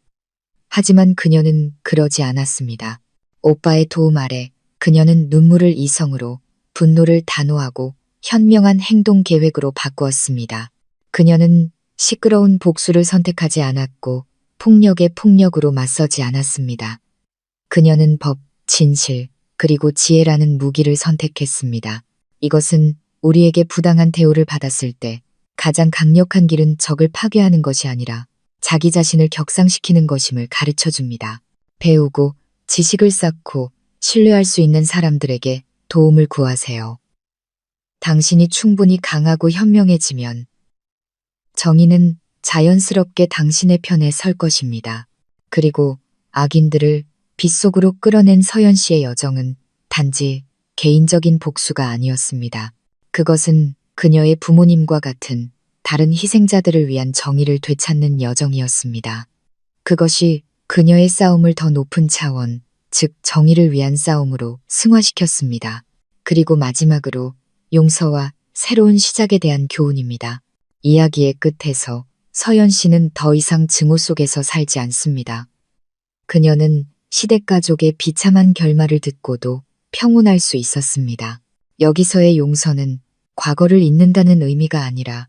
Speaker 1: 하지만 그녀는 그러지 않았습니다. 오빠의 도움 아래 그녀는 눈물을 이성으로, 분노를 단호하고 현명한 행동 계획으로 바꾸었습니다. 그녀는 시끄러운 복수를 선택하지 않았고 폭력에 폭력으로 맞서지 않았습니다. 그녀는 법, 진실, 그리고 지혜라는 무기를 선택했습니다. 이것은 우리에게 부당한 대우를 받았을 때 가장 강력한 길은 적을 파괴하는 것이 아니라 자기 자신을 격상시키는 것임을 가르쳐 줍니다. 배우고 지식을 쌓고 신뢰할 수 있는 사람들에게 도움을 구하세요. 당신이 충분히 강하고 현명해지면 정의는 자연스럽게 당신의 편에 설 것입니다. 그리고 악인들을 빗속으로 끌어낸 서연 씨의 여정은 단지 개인적인 복수가 아니었습니다. 그것은 그녀의 부모님과 같은 다른 희생자들을 위한 정의를 되찾는 여정이었습니다. 그것이 그녀의 싸움을 더 높은 차원, 즉 정의를 위한 싸움으로 승화시켰습니다. 그리고 마지막으로 용서와 새로운 시작에 대한 교훈입니다. 이야기의 끝에서 서연 씨는 더 이상 증오 속에서 살지 않습니다. 그녀는 시댁 가족의 비참한 결말을 듣고도 평온할 수 있었습니다. 여기서의 용서는 과거를 잊는다는 의미가 아니라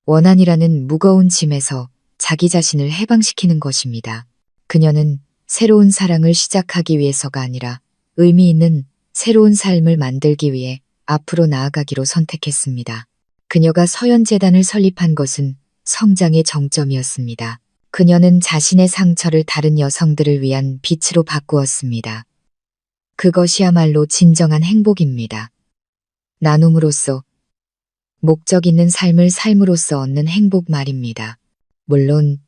Speaker 1: 원한이라는 무거운 짐에서 자기 자신을 해방시키는 것입니다. 그녀는 새로운 사랑을 시작하기 위해서가 아니라 의미 있는 새로운 삶을 만들기 위해 앞으로 나아가기로 선택했습니다. 그녀가 서연재단을 설립한 것은 성장의 정점이었습니다. 그녀는 자신의 상처를 다른 여성들을 위한 빛으로 바꾸었습니다. 그것이야말로 진정한 행복입니다. 나눔으로써 목적 있는 삶을 삶으로써 얻는 행복 말입니다. 물론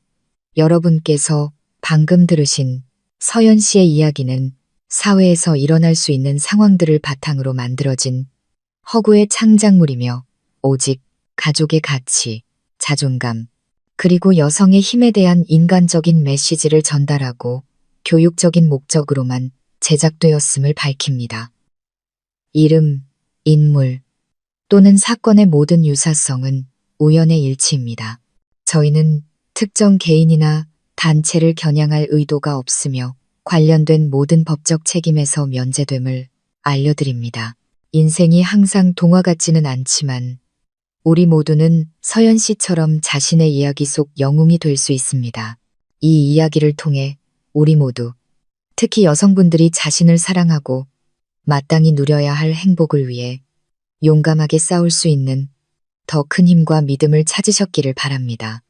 Speaker 1: 여러분께서 방금 들으신 서연 씨의 이야기는 사회에서 일어날 수 있는 상황들을 바탕으로 만들어진 허구의 창작물이며 오직 가족의 가치, 자존감, 그리고 여성의 힘에 대한 인간적인 메시지를 전달하고 교육적인 목적으로만 제작되었음을 밝힙니다. 이름, 인물 또는 사건의 모든 유사성은 우연의 일치입니다. 저희는 특정 개인이나 단체를 겨냥할 의도가 없으며 관련된 모든 법적 책임에서 면제됨을 알려드립니다. 인생이 항상 동화 같지는 않지만 우리 모두는 서연 씨처럼 자신의 이야기 속 영웅이 될 수 있습니다. 이 이야기를 통해 우리 모두, 특히 여성분들이 자신을 사랑하고 마땅히 누려야 할 행복을 위해 용감하게 싸울 수 있는 더 큰 힘과 믿음을 찾으셨기를 바랍니다.